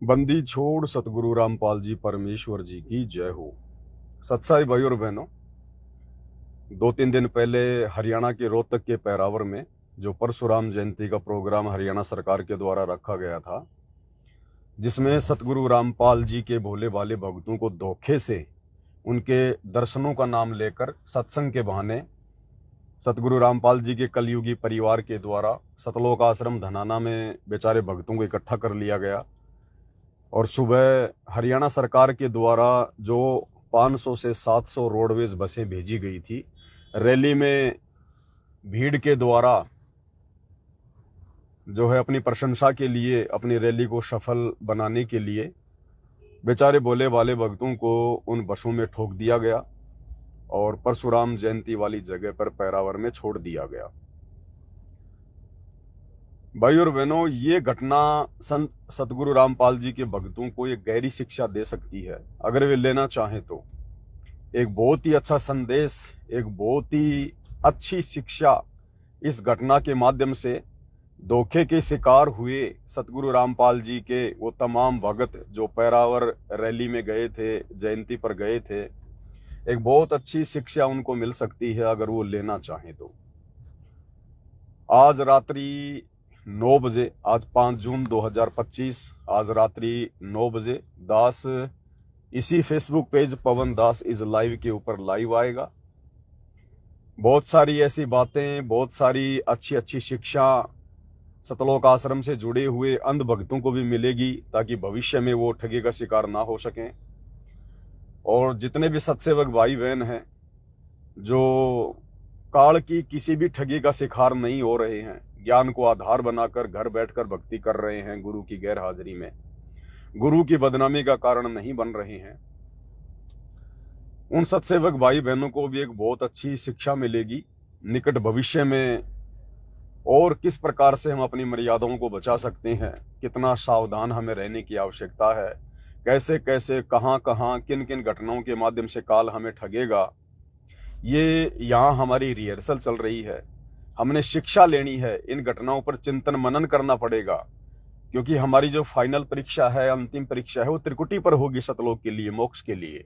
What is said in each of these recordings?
बंदी छोड़ सतगुरु रामपाल जी परमेश्वर जी की जय हो। सत्साई भाई और बहनों, 2-3 दिन पहले हरियाणा के रोहतक के पैरावर में जो परशुराम जयंती का प्रोग्राम हरियाणा सरकार के द्वारा रखा गया था, जिसमें सतगुरु रामपाल जी के भोले भाले भक्तों को धोखे से उनके दर्शनों का नाम लेकर सत्संग के बहाने सतगुरु रामपाल जी के कलयुगी परिवार के द्वारा सतलोक आश्रम धनाना में बेचारे भक्तों को इकट्ठा कर लिया गया। और सुबह हरियाणा सरकार के द्वारा जो 500 से 700 रोडवेज बसें भेजी गई थी, रैली में भीड़ के द्वारा जो है अपनी प्रशंसा के लिए, अपनी रैली को सफल बनाने के लिए बेचारे भोले भाले भक्तों को उन बसों में ठोक दिया गया और परशुराम जयंती वाली जगह पर पैरावर में छोड़ दिया गया। भाई और बहनों, ये घटना संत सतगुरु रामपाल जी के भक्तों को एक गहरी शिक्षा दे सकती है, अगर वे लेना चाहें तो। एक बहुत ही अच्छा संदेश, एक बहुत ही अच्छी शिक्षा इस घटना के माध्यम से धोखे के शिकार हुए सतगुरु रामपाल जी के वो तमाम भगत जो पैरावर रैली में गए थे, जयंती पर गए थे, एक बहुत अच्छी शिक्षा उनको मिल सकती है अगर वो लेना चाहें तो। आज रात्रि 9 बजे, आज 5 जून 2025, आज रात्रि 9 बजे दास इसी Facebook page Pawan Das is live के ऊपर लाइव आएगा। बहुत सारी ऐसी बातें, बहुत सारी अच्छी अच्छी शिक्षा सतलोक आश्रम से जुड़े हुए अंध भक्तों को भी मिलेगी, ताकि भविष्य में वो ठगी का शिकार ना हो सकें। और जितने भी सत्सेवक भाई बहन हैं जो काल की किसी भी ठगी का शिकार नहीं हो रहे हैं, ज्ञान को आधार बनाकर घर बैठकर भक्ति कर रहे हैं, गुरु की गैर हाजिरी में गुरु की बदनामी का कारण नहीं बन रहे हैं, उन सत्सेवक भाई बहनों को भी एक बहुत अच्छी शिक्षा मिलेगी निकट भविष्य में। और किस प्रकार से हम अपनी मर्यादाओं को बचा सकते हैं, कितना सावधान हमें रहने की आवश्यकता है, कैसे कैसे, कहां कहां, किन किन घटनाओं के माध्यम से काल हमें ठगेगा, ये यहाँ हमारी रिहर्सल चल रही है। हमने शिक्षा लेनी है, इन घटनाओं पर चिंतन मनन करना पड़ेगा, क्योंकि हमारी जो फाइनल परीक्षा है, अंतिम परीक्षा है, वो त्रिकुटी पर होगी सतलोक के लिए, मोक्ष के लिए।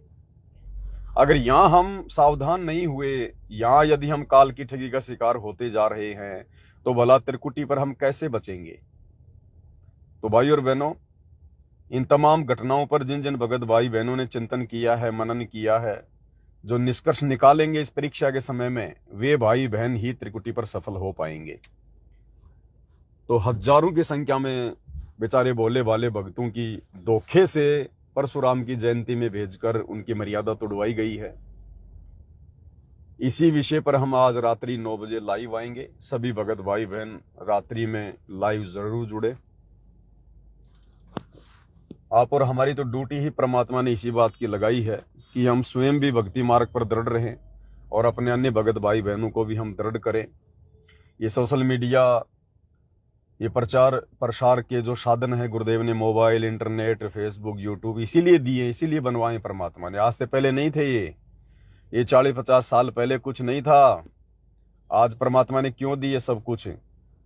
अगर यहाँ हम सावधान नहीं हुए, यहाँ यदि हम काल की ठगी का शिकार होते जा रहे हैं, तो भला त्रिकुटी पर हम कैसे बचेंगे। तो भाई और बहनों, इन तमाम घटनाओं पर जिन जिन भगत भाई बहनों ने चिंतन किया है, मनन किया है, जो निष्कर्ष निकालेंगे इस परीक्षा के समय में, वे भाई बहन ही त्रिकुटी पर सफल हो पाएंगे। तो हजारों की संख्या में बेचारे भोले भाले भक्तों की धोखे से परशुराम की जयंती में भेजकर उनकी मर्यादा तोड़वाई गई है। इसी विषय पर हम आज रात्रि 9 बजे लाइव आएंगे। सभी भगत भाई बहन रात्रि में लाइव जरूर जुड़े। आप और हमारी तो ड्यूटी ही परमात्मा ने इसी बात की लगाई है कि हम स्वयं भी भक्ति मार्ग पर दृढ़ रहें और अपने अन्य भगत भाई बहनों को भी हम दृढ़ करें। ये सोशल मीडिया, ये प्रचार प्रसार के जो साधन है गुरुदेव ने मोबाइल, इंटरनेट, फेसबुक, यूट्यूब इसीलिए दिए, इसीलिए बनवाए परमात्मा ने। आज से पहले नहीं थे ये 40-50 साल पहले कुछ नहीं था। आज परमात्मा ने क्यों दी ये सब कुछ?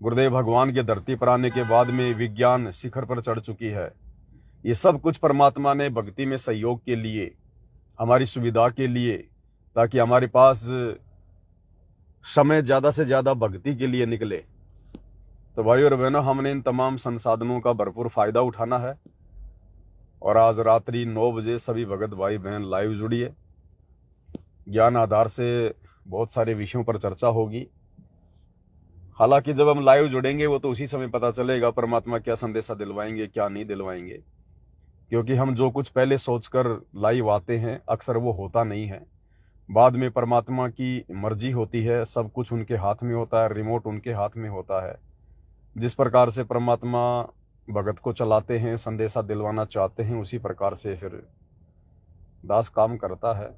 गुरुदेव भगवान के धरती पर आने के बाद में विज्ञान शिखर पर चढ़ चुकी है। ये सब कुछ परमात्मा ने भक्ति में सहयोग के लिए, हमारी सुविधा के लिए, ताकि हमारे पास समय ज्यादा से ज्यादा भक्ति के लिए निकले। तो भाई और बहनों, हमने इन तमाम संसाधनों का भरपूर फायदा उठाना है। और आज रात्रि 9 बजे सभी भगत भाई बहन लाइव जुड़िए। ज्ञान आधार से बहुत सारे विषयों पर चर्चा होगी। हालांकि जब हम लाइव जुड़ेंगे वो तो उसी समय पता चलेगा परमात्मा क्या संदेशा दिलवाएंगे, क्या नहीं दिलवाएंगे, क्योंकि हम जो कुछ पहले सोचकर लाइव आते हैं अक्सर वो होता नहीं है। बाद में परमात्मा की मर्जी होती है, सब कुछ उनके हाथ में होता है, रिमोट उनके हाथ में होता है। जिस प्रकार से परमात्मा भगत को चलाते हैं, संदेशा दिलवाना चाहते हैं, उसी प्रकार से फिर दास काम करता है।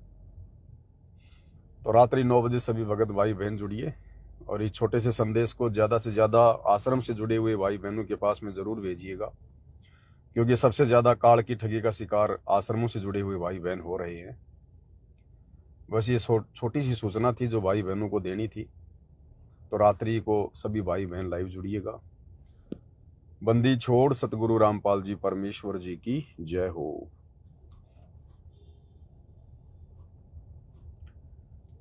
तो रात्रि 9 बजे सभी भगत भाई बहन जुड़िए और इस छोटे से संदेश को ज्यादा से ज्यादा आश्रम से जुड़े हुए भाई बहनों के पास में जरूर भेजिएगा, क्योंकि सबसे ज्यादा काल की ठगी का शिकार आश्रमों से जुड़े हुए भाई बहन हो रहे हैं। बस ये छोटी सी सूचना थी जो भाई बहनों को देनी थी। तो रात्रि को सभी भाई बहन लाइव जुड़िएगा। बंदी छोड़ सतगुरु रामपाल जी परमेश्वर जी की जय हो।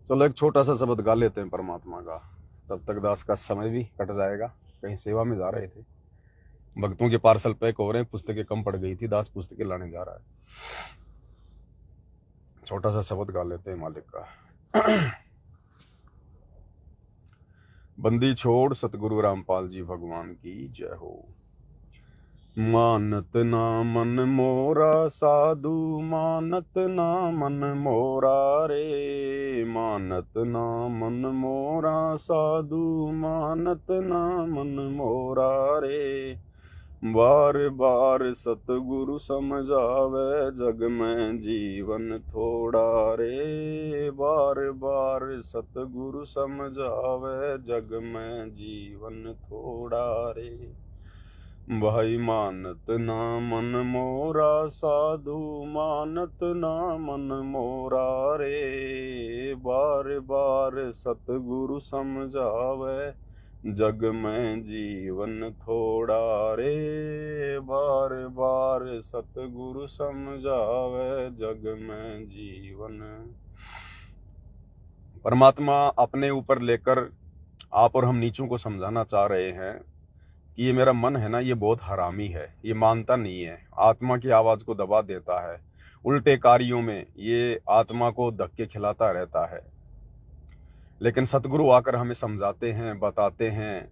चलो एक छोटा सा शब्द गा लेते हैं परमात्मा का, तब तक दास का समय भी कट जाएगा। कहीं सेवा में जा रहे थे, भक्तों के पार्सल पैक हो रहे हैं, पुस्तकें कम पड़ गई थी, दास पुस्तकें लाने जा रहा है। छोटा सा शब्द गा लेते हैं मालिक का। बंदी छोड़ सतगुरु रामपाल जी भगवान की जय हो। मानत ना मन मोरा साधु, मानत ना मन मोरा रे, मानत ना मन मोरा साधु, मानत ना मन मोरा रे। बार बार सतगुरु समझावे, जग में जीवन थोड़ा रे। बार बार सतगुरु समझावे, जग में जीवन थोड़ा रे। भाई मानत ना मन मोरा साधु, मानत ना मन मोरा रे। बार बार सतगुरु समझावे, जग में जीवन थोड़ा रे। बार बार सतगुरु समझावे, जग में जीवन। परमात्मा अपने ऊपर लेकर आप और हम नीचों को समझाना चाह रहे हैं कि ये मेरा मन है ना, ये बहुत हरामी है, ये मानता नहीं है, आत्मा की आवाज को दबा देता है, उल्टे कार्यों में ये आत्मा को धक्के खिलाता रहता है। लेकिन सतगुरु आकर हमें समझाते हैं, बताते हैं,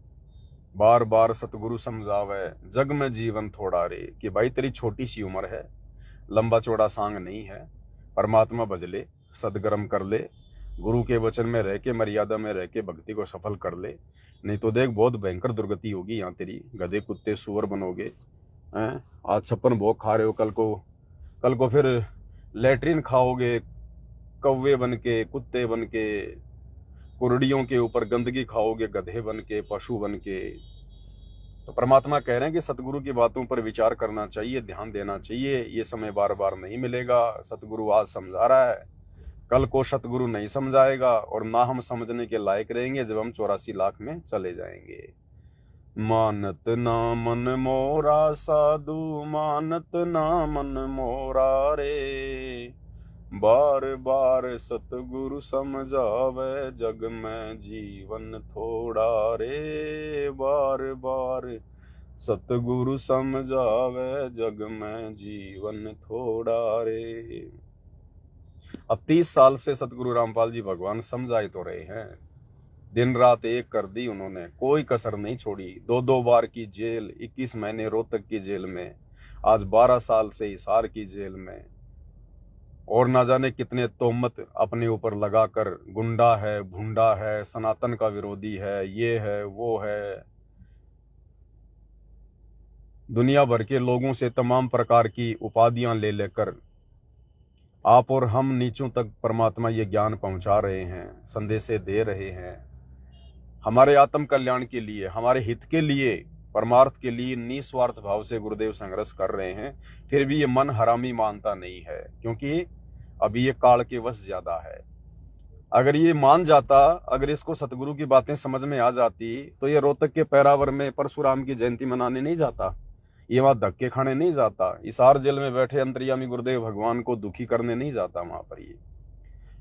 बार बार सतगुरु समझावे, जग में जीवन थोड़ा रे, कि भाई तेरी छोटी सी उम्र है, लंबा चौड़ा सांग नहीं है, परमात्मा भजले, सदगर्म कर ले, गुरु के वचन में रह के, मर्यादा में रह के भक्ति को सफल कर ले, नहीं तो देख बहुत भयंकर दुर्गति होगी यहाँ तेरी, गधे कुत्ते सुअर बनोगे। आज 56 भोग खा रहे हो, कल को फिर लेटरिन खाओगे, कौवे बन के, कुत्ते बन के, कुर्डियों के ऊपर गंदगी खाओगे, गधे बन के, पशु बन के। तो परमात्मा कह रहे हैं कि सतगुरु की बातों पर विचार करना चाहिए, ध्यान देना चाहिए, ये समय बार बार नहीं मिलेगा। सतगुरु आज समझा रहा है, कल को सतगुरु नहीं समझाएगा, और ना हम समझने के लायक रहेंगे जब हम 84 लाख में चले जाएंगे। मानत ना मन मोरा साधु, मानत ना मन मोरा रे। बार बार सतगुरु समझावे, जग में जीवन थोड़ा रे। बार बार सतगुरु समझावे, जग में जीवन थोड़ा रे। अब 30 साल से सतगुरु रामपाल जी भगवान समझाए तो रहे हैं, दिन रात एक कर दी उन्होंने, कोई कसर नहीं छोड़ी। 2-2 बार की जेल, 21 महीने रोहतक की जेल में, आज 12 साल से हिसार की जेल में, और ना जाने कितने तोहमत अपने ऊपर लगाकर, गुंडा है, भुंडा है, सनातन का विरोधी है, ये है वो है, दुनिया भर के लोगों से तमाम प्रकार की उपाधियां ले लेकर आप और हम नीचों तक परमात्मा ये ज्ञान पहुंचा रहे हैं, संदेशे दे रहे हैं। हमारे आत्म कल्याण के लिए, हमारे हित के लिए, परमार्थ के लिए निस्वार्थ भाव से गुरुदेव संघर्ष कर रहे हैं। फिर भी ये मन हरामी मानता नहीं है, क्योंकि अभी ये काल के वश ज्यादा है। अगर ये मान जाता, अगर इसको सतगुरु की बातें समझ में आ जाती, तो ये रोहतक के पैरावर में परशुराम की जयंती मनाने नहीं जाता, ये वहां धक्के खाने नहीं जाता, हिसार जेल में बैठे अंतर्यामी गुरुदेव भगवान को दुखी करने नहीं जाता वहां पर ये।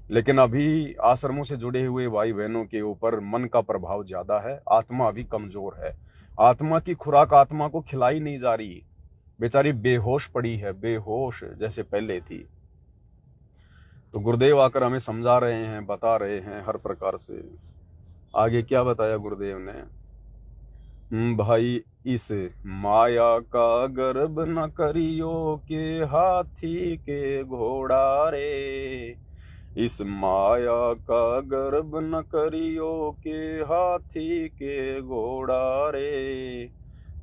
लेकिन अभी आश्रमों से जुड़े हुए भाई बहनों के ऊपर मन का प्रभाव ज्यादा है, आत्मा अभी कमजोर है, आत्मा की खुराक आत्मा को खिलाई नहीं जा रही, बेचारी बेहोश पड़ी है, बेहोश जैसे पहले थी। तो गुरुदेव आकर हमें समझा रहे हैं, बता रहे हैं हर प्रकार से। आगे क्या बताया गुरुदेव ने, भाई इस माया का गर्भ न करियो, के हाथी के घोड़ा रे। इस माया का गर्भ न करियो, के हाथी के घोड़ा रे।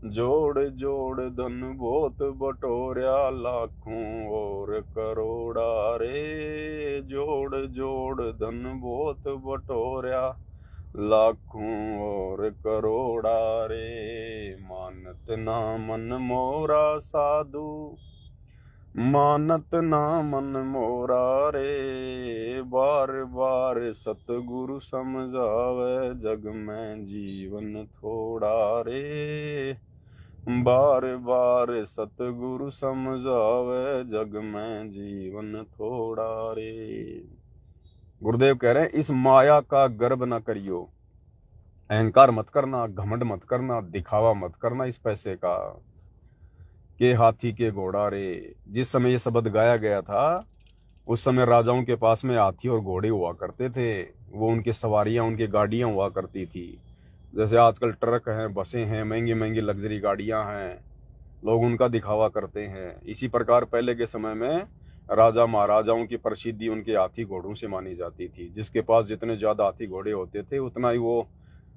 जोड़ जोड़ धन बहुत बटोरिया, लाखों और करोड़ा रे। जोड़ जोड़ धन बहुत बटोरिया, लाखों और करोड़ा रे। मानत ना मन मोरा साधु, मानत ना मन मोरा रे। बार बार सतगुरु समझावे, जग में जीवन थोड़ा रे। बार बार सतगुरु समझावे, जग में जीवन थोड़ा रे। गुरुदेव कह रहे हैं इस माया का गर्व न करियो, अहंकार मत करना, घमंड मत करना, दिखावा मत करना इस पैसे का, के हाथी के घोड़ा रे। जिस समय ये शब्द गाया गया था उस समय राजाओं के पास में हाथी और घोड़े हुआ करते थे, वो उनकी सवारियां, उनकी गाड़ियां हुआ करती थी। जैसे आजकल ट्रक हैं, बसें हैं, महंगी महंगी लग्जरी गाड़ियां हैं, लोग उनका दिखावा करते हैं। इसी प्रकार पहले के समय में राजा महाराजाओं की प्रसिद्धि उनके हाथी घोड़ों से मानी जाती थी। जिसके पास जितने ज्यादा हाथी घोड़े होते थे उतना ही वो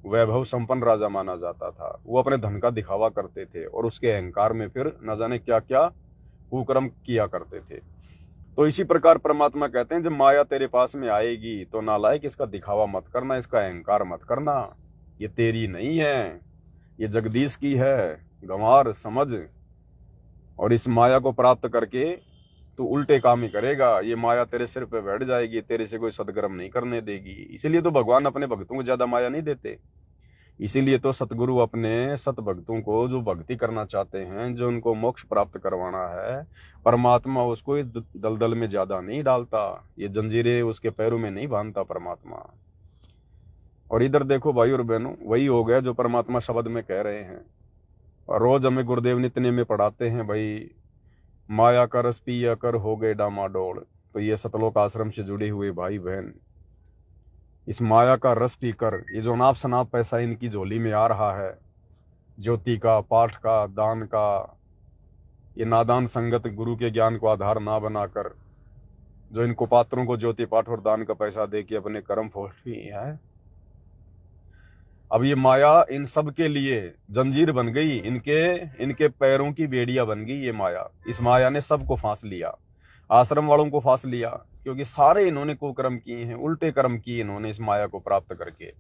वैभव संपन्न राजा माना जाता था। वो अपने धन का दिखावा करते थे और उसके अहंकार में फिर न जाने क्या क्या कुकर्म किया करते थे। तो इसी प्रकार परमात्मा कहते हैं जब माया तेरे पास में आएगी तो नालायक इसका दिखावा मत करना, इसका अहंकार मत करना, ये तेरी नहीं है, ये जगदीश की है, गंवार समझ। और इस माया को प्राप्त करके तू उल्टे काम ही करेगा, ये माया तेरे सिर पे बैठ जाएगी, तेरे से कोई सदकर्म नहीं करने देगी। इसीलिए तो भगवान अपने भक्तों को ज्यादा माया नहीं देते। इसीलिए तो सतगुरु अपने सत भक्तों को जो भक्ति करना चाहते हैं, जो उनको मोक्ष प्राप्त करवाना है, परमात्मा उसको इस दलदल में ज्यादा नहीं डालता, ये जंजीरें उसके पैरों में नहीं बांधता परमात्मा। और इधर देखो भाई और बहनों, वही हो गया जो परमात्मा शब्द में कह रहे हैं। और रोज हमें गुरुदेव नित्य में पढ़ाते हैं भाई, माया का रस पिया कर हो गए डामाडोल। तो ये सतलोक आश्रम से जुड़े हुए भाई बहन, इस माया का रस पीकर ये जो नाप शनाप पैसा इनकी झोली में आ रहा है, ज्योति का, पाठ का, दान का, ये नादान संगत गुरु के ज्ञान को आधार ना बनाकर जो इनको पात्रों को ज्योति पाठ और दान का पैसा दे के अपने कर्म फोड़ रही है, अब ये माया इन सब के लिए जंजीर बन गई, इनके पैरों की बेड़िया बन गई ये माया। इस माया ने सबको फांस लिया, आश्रम वालों को फांस लिया, क्योंकि सारे इन्होंने कुकर्म किए हैं, उल्टे कर्म किए इन्होंने इस माया को प्राप्त करके।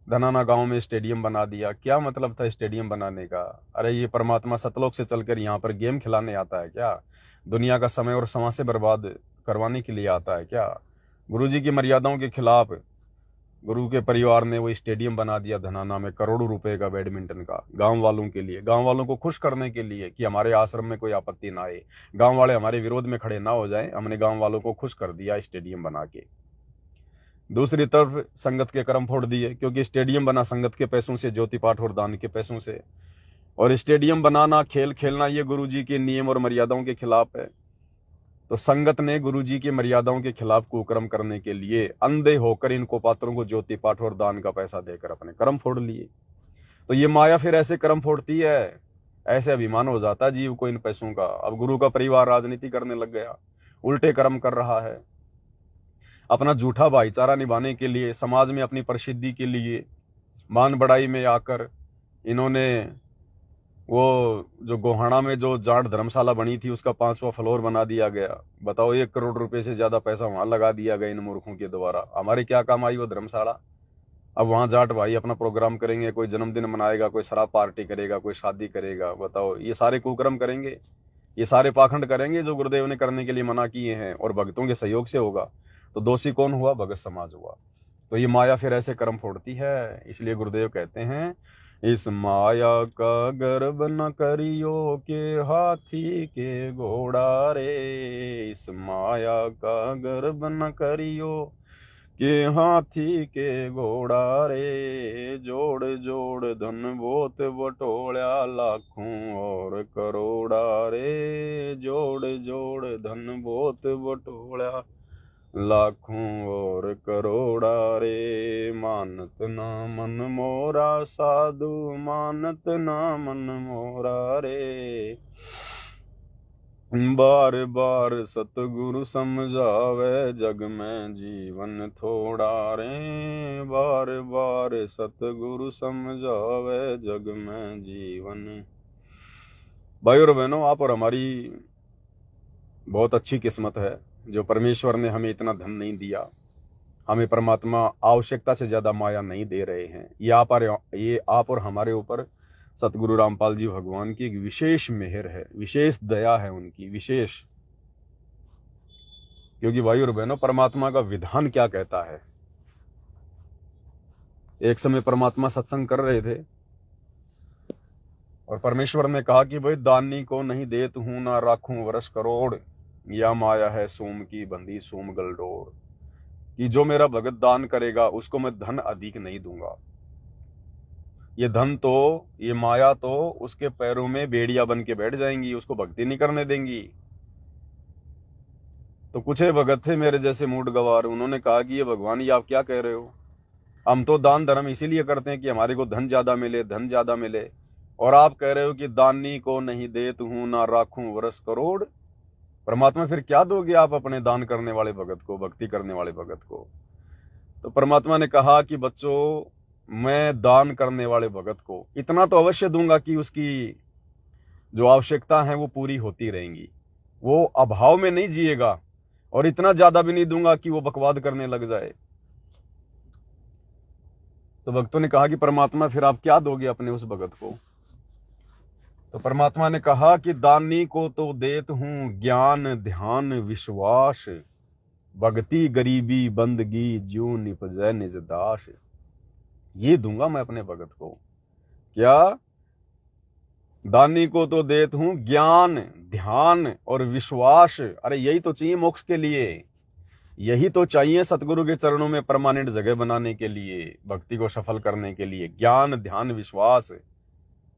धनाना गांव में स्टेडियम बना दिया, क्या मतलब था स्टेडियम बनाने का? अरे ये परमात्मा सतलोक से चलकर यहाँ पर गेम खिलाने आता है क्या? दुनिया का समय और समाज से बर्बाद करवाने के लिए आता है क्या? गुरुजी की मर्यादाओं के खिलाफ गुरु के परिवार ने वो स्टेडियम बना दिया धनाना में, करोड़ों रुपए का, बैडमिंटन का, गांव वालों के लिए, गांव वालों को खुश करने के लिए कि हमारे आश्रम में कोई आपत्ति ना आए, गांव वाले हमारे विरोध में खड़े ना हो जाएं। हमने गांव वालों को खुश कर दिया स्टेडियम बना के। दूसरी तरफ संगत के कर्म फोड़ दिए, क्योंकि स्टेडियम बना संगत के पैसों से, ज्योति पाठ और दान के पैसों से। और स्टेडियम बनाना, खेल खेलना, ये गुरुजी के नियम और मर्यादाओं के खिलाफ है। तो संगत ने गुरुजी की मर्यादाओं के खिलाफ कुकर्म करने के लिए अंधे होकर इनको पात्रों को ज्योति पाठ और दान का पैसा देकर अपने कर्म फोड़ लिए। तो ये माया फिर ऐसे कर्म फोड़ती है, ऐसे अभिमान हो जाता है जीव को इन पैसों का। अब गुरु का परिवार राजनीति करने लग गया, उल्टे कर्म कर रहा है, अपना झूठा भाईचारा निभाने के लिए, समाज में अपनी प्रसिद्धि के लिए, मान बढ़ाई में आकर इन्होंने वो जो गोहाना में जो जाट धर्मशाला बनी थी उसका 5वां फ्लोर बना दिया गया। बताओ, 1 करोड़ रुपए से ज्यादा पैसा वहां लगा दिया गया इन मूर्खों के द्वारा। हमारे क्या काम आई वो धर्मशाला? अब वहां जाट भाई अपना प्रोग्राम करेंगे, कोई जन्मदिन मनाएगा, कोई शराब पार्टी करेगा, कोई शादी करेगा। बताओ, ये सारे कुकर्म करेंगे, ये सारे पाखंड करेंगे जो गुरुदेव ने करने के लिए मना किए हैं, और भक्तों के सहयोग से होगा। तो दोषी कौन हुआ? भगत समाज हुआ। तो ये माया फिर ऐसे कर्म फोड़ती है। इसलिए गुरुदेव कहते हैं इस माया का गर्व न करियो के हाथी के घोड़ा रे। इस माया का गर्व न करियो के हाथी के घोड़ा रे। जोड़ जोड़ धन बहुत बटोल्या लाखों और करोड़ा रे। जोड़ जोड़ धन बहुत बटोल्या लाखों और करोड़ा रे। मानत ना मन मोरा साधु, मानत ना मन मोरा रे। बार बार सतगुरु समझावे, जग में जीवन थोड़ा रे। बार बार सतगुरु समझावे, जग में जीवन। भाई और बहनों, आप और हमारी बहुत अच्छी किस्मत है जो परमेश्वर ने हमें इतना धन नहीं दिया। हमें परमात्मा आवश्यकता से ज्यादा माया नहीं दे रहे हैं। ये आप और हमारे ऊपर सतगुरु रामपाल जी भगवान की एक विशेष मेहर है, विशेष दया है उनकी, विशेष। क्योंकि भाई और बहनों, परमात्मा का विधान क्या कहता है। एक समय परमात्मा सत्संग कर रहे थे और परमेश्वर ने कहा कि भाई दानी को नहीं देत हूं ना राखूं वर्ष करोड़, या माया है सोम की बंधी सोम गलडोर, कि जो मेरा भगत दान करेगा उसको मैं धन अधिक नहीं दूंगा। ये धन तो, ये माया तो उसके पैरों में बेड़िया बन के बैठ जाएंगी, उसको भक्ति नहीं करने देंगी। तो कुछ भगत थे मेरे जैसे मूड गवार, उन्होंने कहा कि ये भगवान ये आप क्या कह रहे हो, हम तो दान धर्म इसीलिए करते हैं कि हमारे को धन ज्यादा मिले, धन ज्यादा मिले, और आप कह रहे हो कि दानी को नहीं देत हूं ना राखूं वर्ष करोड़। परमात्मा फिर क्या दोगे आप अपने दान करने वाले भगत को, भक्ति करने वाले भगत को? तो परमात्मा ने कहा कि बच्चों, मैं दान करने वाले भगत को इतना तो अवश्य दूंगा कि उसकी जो आवश्यकता है वो पूरी होती रहेंगी, वो अभाव में नहीं जिएगा, और इतना ज्यादा भी नहीं दूंगा कि वो बकवाद करने लग जाए। तो भक्तों ने कहा कि परमात्मा फिर आप क्या दोगे अपने उस भगत को? तो परमात्मा ने कहा कि दानी को तो देत हूं ज्ञान ध्यान विश्वास, भक्ति गरीबी बंदगी ज्यों निपजै निज दास। ये दूंगा मैं अपने भगत को। क्या? दानी को तो देत हूं ज्ञान ध्यान और विश्वास। अरे यही तो चाहिए मोक्ष के लिए, यही तो चाहिए सतगुरु के चरणों में परमानेंट जगह बनाने के लिए, भक्ति को सफल करने के लिए। ज्ञान ध्यान विश्वास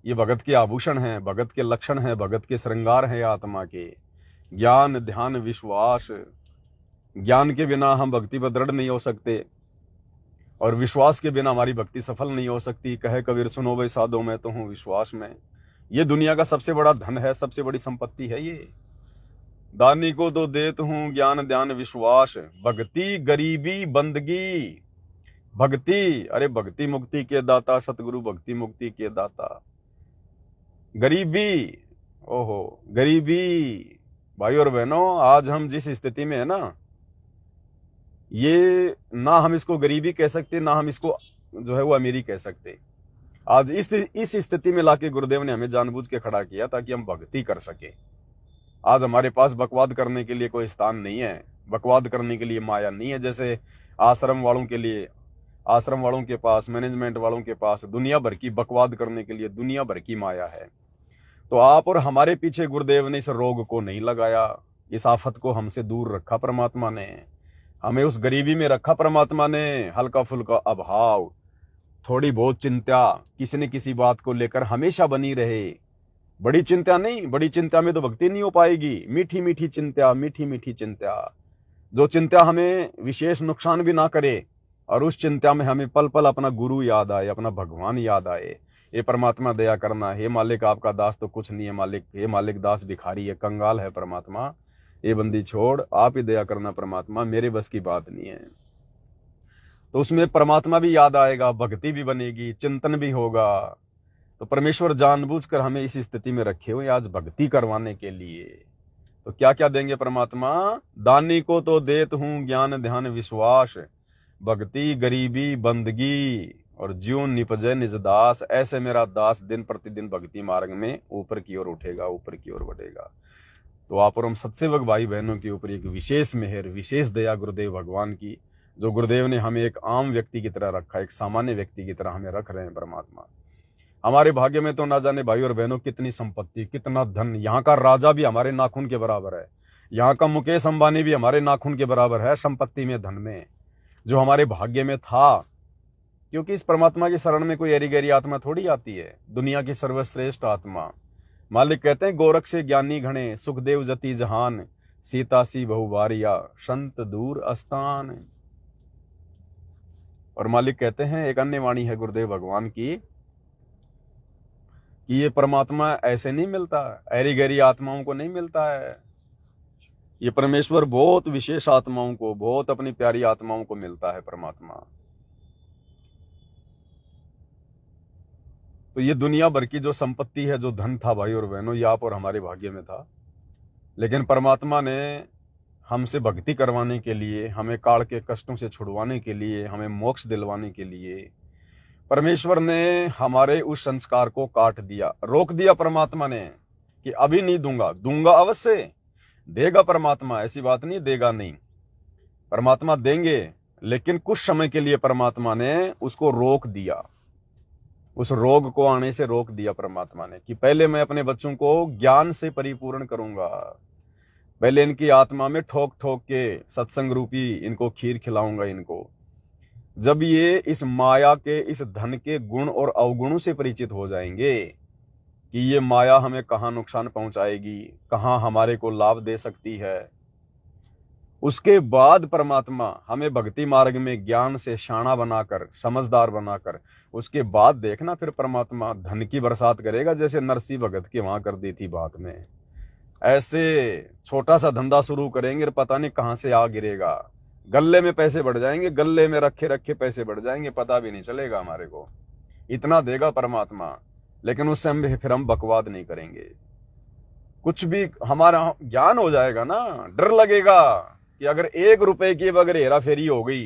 ये भगत के आभूषण हैं, भगत के लक्षण हैं, भगत के श्रृंगार हैं आत्मा के। ज्ञान ध्यान विश्वास, ज्ञान के बिना हम भक्ति पर दृढ़ नहीं हो सकते, और विश्वास के बिना हमारी भक्ति सफल नहीं हो सकती। कहे कबीर सुनो भाई साधो मैं तो हूं विश्वास में। ये दुनिया का सबसे बड़ा धन है, सबसे बड़ी संपत्ति है ये। दानी को तो देत हूं ज्ञान ध्यान विश्वास, भक्ति गरीबी बंदगी। भक्ति, अरे भक्ति मुक्ति के दाता सतगुरु भक्ति मुक्ति के दाता। गरीबी, ओहो गरीबी। भाई और बहनों, आज हम जिस स्थिति में है ना, ये ना हम इसको गरीबी कह सकते, ना हम इसको जो है वो अमीरी कह सकते। आज इस स्थिति में लाके गुरुदेव ने हमें जानबूझ के खड़ा किया ताकि हम भक्ति कर सके। आज हमारे पास बकवाद करने के लिए कोई स्थान नहीं है, बकवाद करने के लिए माया नहीं है। जैसे आश्रम वालों के लिए, आश्रम वालों के पास, मैनेजमेंट वालों के पास दुनिया भर की बकवाद करने के लिए दुनिया भर की माया है। तो आप और हमारे पीछे गुरुदेव ने इस रोग को नहीं लगाया, इस आफत को हमसे दूर रखा परमात्मा ने, हमें उस गरीबी में रखा परमात्मा ने। हल्का फुल्का अभाव, थोड़ी बहुत चिंता किसी न किसी बात को लेकर हमेशा बनी रहे। बड़ी चिंता नहीं, बड़ी चिंता में तो भक्ति नहीं हो पाएगी। मीठी मीठी चिंता, मीठी मीठी चिंता, जो चिंता हमें विशेष नुकसान भी ना करे, और उस चिंता में हमें पल पल अपना गुरु याद आए, अपना भगवान याद आए। ये परमात्मा दया करना, हे मालिक आपका दास तो कुछ नहीं है मालिक, हे मालिक दास भिखारी है, कंगाल है परमात्मा, ये बंदी छोड़, आप ही दया करना परमात्मा, मेरे बस की बात नहीं है। तो उसमें परमात्मा भी याद आएगा, भक्ति भी बनेगी, चिंतन भी होगा। तो परमेश्वर जानबूझकर हमें इस स्थिति में रखे हुए आज भक्ति करवाने के लिए। तो क्या क्या देंगे परमात्मा? दानी को तो देत हूं ज्ञान ध्यान विश्वास, भक्ति गरीबी बंदगी और ज्यों निपजै निज दास। ऐसे मेरा दास दिन प्रतिदिन भक्ति मार्ग में ऊपर की ओर उठेगा, ऊपर की ओर बढ़ेगा। तो आप और हम सत्सेवक भाई बहनों के ऊपर एक विशेष मेहर, विशेष दया गुरुदेव भगवान की, जो गुरुदेव ने हमें एक आम व्यक्ति की तरह रखा, एक सामान्य व्यक्ति की तरह हमें रख रहे हैं परमात्मा। हमारे भाग्य में तो ना जाने भाई और बहनों कितनी संपत्ति, कितना धन। यहाँ का राजा भी हमारे नाखून के बराबर है, यहाँ का मुकेश अंबानी भी हमारे नाखून के बराबर है संपत्ति में, धन में, जो हमारे भाग्य में था। क्योंकि इस परमात्मा की शरण में कोई एरी गहरी आत्मा थोड़ी आती है, दुनिया की सर्वश्रेष्ठ आत्मा। मालिक कहते हैं गोरख से ज्ञानी घणे, सुखदेव जति जहान, सीता सी बहुबारिया, संत दूर अस्थान। और मालिक कहते हैं, एक अन्य वाणी है गुरुदेव भगवान की, कि ये परमात्मा ऐसे नहीं मिलता, एरी गहरी आत्माओं को नहीं मिलता है। ये परमेश्वर बहुत विशेष आत्माओं को, बहुत अपनी प्यारी आत्माओं को मिलता है परमात्मा। तो ये दुनिया भर की जो संपत्ति है, जो धन था भाई और बहनों, ये आप और हमारे भाग्य में था। लेकिन परमात्मा ने हमसे भक्ति करवाने के लिए, हमें काल के कष्टों से छुड़वाने के लिए, हमें मोक्ष दिलवाने के लिए, परमेश्वर ने हमारे उस संस्कार को काट दिया, रोक दिया परमात्मा ने, कि अभी नहीं दूंगा। दूंगा अवश्य, देगा परमात्मा, ऐसी बात नहीं देगा नहीं, परमात्मा देंगे, लेकिन कुछ समय के लिए परमात्मा ने उसको रोक दिया, उस रोग को आने से रोक दिया परमात्मा ने कि पहले मैं अपने बच्चों को ज्ञान से परिपूर्ण करूंगा, पहले इनकी आत्मा में ठोक ठोक के सत्संग रूपी इनको खीर खिलाऊंगा इनको। जब ये इस माया के, इस धन के गुण और अवगुणों से परिचित हो जाएंगे कि ये माया हमें कहाँ नुकसान पहुंचाएगी, कहाँ हमारे को लाभ दे सकती है, उसके बाद परमात्मा हमें भक्ति मार्ग में ज्ञान से शाना बनाकर, समझदार बनाकर, उसके बाद देखना फिर परमात्मा धन की बरसात करेगा, जैसे नरसिंह भगत के वहां कर दी थी बात में। ऐसे छोटा सा धंधा शुरू करेंगे और पता नहीं कहां से आ गिरेगा, गले में पैसे बढ़ जाएंगे, गले में रखे रखे पैसे बढ़ जाएंगे, पता भी नहीं चलेगा हमारे को। इतना देगा परमात्मा, लेकिन उससे फिर हम बकवाद नहीं करेंगे, कुछ भी हमारा ज्ञान हो जाएगा ना। डर लगेगा कि अगर 1 रुपए की अगर हेरा फेरी हो गई,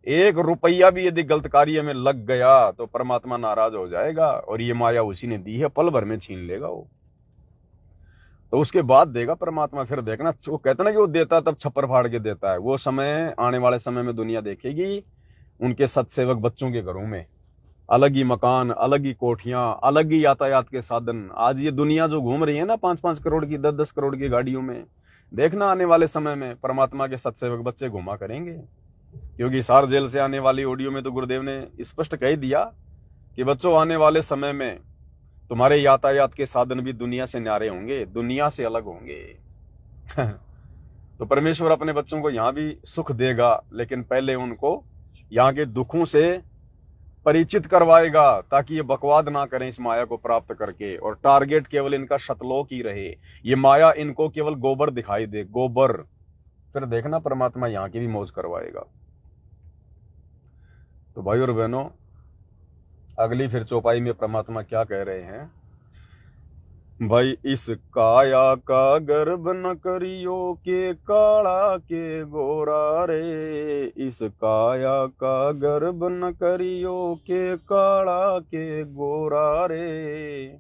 1 रुपया भी यदि गलत कार्य में लग गया तो परमात्मा नाराज हो जाएगा, और ये माया उसी ने दी है, पल भर में छीन लेगा वो। तो उसके बाद देगा परमात्मा। फिर देखना, वो कहता ना कि वो देता तब छप्पर फाड़ के देता है, वो समय आने वाले समय में दुनिया देखेगी उनके सत्सेवक बच्चों के घरों में अलग ही मकान, अलग ही कोठियां, अलग ही यातायात के साधन। आज ये दुनिया जो घूम रही है ना 5-5 करोड़ की, 10-10 करोड़ की गाड़ियों में, देखना आने वाले समय में परमात्मा के सत्सेवक बच्चे घुमा करेंगे। क्योंकि सार जेल से आने वाली ऑडियो में तो गुरुदेव ने स्पष्ट कह दिया कि बच्चों आने वाले समय में तुम्हारे यातायात के साधन भी दुनिया से न्यारे होंगे, दुनिया से अलग होंगे। तो परमेश्वर अपने बच्चों को यहां भी सुख देगा, लेकिन पहले उनको यहाँ के दुखों से परिचित करवाएगा, ताकि ये बकवाद ना करें इस माया को प्राप्त करके, और टारगेट केवल इनका सतलोक ही रहे, ये माया इनको केवल गोबर दिखाई दे, गोबर। फिर देखना परमात्मा यहाँ की भी मौज करवाएगा। तो भाई और बहनों, अगली फिर चौपाई में परमात्मा क्या कह रहे हैं भाई, इस काया का गर्भ न करियो के काला के गोरा रे, इस काया का गर्भ न करियो के काला के गोरा रे,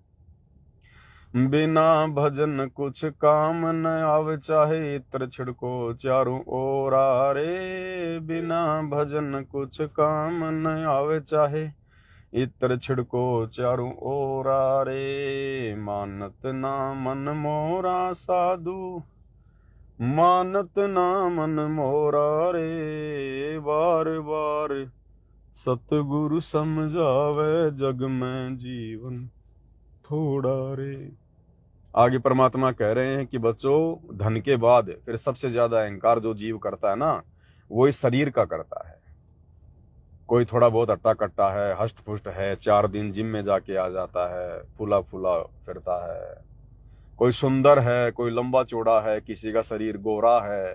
बिना भजन कुछ काम न आवे, चाहे इत्र छिड़को चारों ओरा रे, बिना भजन कुछ काम न आवे, चाहे इत्र छिड़को चारों ओरा रे, मानत ना मन मोरा साधु, मानत ना मन मोरा रे, बार बार सतगुरु समझावे, जग में जीवन थोड़ा रे। आगे परमात्मा कह रहे हैं कि बच्चों, धन के बाद फिर सबसे ज्यादा अहंकार जो जीव करता है ना, वो इस शरीर का करता है। कोई थोड़ा बहुत हट्टा कट्टा है, हष्ट पुष्ट है, 4 दिन जिम में जाके आ जाता है, फूला फूला फिरता है, कोई सुंदर है, कोई लंबा चौड़ा है, किसी का शरीर गोरा है,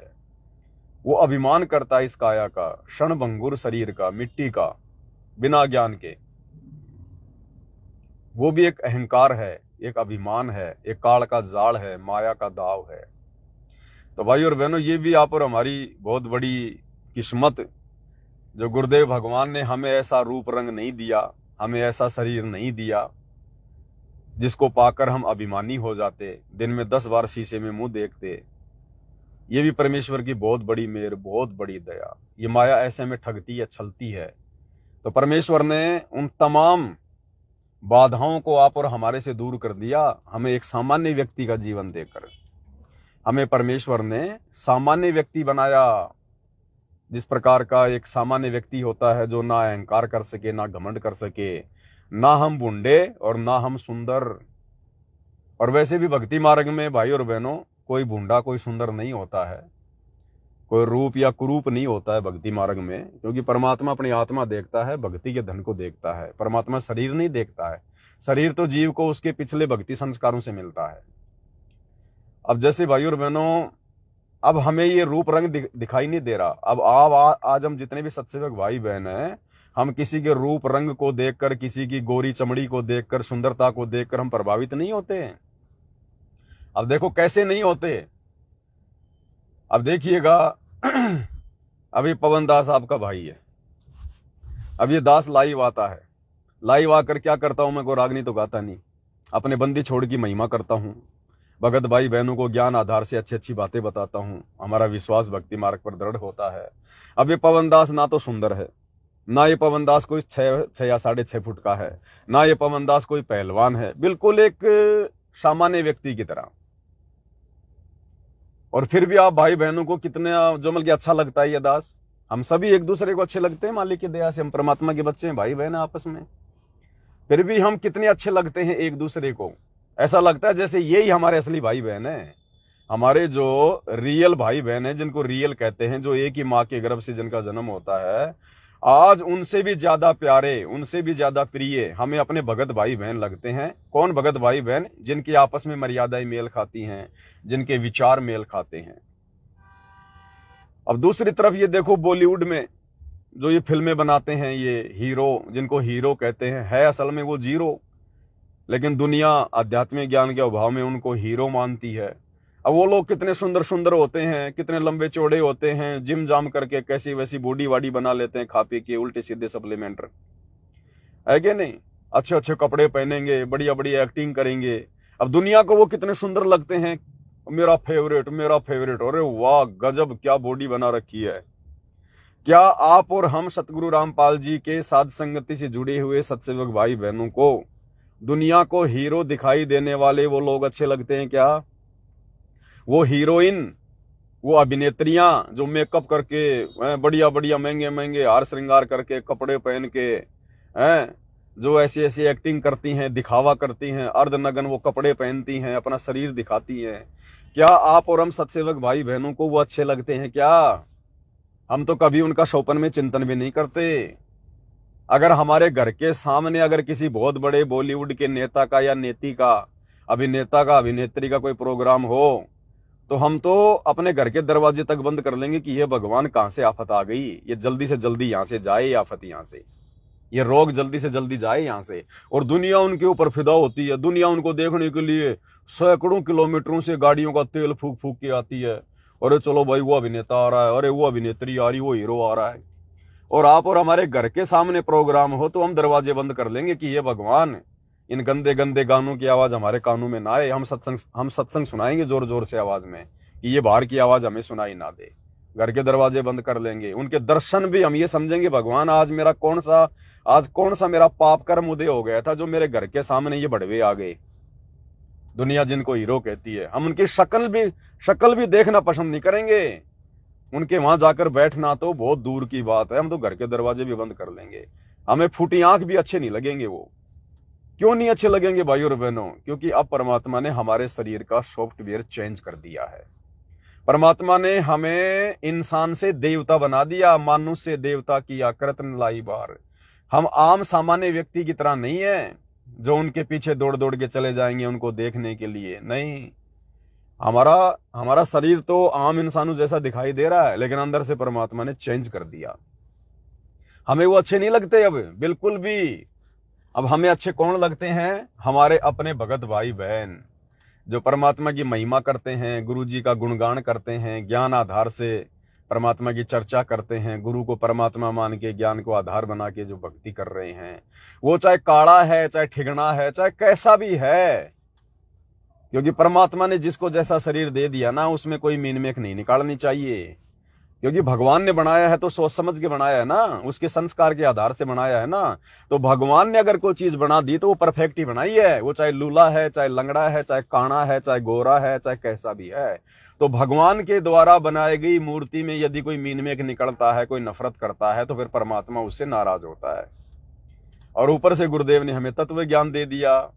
वो अभिमान करता है इस काया का, क्षणभंगुर शरीर का, मिट्टी का, बिना ज्ञान के। वो भी एक अहंकार है, एक अभिमान है, एक काल का जाल है, माया का दाव है। तो भाई और बहनों, ये भी आप और हमारी बहुत बड़ी किस्मत, जो गुरुदेव भगवान ने हमें ऐसा रूप रंग नहीं दिया, हमें ऐसा शरीर नहीं दिया जिसको पाकर हम अभिमानी हो जाते, दिन में 10 बार शीशे में मुंह देखते। ये भी परमेश्वर की बहुत बड़ी मेहर, बहुत बड़ी दया। ये माया ऐसे में ठगती है, छलती है। तो परमेश्वर ने उन तमाम बाधाओं को आप और हमारे से दूर कर दिया, हमें एक सामान्य व्यक्ति का जीवन देकर। हमें परमेश्वर ने सामान्य व्यक्ति बनाया, जिस प्रकार का एक सामान्य व्यक्ति होता है, जो ना अहंकार कर सके, ना घमंड कर सके, ना हम बूढ़े और ना हम सुंदर। और वैसे भी भक्ति मार्ग में भाई और बहनों, कोई बूढ़ा कोई सुंदर नहीं होता है, कोई रूप या कुरूप नहीं होता है भक्ति मार्ग में, क्योंकि परमात्मा अपनी आत्मा देखता है, भक्ति के धन को देखता है। परमात्मा शरीर नहीं देखता है, शरीर तो जीव को उसके पिछले भक्ति संस्कारों से मिलता है। अब जैसे भाई और बहनों, अब हमें ये रूप रंग दिखाई नहीं दे रहा। अब आज हम जितने भी सत्सेवक भाई बहन हैं, हम किसी के रूप रंग को देखकर, किसी की गोरी चमड़ी को देखकर, सुंदरता को देखकर हम प्रभावित नहीं होते हैं। अब देखो कैसे नहीं होते। अब देखिएगा, अभी पवन दास आपका भाई है, अब ये दास लाइव आता है, लाइव आकर क्या करता हूं मैं, को रागनी तो गाता नहीं, अपने बंदी छोड़ की महिमा करता हूं, भगत भाई बहनों को ज्ञान आधार से अच्छी अच्छी बातें बताता हूं, हमारा विश्वास भक्ति मार्ग पर दृढ़ होता है। अब ये पवन दास ना तो सुंदर है, ना ये पवन दास कोई 6 या 6.5 फुट का है, ना ये पवन दास कोई पहलवान है, बिल्कुल एक सामान्य व्यक्ति की तरह। और फिर भी आप भाई बहनों को कितने जो मतलब अच्छा लगता है ये दास। हम सभी एक दूसरे को अच्छे लगते हैं, मालिक की दया से हम परमात्मा के बच्चे हैं, भाई बहन आपस में। फिर भी हम कितने अच्छे लगते हैं एक दूसरे को, ऐसा लगता है जैसे यही हमारे असली भाई बहन है। हमारे जो रियल भाई बहन है, जिनको रियल कहते हैं, जो एक ही माँ के गर्भ से जिनका जन्म होता है, आज उनसे भी ज्यादा प्यारे, उनसे भी ज्यादा प्रिय हमें अपने भगत भाई बहन लगते हैं। कौन भगत भाई बहन? जिनकी आपस में मर्यादाएं मेल खाती हैं, जिनके विचार मेल खाते हैं। अब दूसरी तरफ ये देखो, बॉलीवुड में जो ये फिल्में बनाते हैं, ये हीरो, जिनको हीरो कहते हैं, है असल में वो जीरो, लेकिन दुनिया आध्यात्मिक ज्ञान के अभाव में उनको हीरो मानती है। अब वो लोग कितने सुंदर सुंदर होते हैं, कितने लंबे चौड़े होते हैं, जिम जाम करके कैसी वैसी बॉडी वाडी बना लेते हैं, खा पी के उल्टे सीधे सप्लीमेंट, है कि नहीं? अच्छे अच्छे कपड़े पहनेंगे, बढ़िया बढ़िया एक्टिंग करेंगे। अब दुनिया को वो कितने सुंदर लगते हैं, मेरा फेवरेट, मेरा फेवरेट। अरे वाह, गजब, क्या बॉडी बना रखी है। क्या आप और हम सतगुरु रामपाल जी के साध संगति से जुड़े हुए सत्सेवक भाई बहनों को दुनिया को हीरो दिखाई देने वाले वो लोग अच्छे लगते हैं क्या? वो हीरोइन, वो अभिनेत्रियां जो मेकअप करके, बढ़िया बढ़िया महंगे महंगे हार श्रृंगार करके, कपड़े पहन के, हैं, जो ऐसी ऐसी एक्टिंग करती हैं, दिखावा करती हैं, अर्धनग्न वो कपड़े पहनती हैं, अपना शरीर दिखाती हैं, क्या आप और हम सत्सेवक भाई बहनों को वो अच्छे लगते हैं क्या? हम तो कभी उनका शोपन में चिंतन भी नहीं करते। अगर हमारे घर के सामने अगर किसी बहुत बड़े बॉलीवुड के नेता का या नेती का, अभिनेता का, अभिनेत्री का कोई प्रोग्राम हो, तो हम तो अपने घर के दरवाजे तक बंद कर लेंगे कि ये भगवान कहां से आफत आ गई, ये जल्दी से जल्दी यहां से जाए, ये आफत यहां से, ये रोग जल्दी से जल्दी जाए यहां से। और दुनिया उनके ऊपर फिदा होती है, दुनिया उनको देखने के लिए सैकड़ों किलोमीटरों से गाड़ियों का तेल फूक फूक के आती है। अरे चलो भाई, वो अभिनेता आ रहा है, अरे वो अभिनेत्री आ रही, वो हीरो आ रहा है। और आप और हमारे घर के सामने प्रोग्राम हो तो हम दरवाजे बंद कर लेंगे कि ये भगवान, इन गंदे गंदे गानों की आवाज हमारे कानों में ना आए। हम सत्संग सुनाएंगे जोर जोर से आवाज में कि ये बाहर की आवाज हमें सुनाई ना दे। घर के दरवाजे बंद कर लेंगे। उनके दर्शन भी हम ये समझेंगे, भगवान आज कौन सा मेरा पाप कर्म उदय हो गया था जो मेरे घर के सामने ये बड़वे आ गए। दुनिया जिनको हीरो कहती है, हम उनकी शक्ल भी देखना पसंद नहीं करेंगे। उनके वहां जाकर बैठना तो बहुत दूर की बात है, हम तो घर के दरवाजे भी बंद कर लेंगे। हमें फूटी आंख भी अच्छे नहीं लगेंगे। वो क्यों नहीं अच्छे लगेंगे भाइयों और बहनों? क्योंकि अब परमात्मा ने हमारे शरीर का सॉफ्टवेयर चेंज कर दिया है। परमात्मा ने हमें इंसान से देवता बना दिया, मानुष से देवता किया, कृतन लाई बार। हम आम सामान्य व्यक्ति की तरह नहीं है जो उनके पीछे दौड़ दौड़ के चले जाएंगे उनको देखने के लिए। नहीं, हमारा शरीर तो आम इंसानों जैसा दिखाई दे रहा है, लेकिन अंदर से परमात्मा ने चेंज कर दिया। हमें वो अच्छे नहीं लगते अब, बिल्कुल भी। अब हमें अच्छे कौन लगते हैं? हमारे अपने भगत भाई बहन जो परमात्मा की महिमा करते हैं, गुरु जी का गुणगान करते हैं, ज्ञान आधार से परमात्मा की चर्चा करते हैं, गुरु को परमात्मा मान के ज्ञान को आधार बना के जो भक्ति कर रहे हैं, वो चाहे काड़ा है, चाहे ठिगना है, चाहे कैसा भी है। क्योंकि परमात्मा ने जिसको जैसा शरीर दे दिया ना, उसमें कोई मीन मेख नहीं निकालनी चाहिए। क्योंकि भगवान ने बनाया है तो सोच समझ के बनाया है ना, उसके संस्कार के आधार से बनाया है ना। तो भगवान ने अगर कोई चीज बना दी तो वो परफेक्ट ही बनाई है। वो चाहे लूला है, चाहे लंगड़ा है, चाहे काना है, चाहे गोरा है, चाहे कैसा भी है। तो भगवान के द्वारा बनाई गई मूर्ति में यदि कोई मीन मेख निकलता है, कोई नफरत करता है, तो फिर परमात्मा उससे नाराज होता है। और ऊपर से गुरुदेव ने हमें तत्व ज्ञान दे दिया।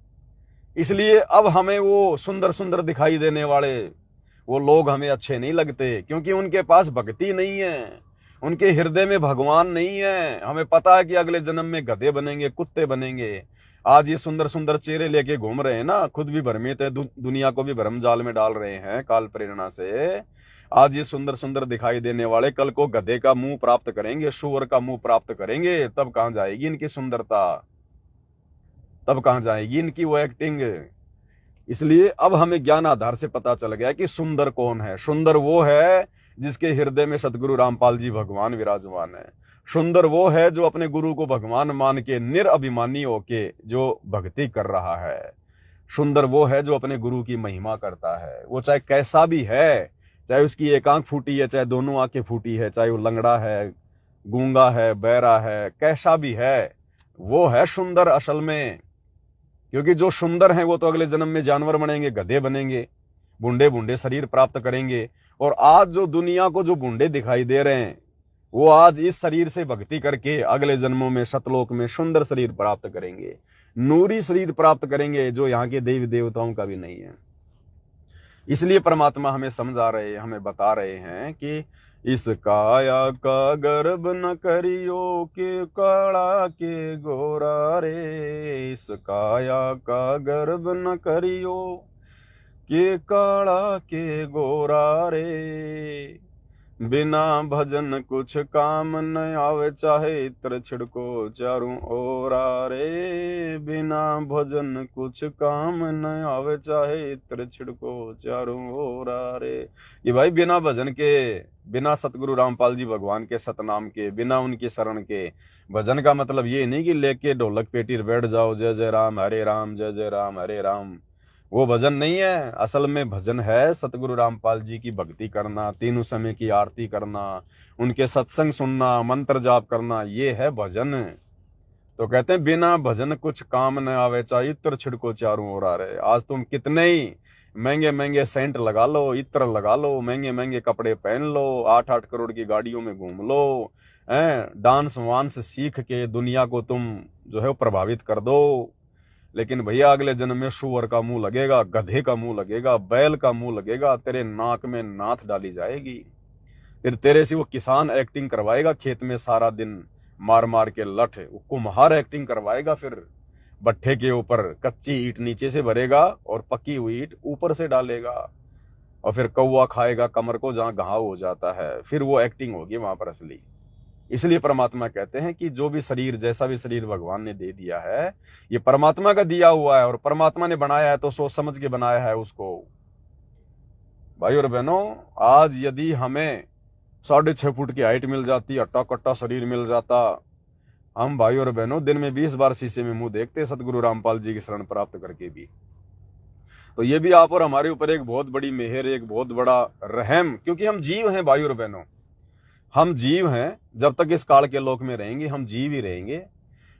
इसलिए अब हमें वो सुंदर सुंदर दिखाई देने वाले वो लोग हमें अच्छे नहीं लगते, क्योंकि उनके पास भक्ति नहीं है, उनके हृदय में भगवान नहीं है। हमें पता है कि अगले जन्म में गधे बनेंगे, कुत्ते बनेंगे। आज ये सुंदर सुंदर चेहरे लेके घूम रहे हैं ना, खुद भी भ्रमित है, दुनिया को भी भ्रम जाल में डाल रहे हैं काल प्रेरणा से। आज ये सुंदर सुंदर दिखाई देने वाले कल को गधे का मुंह प्राप्त करेंगे, सूअर का मुंह प्राप्त करेंगे। तब कहां जाएगी इनकी सुंदरता, तब कहां जाएगी इनकी वो एक्टिंग। इसलिए अब हमें ज्ञान आधार से पता चल गया कि सुंदर कौन है। सुंदर वो है जिसके हृदय में सतगुरु रामपाल जी भगवान विराजमान है। सुंदर वो है जो अपने गुरु को भगवान मान के निरअभिमानी होके जो भक्ति कर रहा है। सुंदर वो है जो अपने गुरु की महिमा करता है। वो चाहे कैसा भी है, चाहे उसकी एक आंख फूटी है, चाहे दोनों आंखें फूटी है, चाहे वो लंगड़ा है, गूंगा है, बहरा है, कैसा भी है, वो है सुंदर असल में। क्योंकि जो सुंदर हैं वो तो अगले जन्म में जानवर बनेंगे, गधे बनेंगे, बूढ़े बूढ़े शरीर प्राप्त करेंगे। और आज जो दुनिया को जो बूढ़े दिखाई दे रहे हैं, वो आज इस शरीर से भक्ति करके अगले जन्मों में सतलोक में सुंदर शरीर प्राप्त करेंगे, नूरी शरीर प्राप्त करेंगे, जो यहाँ के देवी देवताओं का भी नहीं है। इसलिए परमात्मा हमें समझा रहे, हमें बता रहे हैं कि इस काया का गर्भ न करियो के काला के गोरा रे, इस काया का गर्भ न करियो के काला के गोरा रे, बिना भजन कुछ काम न आवे, चाहे इत्र छिड़को चारों ओरा रे, बिना भजन कुछ काम न आवे, चाहे इत्र छिड़को चारों ओरा रे। ये भाई बिना भजन के, बिना सतगुरु रामपाल जी भगवान के सतनाम के, बिना उनकी शरण के, भजन का मतलब ये नहीं कि लेके ढोलक पेटी बैठ जाओ जय जय राम हरे राम, जय जय राम हरे राम, वो भजन नहीं है। असल में भजन है सतगुरु रामपाल जी की भक्ति करना, तीनों समय की आरती करना, उनके सत्संग सुनना, मंत्र जाप करना, ये है भजन। तो कहते हैं बिना भजन कुछ काम न आवे, चाहे इत्र छिड़को चारों ओर आ रहे। आज तुम कितने ही महंगे महंगे सेंट लगा लो, इत्र लगा लो, महंगे महंगे कपड़े पहन लो, 8-8 करोड़ की गाड़ियों में घूम लो, डांस वांस सीख के दुनिया को तुम जो है वो प्रभावित कर दो। लेकिन भैया अगले जन्म में सुअर का मुंह लगेगा, गधे का मुंह लगेगा, बैल का मुंह लगेगा, तेरे नाक में नाथ डाली जाएगी। फिर तेरे से वो किसान एक्टिंग करवाएगा खेत में सारा दिन मार मार के लठ, कुम्हार एक्टिंग करवाएगा, फिर भट्ठे के ऊपर कच्ची ईंट नीचे से भरेगा और पकी हुई ईंट ऊपर से डालेगा, और फिर कौवा खाएगा कमर को जहां घाव हो जाता है, फिर वो एक्टिंग होगी वहां पर असली। इसलिए परमात्मा कहते हैं कि जो भी शरीर, जैसा भी शरीर भगवान ने दे दिया है, ये परमात्मा का दिया हुआ है, और परमात्मा ने बनाया है तो सोच समझ के बनाया है उसको। भाई और बहनों, आज यदि हमें 6.5 फुट की हाइट मिल जाती, अट्टा कट्टा शरीर मिल जाता, हम भाई और बहनों दिन में 20 बार शीशे में मुंह देखते सतगुरु रामपाल जी की शरण प्राप्त करके भी। तो ये भी आप और हमारे ऊपर एक बहुत बड़ी मेहर, एक बहुत बड़ा रहम, क्योंकि हम जीव हैं भाई और बहनों, हम जीव हैं। जब तक इस काल के लोक में रहेंगे हम जीव ही रहेंगे,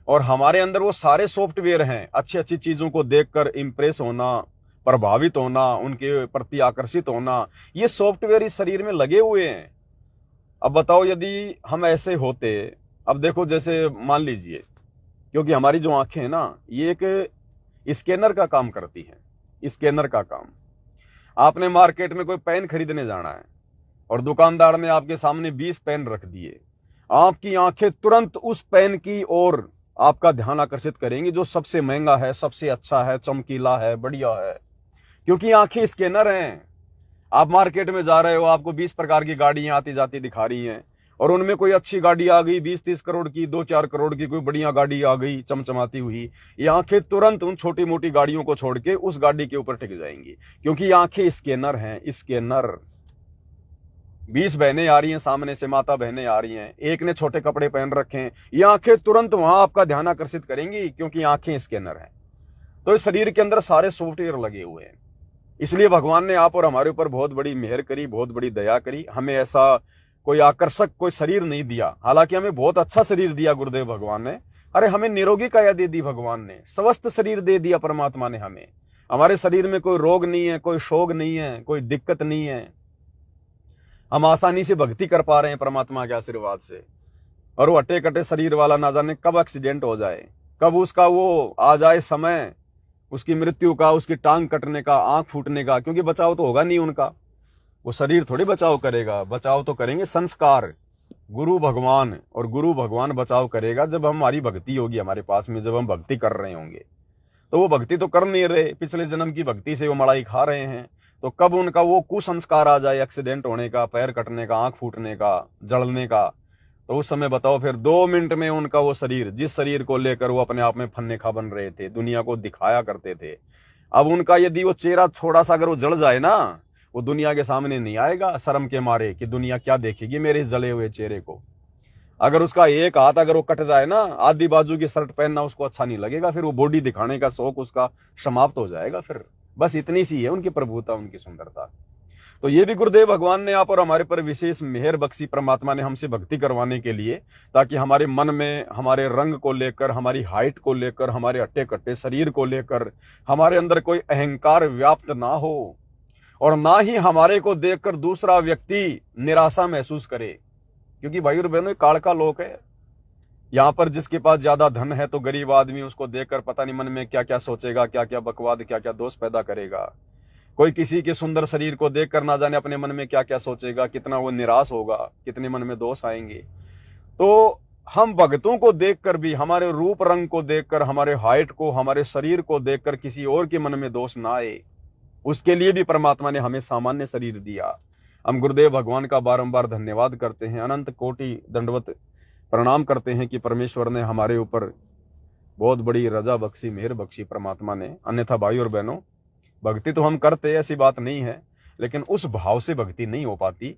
और हमारे अंदर वो सारे सॉफ्टवेयर हैं, अच्छी अच्छी चीजों को देखकर इंप्रेस होना, प्रभावित होना, उनके प्रति आकर्षित होना, ये सॉफ्टवेयर इस शरीर में लगे हुए हैं। अब बताओ यदि हम ऐसे होते, अब देखो जैसे मान लीजिए, क्योंकि हमारी जो आंखें हैं ना, ये एक स्कैनर का काम करती हैं, स्कैनर का काम। आपने मार्केट में कोई पेन खरीदने जाना है और दुकानदार ने आपके सामने 20 पेन रख दिए, आपकी आंखें तुरंत उस पेन की ओर आपका ध्यान आकर्षित करेंगी जो सबसे महंगा है, सबसे अच्छा है, चमकीला है, बढ़िया है, क्योंकि आंखें स्कैनर हैं। आप मार्केट में जा रहे हो, आपको 20 प्रकार की गाड़ियां आती जाती दिखा रही हैं, और उनमें कोई अच्छी गाड़ी आ गई 20-30 करोड़ की, 2-4 करोड़ की कोई बढ़िया गाड़ी आ गई चमचमाती हुई, ये आंखें तुरंत उन छोटी मोटी गाड़ियों को छोड़ के उस गाड़ी के ऊपर टिक जाएंगी, क्योंकि ये आंखें स्कैनर हैं, स्कैनर। 20 बहनें आ रही हैं सामने से, माता बहनें आ रही हैं, एक ने छोटे कपड़े पहन रखे हैं, ये आंखें तुरंत वहां आपका ध्यान आकर्षित करेंगी, क्योंकि आंखें स्कैनर हैं। तो इस शरीर के अंदर सारे सॉफ्टवेयर लगे हुए हैं। इसलिए भगवान ने आप और हमारे ऊपर बहुत बड़ी मेहर करी, बहुत बड़ी दया करी। हमें ऐसा कोई आकर्षक कोई शरीर नहीं दिया, हालांकि हमें बहुत अच्छा शरीर दिया गुरुदेव भगवान ने। अरे हमें निरोगी काया दे दी भगवान ने, स्वस्थ शरीर दे दिया परमात्मा ने हमें। हमारे शरीर में कोई रोग नहीं है, कोई शोक नहीं है, कोई दिक्कत नहीं है। हम आसानी से भक्ति कर पा रहे हैं परमात्मा के आशीर्वाद से। और वो अटे कटे शरीर वाला ना जाने कब एक्सीडेंट हो जाए, कब उसका वो आ जाए समय, उसकी मृत्यु का, उसकी टांग कटने का, आंख फूटने का, क्योंकि बचाव तो होगा नहीं उनका। वो शरीर थोड़ी बचाव करेगा, बचाव तो करेंगे संस्कार, गुरु भगवान। और गुरु भगवान बचाव करेगा जब हमारी भक्ति होगी हमारे पास में, जब हम भक्ति कर रहे होंगे। तो वो भक्ति तो कर नहीं रहे, पिछले जन्म की भक्ति से वो मलाई खा रहे हैं। तो कब उनका वो कुसंस्कार आ जाए, एक्सीडेंट होने का, पैर कटने का, आंख फूटने का, जलने का, तो उस समय बताओ फिर 2 मिनट में उनका वो शरीर, जिस शरीर को लेकर वो अपने आप में फन्ने खा बन रहे थे, दुनिया को दिखाया करते थे, अब उनका यदि वो चेहरा थोड़ा सा अगर वो जल जाए ना, वो दुनिया के सामने नहीं आएगा शर्म के मारे कि दुनिया क्या देखेगी मेरे इस जले हुए चेहरे को। अगर उसका एक हाथ अगर वो कट जाए ना, आधी बाजू की शर्ट पहनना उसको अच्छा नहीं लगेगा, फिर वो बॉडी दिखाने का शौक उसका समाप्त हो जाएगा। फिर बस इतनी सी है उनकी प्रभुता, उनकी सुंदरता। तो ये भी गुरुदेव भगवान ने आप और हमारे पर विशेष मेहर बख्शी परमात्मा ने हमसे भक्ति करवाने के लिए, ताकि हमारे मन में हमारे रंग को लेकर, हमारी हाइट को लेकर, हमारे हट्टे कट्टे शरीर को लेकर हमारे अंदर कोई अहंकार व्याप्त ना हो, और ना ही हमारे को देखकर दूसरा व्यक्ति निराशा महसूस करे। क्योंकि भाई और बहनों, काल का लोक है। यहाँ पर जिसके पास ज्यादा धन है तो गरीब आदमी उसको देखकर पता नहीं मन में क्या क्या सोचेगा, क्या क्या बकवाद, क्या क्या दोष पैदा करेगा। कोई किसी के सुंदर शरीर को देखकर ना जाने अपने मन में क्या क्या सोचेगा, कितना वो निराश होगा, कितने मन में दोष आएंगे। तो हम भक्तों को देखकर भी, हमारे रूप रंग को देखकर, हमारे हाइट को, हमारे शरीर को देखकर किसी और के मन में दोष ना आए, उसके लिए भी परमात्मा ने हमें सामान्य शरीर दिया। हम गुरुदेव भगवान का बारंबार धन्यवाद करते हैं, अनंत कोटि दंडवत प्रणाम करते हैं कि परमेश्वर ने हमारे ऊपर बहुत बड़ी रजा बख्शी, मेहर बख्शी परमात्मा ने। अन्यथा भाई और बहनों, भक्ति तो हम करते, ऐसी बात नहीं है, लेकिन उस भाव से भक्ति नहीं हो पाती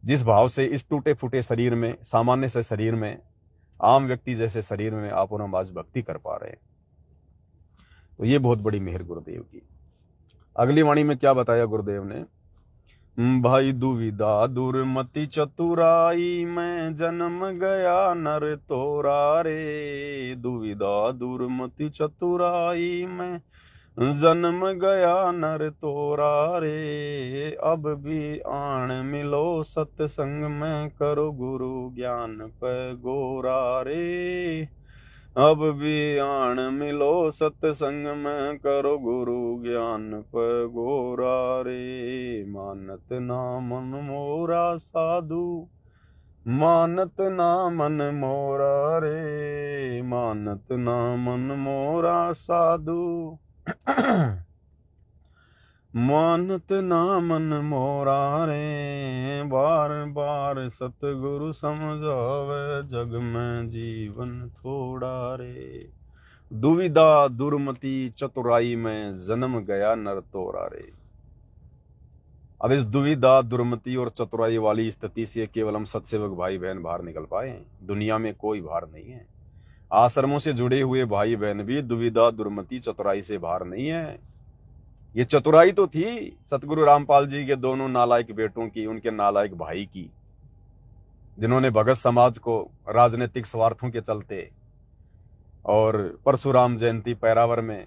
जिस भाव से इस टूटे फूटे शरीर में, सामान्य से शरीर में, आम व्यक्ति जैसे शरीर में आप और हम आज भक्ति कर पा रहे हैं। तो ये बहुत बड़ी मेहर गुरुदेव की। अगली वाणी में क्या बताया गुरुदेव ने? भाई दुविधा दुर्मति चतुराई में जन्म गया नर तोरा रे, दुविधा दुर्मति चतुराई में जन्म गया नर तोरा रे, अब भी आण मिलो सत्संग में करो गुरु ज्ञान पे गोरा रे, अब भी आण मिलो सत्संग में करो गुरु ज्ञान पे गोरा रे, मानत ना मन मोरा साधु, मानत ना मन मोरा रे, मानत ना मन मोरा साधु, मानत ना मन मोरा रे, बार बार सतगुरु समझावे, जग में जीवन थोड़ा रे, दुविधा दुर्मति चतुराई में जन्म गया नर तोरा रे। अब इस दुविधा दुर्मति और चतुराई वाली स्थिति से केवल हम सत्सेवक भाई बहन बाहर निकल पाए। दुनिया में कोई बाहर नहीं है। आश्रमों से जुड़े हुए भाई बहन भी दुविधा दुर्मति चतुराई से बाहर नहीं है। ये चतुराई तो थी सतगुरु रामपाल जी के दोनों नालायक बेटों की, उनके नालायक भाई की, जिन्होंने भगत समाज को राजनीतिक स्वार्थों के चलते और परशुराम जयंती पैरावर में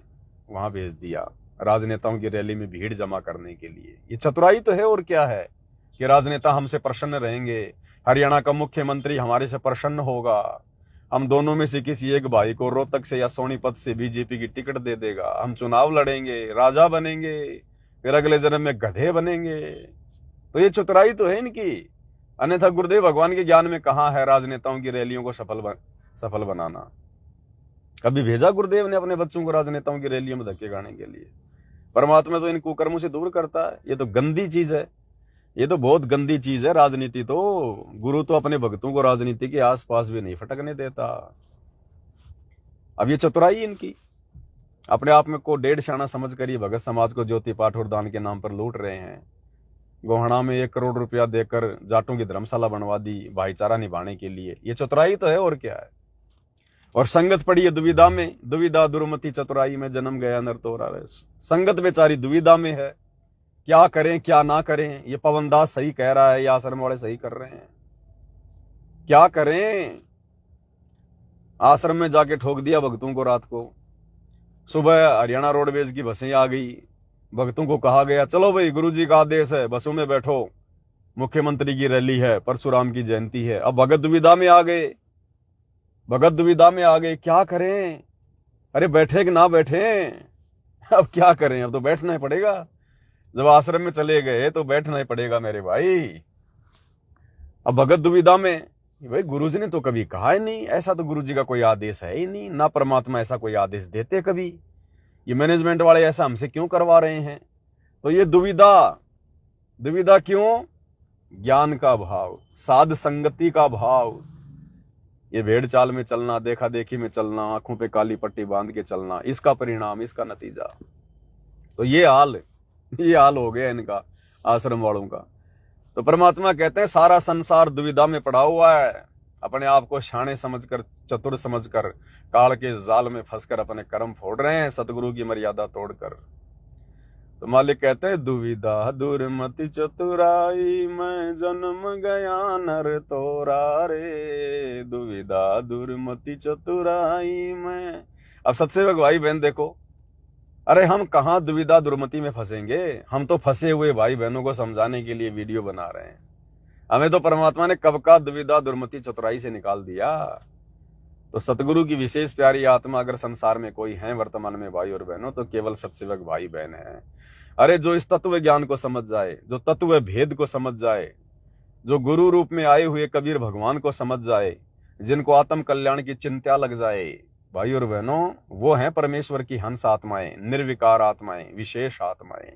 वहां भेज दिया, राजनेताओं की रैली में भीड़ जमा करने के लिए। ये चतुराई तो है, और क्या है कि राजनेता हमसे प्रसन्न रहेंगे, हरियाणा का मुख्यमंत्री हमारे से प्रसन्न होगा, हम दोनों में से किसी एक भाई को रोहतक से या सोनीपत से बीजेपी की टिकट दे देगा, हम चुनाव लड़ेंगे, राजा बनेंगे, फिर अगले जन्म में गधे बनेंगे। तो ये चतुराई तो है इनकी। अन्यथा गुरुदेव भगवान के ज्ञान में कहां है राजनेताओं की रैलियों को सफल बनाना? कभी भेजा गुरुदेव ने अपने बच्चों को राजनेताओं की रैलियों में धक्के खाने के लिए? परमात्मा तो इन कुकर्मों से दूर करता है। ये तो गंदी चीज है, ये तो बहुत गंदी चीज है राजनीति। तो गुरु तो अपने भक्तों को राजनीति के आसपास भी नहीं फटकने देता। अब ये चतुराई इनकी, अपने आप में को डेढ़ शाना समझ कर ये भगत समाज को ज्योति पाठ और दान के नाम पर लूट रहे हैं। गोहना में 1 करोड़ रुपया देकर जाटों की धर्मशाला बनवा दी भाईचारा निभाने के लिए। ये चतुराई तो है, और क्या है। और संगत पड़ी है दुविधा में, दुविधा दुर्मति चतुराई में जन्म गया नर तोरा रे। संगत बेचारी दुविधा में है, क्या करें क्या ना करें। ये पवनदास सही कह रहा है, ये आश्रम वाले सही कर रहे हैं, क्या करें। आश्रम में जाके ठोक दिया भक्तों को रात को। सुबह हरियाणा रोडवेज की बसें आ गई, भक्तों को कहा गया चलो भाई गुरुजी का आदेश है, बसों में बैठो, मुख्यमंत्री की रैली है, परशुराम की जयंती है। अब भगत दुविधा में आ गए, भगत दुविधा में आ गए, क्या करें। अरे बैठे कि ना बैठे, अब क्या करें, अब तो बैठना ही पड़ेगा। जब आश्रम में चले गए तो बैठना ही पड़ेगा मेरे भाई। अब भगत दुविधा में, भाई गुरुजी ने तो कभी कहा ही नहीं, ऐसा तो गुरुजी का कोई आदेश है ही नहीं, ना परमात्मा ऐसा कोई आदेश देते कभी, ये मैनेजमेंट वाले ऐसा हमसे क्यों करवा रहे हैं। तो ये दुविधा, दुविधा क्यों? ज्ञान का भाव, साध संगति का भाव, ये भेड़ चाल में चलना, देखा देखी में चलना, आंखों पे काली पट्टी बांध के चलना, इसका परिणाम, इसका नतीजा। तो ये हाल हो गया इनका, आश्रम वालों का। तो परमात्मा कहते हैं सारा संसार दुविधा में पड़ा हुआ है, अपने आप को शाणे समझकर, चतुर समझकर, काल के जाल में फंसकर अपने कर्म फोड़ रहे हैं, सतगुरु की मर्यादा तोड़कर। तो मालिक कहते हैं दुविधा दुर्मति चतुराई में जन्म गया नर तोरा रे, दुविधा दुर्मति चतुराई में। अब सत्सेवक भाई बहन देखो, अरे हम कहाँ दुविधा दुर्मति में फंसेंगे, हम तो फंसे हुए भाई बहनों को समझाने के लिए वीडियो बना रहे हैं। हमें तो परमात्मा ने कब का दुविधा दुर्मति चतुराई से निकाल दिया। तो सतगुरु की विशेष प्यारी आत्मा अगर संसार में कोई है वर्तमान में भाई और बहनों, तो केवल सत्सेवक भाई बहन है। अरे जो इस तत्व ज्ञान को समझ जाए, जो तत्व भेद को समझ जाए, जो गुरु रूप में आए हुए कबीर भगवान को समझ जाए, जिनको आत्म कल्याण की चिंता लग जाए, भाई और बहनों, वो हैं परमेश्वर की हंस आत्माएं, निर्विकार आत्माएं, विशेष आत्माएं।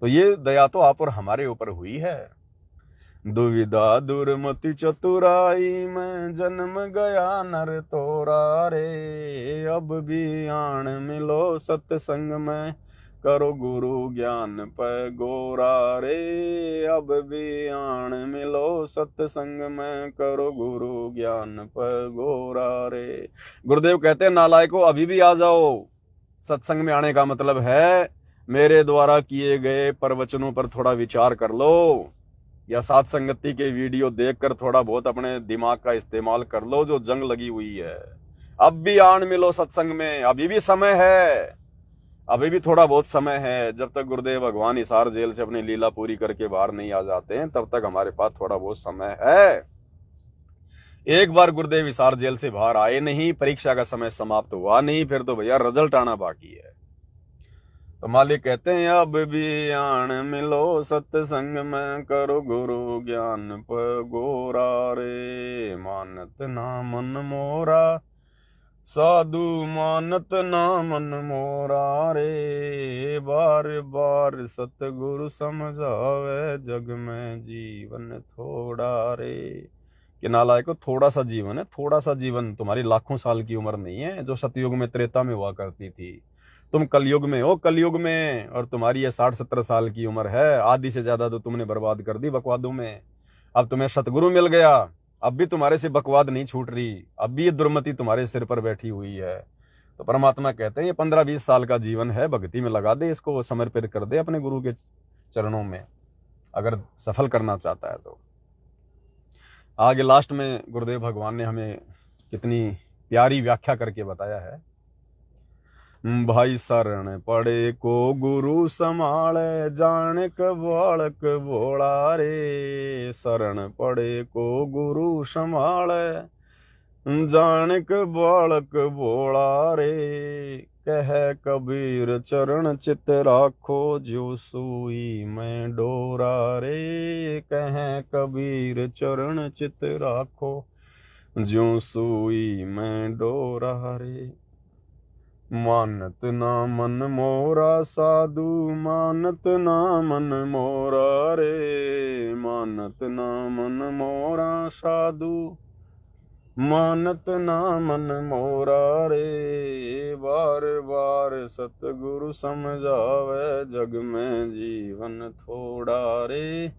तो ये दया तो आप और हमारे ऊपर हुई है। दुविधा दुर्मति चतुराई में जन्म गया नर तोरा रे, अब भी आण मिलो सत्संग में करो गुरु ज्ञान पे गोरा रे, अब भी आण मिलो सत्संग में करो गुरु ज्ञान पे गोरा रे। गुरुदेव कहते हैं नालायकों अभी भी आ जाओ। सत्संग में आने का मतलब है मेरे द्वारा किए गए प्रवचनों पर थोड़ा विचार कर लो, या साथ संगति के वीडियो देखकर थोड़ा बहुत अपने दिमाग का इस्तेमाल कर लो, जो जंग लगी हुई है। अब भी आण मिलो सत्संग में, अभी भी समय है, अभी भी थोड़ा बहुत समय है। जब तक गुरुदेव भगवान हिसार जेल से अपनी लीला पूरी करके बाहर नहीं आ जाते हैं, तब तक हमारे पास थोड़ा बहुत समय है। एक बार गुरुदेव हिसार जेल से बाहर आए नहीं, परीक्षा का समय समाप्त हुआ नहीं, फिर तो भैया रिजल्ट आना बाकी है। तो मालिक कहते हैं अब भी आण मिलो सत्संग में करो गुरु ज्ञान पर गोरा रे, मानत ना मन मोरा साधु मानत ना मन मोरा रे, बार बार सतगुरु समझावे जग में जीवन थोड़ा रे। कि नालायकों थोड़ा सा जीवन है, थोड़ा सा जीवन, तुम्हारी लाखों साल की उम्र नहीं है जो सतयुग में त्रेता में हुआ करती थी। तुम कलयुग में हो, कलयुग में, और तुम्हारी ये 60-70 साल की उम्र है, आधी से ज्यादा तो तुमने बर्बाद कर दी बकवादों में। अब तुम्हें सतगुरु मिल गया, अब भी तुम्हारे से बकवाद नहीं छूट रही, अब भी ये दुर्मति तुम्हारे सिर पर बैठी हुई है। तो परमात्मा कहते हैं ये 15-20 साल का जीवन है, भक्ति में लगा दे, इसको समर्पित कर दे अपने गुरु के चरणों में, अगर सफल करना चाहता है तो। आगे लास्ट में गुरुदेव भगवान ने हमें कितनी प्यारी व्याख्या करके बताया है। भाई शरण पड़े को गुरु संभाले, जाने बालक भोला रे, शरण पड़े को गुरु संभाले, जानिक बालक भोला रे, कह कबीर चरण चित राखो, जो सुई में डोरा रे, कह कबीर चरण चित राखो, जो सुई में डोरा रे। मानत ना मन मोरा साधु मानत ना मन मोरा रे, मानत ना मन मोरा साधु मानत ना मन मोरा रे, बार बार सतगुरु समझावे जग में जीवन थोड़ा रे,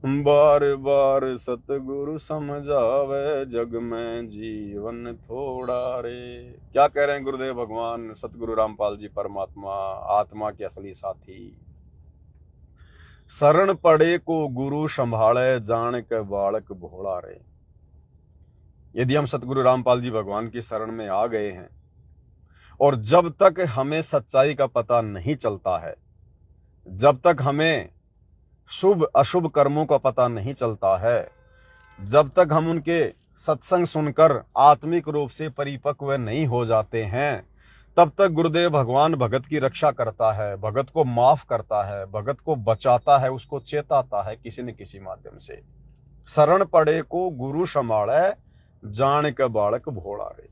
बार बार सतगुरु समझावे जग में जीवन थोड़ा रे। क्या कह रहे हैं गुरुदेव भगवान सतगुरु रामपाल जी परमात्मा, आत्मा के असली साथी। शरण पड़े को गुरु संभाले, जान के बालक भोला रे। यदि हम सतगुरु रामपाल जी भगवान की शरण में आ गए हैं, और जब तक हमें सच्चाई का पता नहीं चलता है, जब तक हमें शुभ अशुभ कर्मों का पता नहीं चलता है, जब तक हम उनके सत्संग सुनकर आत्मिक रूप से परिपक्व नहीं हो जाते हैं, तब तक गुरुदेव भगवान भगत की रक्षा करता है, भगत को माफ करता है, भगत को बचाता है, उसको चेताता है किसी न किसी माध्यम से। शरण पड़े को गुरु संभाले, जान के बालक भोला रे।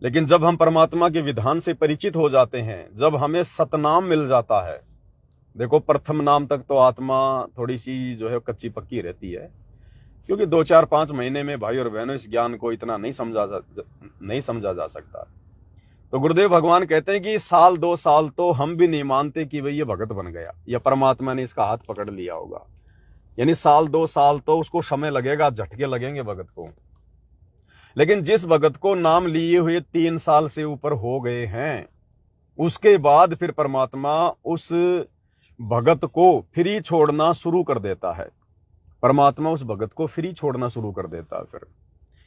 लेकिन जब हम परमात्मा के विधान से परिचित हो जाते हैं, जब हमें सतनाम मिल जाता है, देखो प्रथम नाम तक तो आत्मा थोड़ी सी जो है कच्ची पक्की रहती है, क्योंकि 2-4-5 महीने में भाई और बहनों इस ज्ञान को इतना नहीं समझा जा सकता। तो गुरुदेव भगवान कहते हैं कि 1-2 साल तो हम भी नहीं मानते कि भाई ये भगत बन गया, या परमात्मा ने इसका हाथ पकड़ लिया होगा। यानी 1-2 साल तो उसको समय लगेगा, झटके लगेंगे भगत को। लेकिन जिस भगत को नाम लिए हुए 3 साल से ऊपर हो गए हैं, उसके बाद फिर परमात्मा उस भगत को फ्री छोड़ना शुरू कर देता है। परमात्मा उस भगत को फ्री छोड़ना शुरू कर देता है फिर।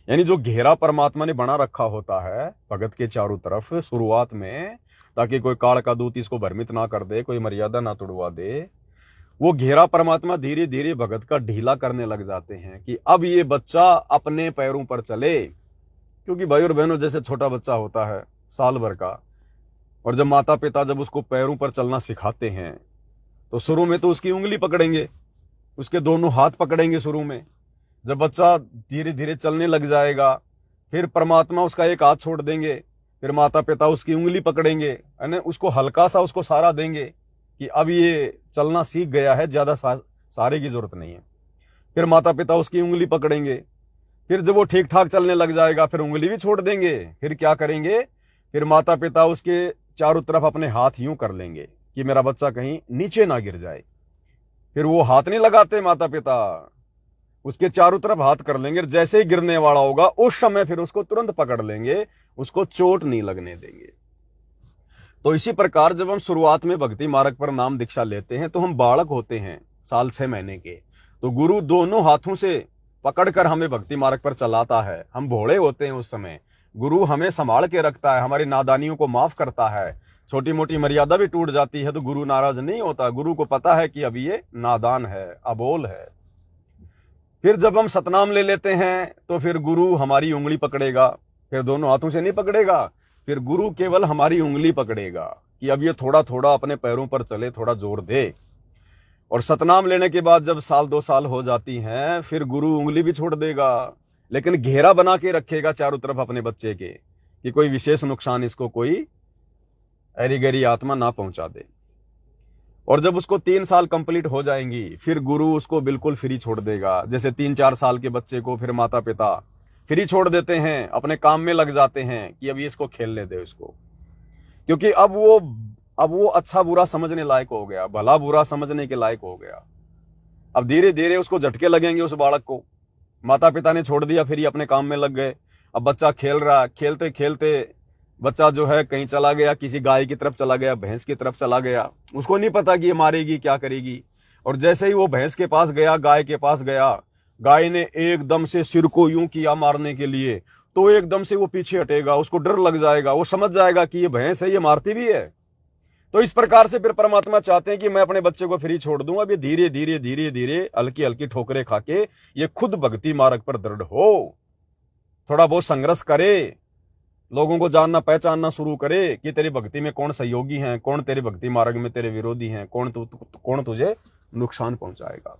यानी जो घेरा परमात्मा ने बना रखा होता है भगत के चारों तरफ शुरुआत में, ताकि कोई काल का दूत इसको भ्रमित ना कर दे, कोई मर्यादा ना तोड़वा दे, वो घेरा परमात्मा धीरे धीरे भगत का ढीला करने लग जाते हैं कि अब ये बच्चा अपने पैरों पर चले। क्योंकि भाई और बहनों, जैसे छोटा बच्चा होता है साल भर का, और जब माता पिता जब उसको पैरों पर चलना सिखाते हैं तो शुरू में तो उसकी उंगली पकड़ेंगे, उसके दोनों हाथ पकड़ेंगे शुरू में। जब बच्चा धीरे धीरे चलने लग जाएगा फिर परमात्मा उसका एक हाथ छोड़ देंगे, फिर माता पिता उसकी उंगली पकड़ेंगे, यानी उसको हल्का सा उसको सहारा देंगे कि अब ये चलना सीख गया है, ज्यादा सहारे की जरूरत नहीं है। फिर माता पिता उसकी उंगली पकड़ेंगे, फिर जब वो ठीक ठाक चलने लग जाएगा फिर उंगली भी छोड़ देंगे। फिर क्या करेंगे, फिर माता पिता उसके चारों तरफ अपने हाथ यूं कर लेंगे कि मेरा बच्चा कहीं नीचे ना गिर जाए। फिर वो हाथ नहीं लगाते माता पिता, उसके चारों तरफ हाथ कर लेंगे, जैसे ही गिरने वाला होगा उस समय फिर उसको तुरंत पकड़ लेंगे, उसको चोट नहीं लगने देंगे। तो इसी प्रकार जब हम शुरुआत में भक्ति मार्ग पर नाम दीक्षा लेते हैं तो हम बालक होते हैं साल 6 महीने के, तो गुरु दोनों हाथों से पकड़कर हमें भक्ति मार्ग पर चलाता है। हम भोले होते हैं उस समय, गुरु हमें संभाल के रखता है, हमारी नादानियों को माफ करता है। छोटी मोटी मर्यादा भी टूट जाती है तो गुरु नाराज नहीं होता, गुरु को पता है कि अभी ये नादान है, अबोल है। फिर जब हम सतनाम ले लेते हैं तो फिर गुरु हमारी उंगली पकड़ेगा, फिर दोनों हाथों से नहीं पकड़ेगा, फिर गुरु केवल हमारी उंगली पकड़ेगा कि अब ये थोड़ा थोड़ा अपने पैरों पर चले, थोड़ा जोर दे। और सतनाम लेने के बाद जब साल 2 साल हो जाती हैं फिर गुरु उंगली भी छोड़ देगा, लेकिन घेरा बना के रखेगा चारों तरफ अपने बच्चे के कि कोई विशेष नुकसान इसको कोई ऐरी गैरी आत्मा ना पहुंचा दे। और जब उसको 3 साल कंप्लीट हो जाएंगी फिर गुरु उसको बिल्कुल फ्री छोड़ देगा। जैसे 3-4 साल के बच्चे को फिर माता पिता फ्री छोड़ देते हैं, अपने काम में लग जाते हैं कि अभी इसको खेलने दे इसको, क्योंकि अब वो अच्छा बुरा समझने लायक हो गया, भला बुरा समझने के लायक हो गया। अब धीरे धीरे उसको झटके लगेंगे उस बालक को, माता पिता ने छोड़ दिया फिर ये अपने काम में लग गए। अब बच्चा खेल रहा, खेलते खेलते बच्चा जो है कहीं चला गया, किसी गाय की तरफ चला गया, भैंस की तरफ चला गया, उसको नहीं पता कि ये मारेगी क्या करेगी। और जैसे ही वो भैंस के पास गया, गाय के पास गया, गाय ने एकदम से सिर को यूं किया मारने के लिए, तो एकदम से वो पीछे हटेगा, उसको डर लग जाएगा, वो समझ जाएगा कि ये भैंस है, ये मारती भी है। तो इस प्रकार से फिर परमात्मा चाहते हैं कि मैं अपने बच्चे को फ्री छोड़ दूं, अब ये धीरे धीरे धीरे धीरे हल्की हल्की ठोकरें खाके ये खुद भक्ति मार्ग पर दृढ़ हो, थोड़ा बहुत संघर्ष करे, लोगों को जानना पहचानना शुरू करे कि तेरी भक्ति में कौन सहयोगी हैं, कौन तेरे भक्ति मार्ग में तेरे विरोधी हैं, कौन तुझे नुकसान पहुंचाएगा।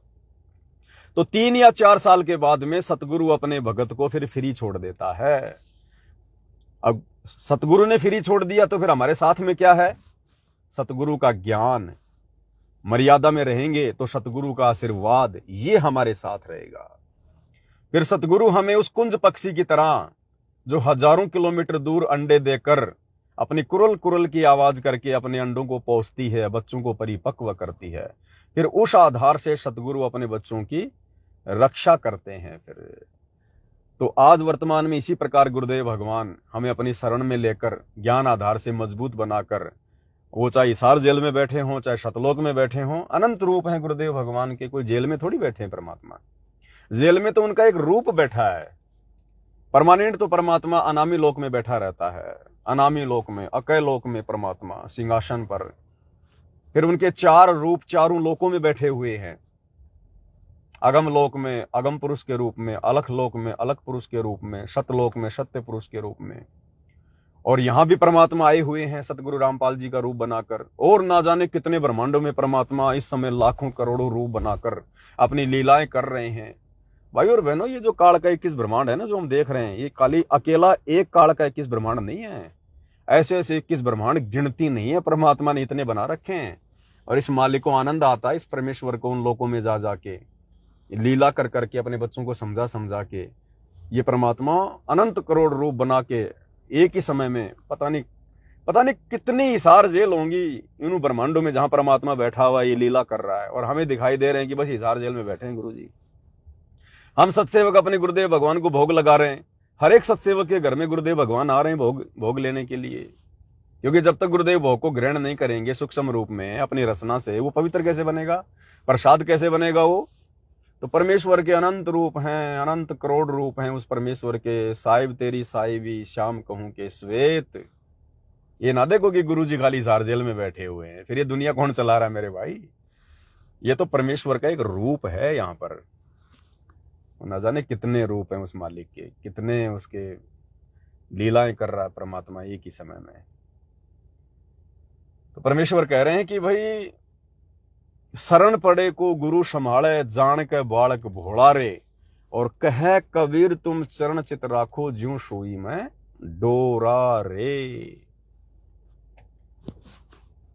तो 3 या 4 साल के बाद में सतगुरु अपने भगत को फिर फ्री छोड़ देता है। अब सतगुरु ने फ्री छोड़ दिया तो फिर हमारे साथ में क्या है, सतगुरु का ज्ञान, मर्यादा में रहेंगे तो सतगुरु का आशीर्वाद ये हमारे साथ रहेगा। फिर सतगुरु हमें उस कुंज पक्षी की तरह जो हजारों किलोमीटर दूर अंडे देकर अपनी कुरल कुरल की आवाज करके अपने अंडों को पोसती है, बच्चों को परिपक्व करती है, फिर उस आधार से सतगुरु अपने बच्चों की रक्षा करते हैं। फिर तो आज वर्तमान में इसी प्रकार गुरुदेव भगवान हमें अपनी शरण में लेकर ज्ञान आधार से मजबूत बनाकर, वो चाहे हिसार जेल में बैठे हों चाहे सतलोक में बैठे हों, अनंत रूप हैं गुरुदेव भगवान के, कोई जेल में थोड़ी बैठे हैं परमात्मा। जेल में तो उनका एक रूप बैठा है, परमानेंट तो परमात्मा अनामी लोक में बैठा रहता है, अनामी लोक में, अकय लोक में परमात्मा सिंहासन पर। फिर उनके 4 रूप चारों लोकों में बैठे हुए हैं, अगम लोक में अगम पुरुष के रूप में, अलख लोक में अलख पुरुष के रूप में, सतलोक में सत्य पुरुष के रूप में। और यहां भी परमात्मा आए हुए हैं सतगुरु रामपाल जी का रूप बनाकर, और ना जाने कितने ब्रह्मांडों में परमात्मा इस समय लाखों करोड़ों रूप बनाकर अपनी लीलाएं कर रहे हैं। भाई और बहनों, ये जो काल का 21 ब्रह्मांड है ना जो हम देख रहे हैं, ये खाली अकेला एक काल का 21 ब्रह्मांड नहीं है, ऐसे ऐसे 21 ब्रह्मांड गिनती नहीं है, परमात्मा ने इतने बना रखे हैं। और इस मालिक को आनंद आता है इस परमेश्वर को उन लोगों में जा जाके लीला कर करके अपने बच्चों को समझा समझा के, ये परमात्मा अनंत करोड़ रूप बना के एक ही समय में पता नहीं कितनी हिसार जेल होंगी इन ब्रह्मांडों में जहां परमात्मा बैठा हुआ ये लीला कर रहा है, और हमें दिखाई दे रहे हैं कि बस हिसार जेल में बैठे हैं गुरु जी। हम सत्सेवक अपने गुरुदेव भगवान को भोग लगा रहे हैं, हर एक सत्सेवक के घर में गुरुदेव भगवान आ रहे हैं भोग लेने के लिए। क्योंकि जब तक गुरुदेव भोग को ग्रहण नहीं करेंगे सूक्ष्म रूप में अपनी रचना से, वो पवित्र कैसे बनेगा, प्रसाद कैसे बनेगा वो? तो परमेश्वर के अनंत रूप हैं, अनंत करोड़ रूप हैं उस परमेश्वर के। साहिब तेरी साहिबी श्याम कहूं के श्वेत। ये ना देखो कि गुरु जी खाली सार जेल में बैठे हुए हैं, फिर ये दुनिया कौन चला रहा है मेरे भाई? ये तो परमेश्वर का एक रूप है यहाँ पर। न जाने कितने रूप हैं उस मालिक के, कितने उसके लीलाएं कर रहा है परमात्मा एक ही समय में। तो परमेश्वर कह रहे हैं कि भाई शरण पड़े को गुरु संभाले, जान के बालक भोला रे, और कह कबीर तुम चरण चित राखो, ज्यों सोई में डोरा रे।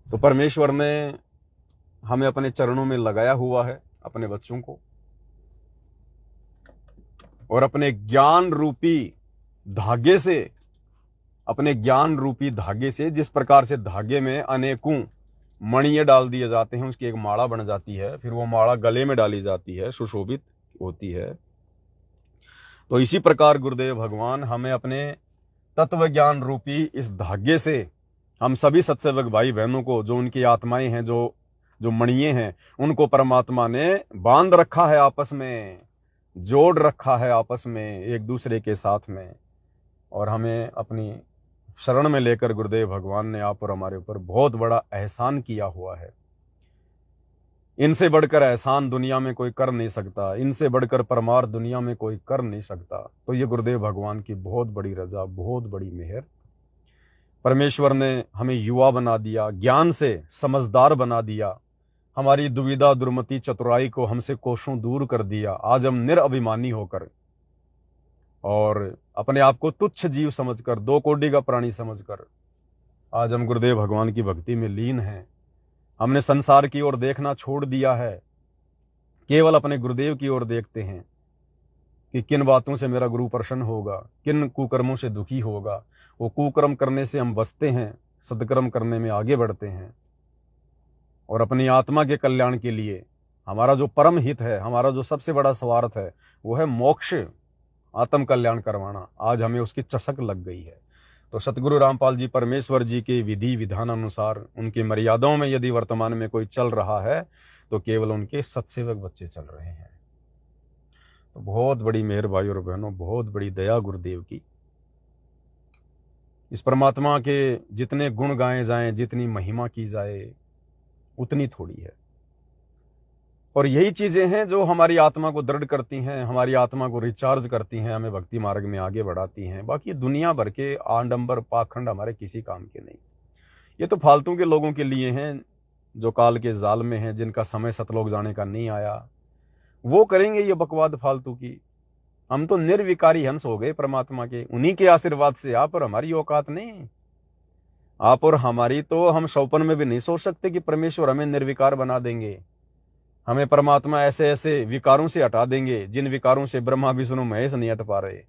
तो परमेश्वर ने हमें अपने चरणों में लगाया हुआ है, अपने बच्चों को, और अपने ज्ञान रूपी धागे से, अपने ज्ञान रूपी धागे से, जिस प्रकार से धागे में अनेकों मणियां डाल दिए जाते हैं, उसकी एक माला बन जाती है, फिर वो माला गले में डाली जाती है, सुशोभित होती है। तो इसी प्रकार गुरुदेव भगवान हमें अपने तत्व ज्ञान रूपी इस धागे से, हम सभी सत्सेवक भाई बहनों को, जो उनकी आत्माएं हैं, जो मणिये हैं, उनको परमात्मा ने बांध रखा है आपस में, जोड़ रखा है आपस में एक दूसरे के साथ में। और हमें अपनी शरण में लेकर गुरुदेव भगवान ने आप और हमारे ऊपर बहुत बड़ा एहसान किया हुआ है। इनसे बढ़कर एहसान दुनिया में कोई कर नहीं सकता, इनसे बढ़कर परमार्थ दुनिया में कोई कर नहीं सकता। तो ये गुरुदेव भगवान की बहुत बड़ी रजा, बहुत बड़ी मेहर। परमेश्वर ने हमें युवा बना दिया, ज्ञान से समझदार बना दिया, हमारी दुविधा दुर्मति चतुराई को हमसे कोसों दूर कर दिया। आज हम निरअभिमानी होकर और अपने आप को तुच्छ जीव समझकर, दो कोटि का प्राणी समझकर आज हम गुरुदेव भगवान की भक्ति में लीन हैं। हमने संसार की ओर देखना छोड़ दिया है, केवल अपने गुरुदेव की ओर देखते हैं कि किन बातों से मेरा गुरु प्रसन्न होगा, किन कुकर्मों से दुखी होगा। वो कुकर्म करने से हम बचते हैं, सदकर्म करने में आगे बढ़ते हैं। और अपनी आत्मा के कल्याण के लिए हमारा जो परम हित है, हमारा जो सबसे बड़ा स्वार्थ है, वो है मोक्ष, आत्म कल्याण करवाना। आज हमें उसकी चषक लग गई है। तो सतगुरु रामपाल जी परमेश्वर जी के विधि विधान अनुसार, उनकी मर्यादाओं में यदि वर्तमान में कोई चल रहा है, तो केवल उनके सत्सेवक बच्चे चल रहे हैं। तो बहुत बड़ी मेहर भाई और बहनों, बहुत बड़ी दया गुरुदेव की। इस परमात्मा के जितने गुण गाए जाएं, जितनी महिमा की जाए, उतनी थोड़ी है। और यही चीजें हैं जो हमारी आत्मा को दृढ़ करती हैं, हमारी आत्मा को रिचार्ज करती हैं, हमें भक्ति मार्ग में आगे बढ़ाती हैं। बाकी दुनिया भर के आडंबर पाखंड हमारे किसी काम के नहीं। ये तो फालतू के लोगों के लिए हैं, जो काल के जाल में हैं, जिनका समय सतलोक जाने का नहीं आया। वो करेंगे ये बकवाद फालतू की। हम तो निर्विकारी हंस हो गए परमात्मा के, उन्हीं के आशीर्वाद से। आप और हमारी औकात नहीं, आप और हमारी तो हम सौपन में भी नहीं सोच सकते कि परमेश्वर हमें निर्विकार बना देंगे। हमें परमात्मा ऐसे ऐसे विकारों से हटा देंगे जिन विकारों से ब्रह्मा विष्णु महेश नहीं हट पा रहे।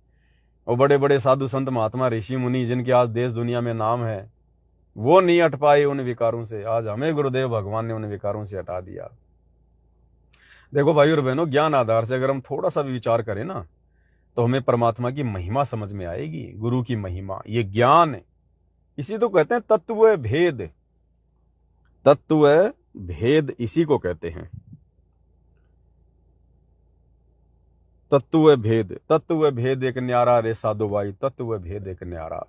और बड़े बड़े साधु संत महात्मा ऋषि मुनि जिनके आज देश दुनिया में नाम है, वो नहीं हट पाए उन विकारों से। आज हमें गुरुदेव भगवान ने उन विकारों से हटा दिया। देखो भाई और बहनों, ज्ञान आधार से अगर हम थोड़ा सा भी विचार करें ना, तो हमें परमात्मा की महिमा समझ में आएगी। गुरु की महिमा, ये ज्ञान, इसी तो कहते हैं तत्व भेद। तत्व भेद इसी को कहते हैं, तत्व भेद। तत्व भेद एक न्यारा रे साधु भाई, तत्व भेद एक न्यारा।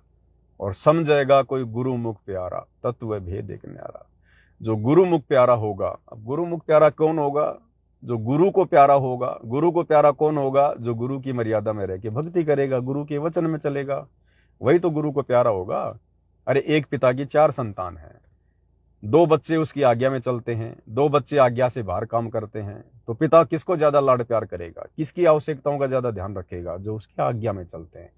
और समझेगा कोई गुरुमुख प्यारा, तत्व भेद एक न्यारा। जो गुरुमुख प्यारा होगा, अब गुरुमुख प्यारा कौन होगा? जो गुरु को प्यारा होगा। गुरु को प्यारा कौन होगा? जो गुरु की मर्यादा में रह के भक्ति करेगा, गुरु के वचन में चलेगा, वही तो गुरु को प्यारा होगा। अरे एक पिता की 4 संतान है, 2 बच्चे उसकी आज्ञा में चलते हैं, 2 बच्चे आज्ञा से बाहर काम करते हैं। तो पिता किसको ज्यादा लाड प्यार करेगा, किसकी आवश्यकताओं का ज्यादा ध्यान रखेगा? जो उसकी आज्ञा में चलते हैं।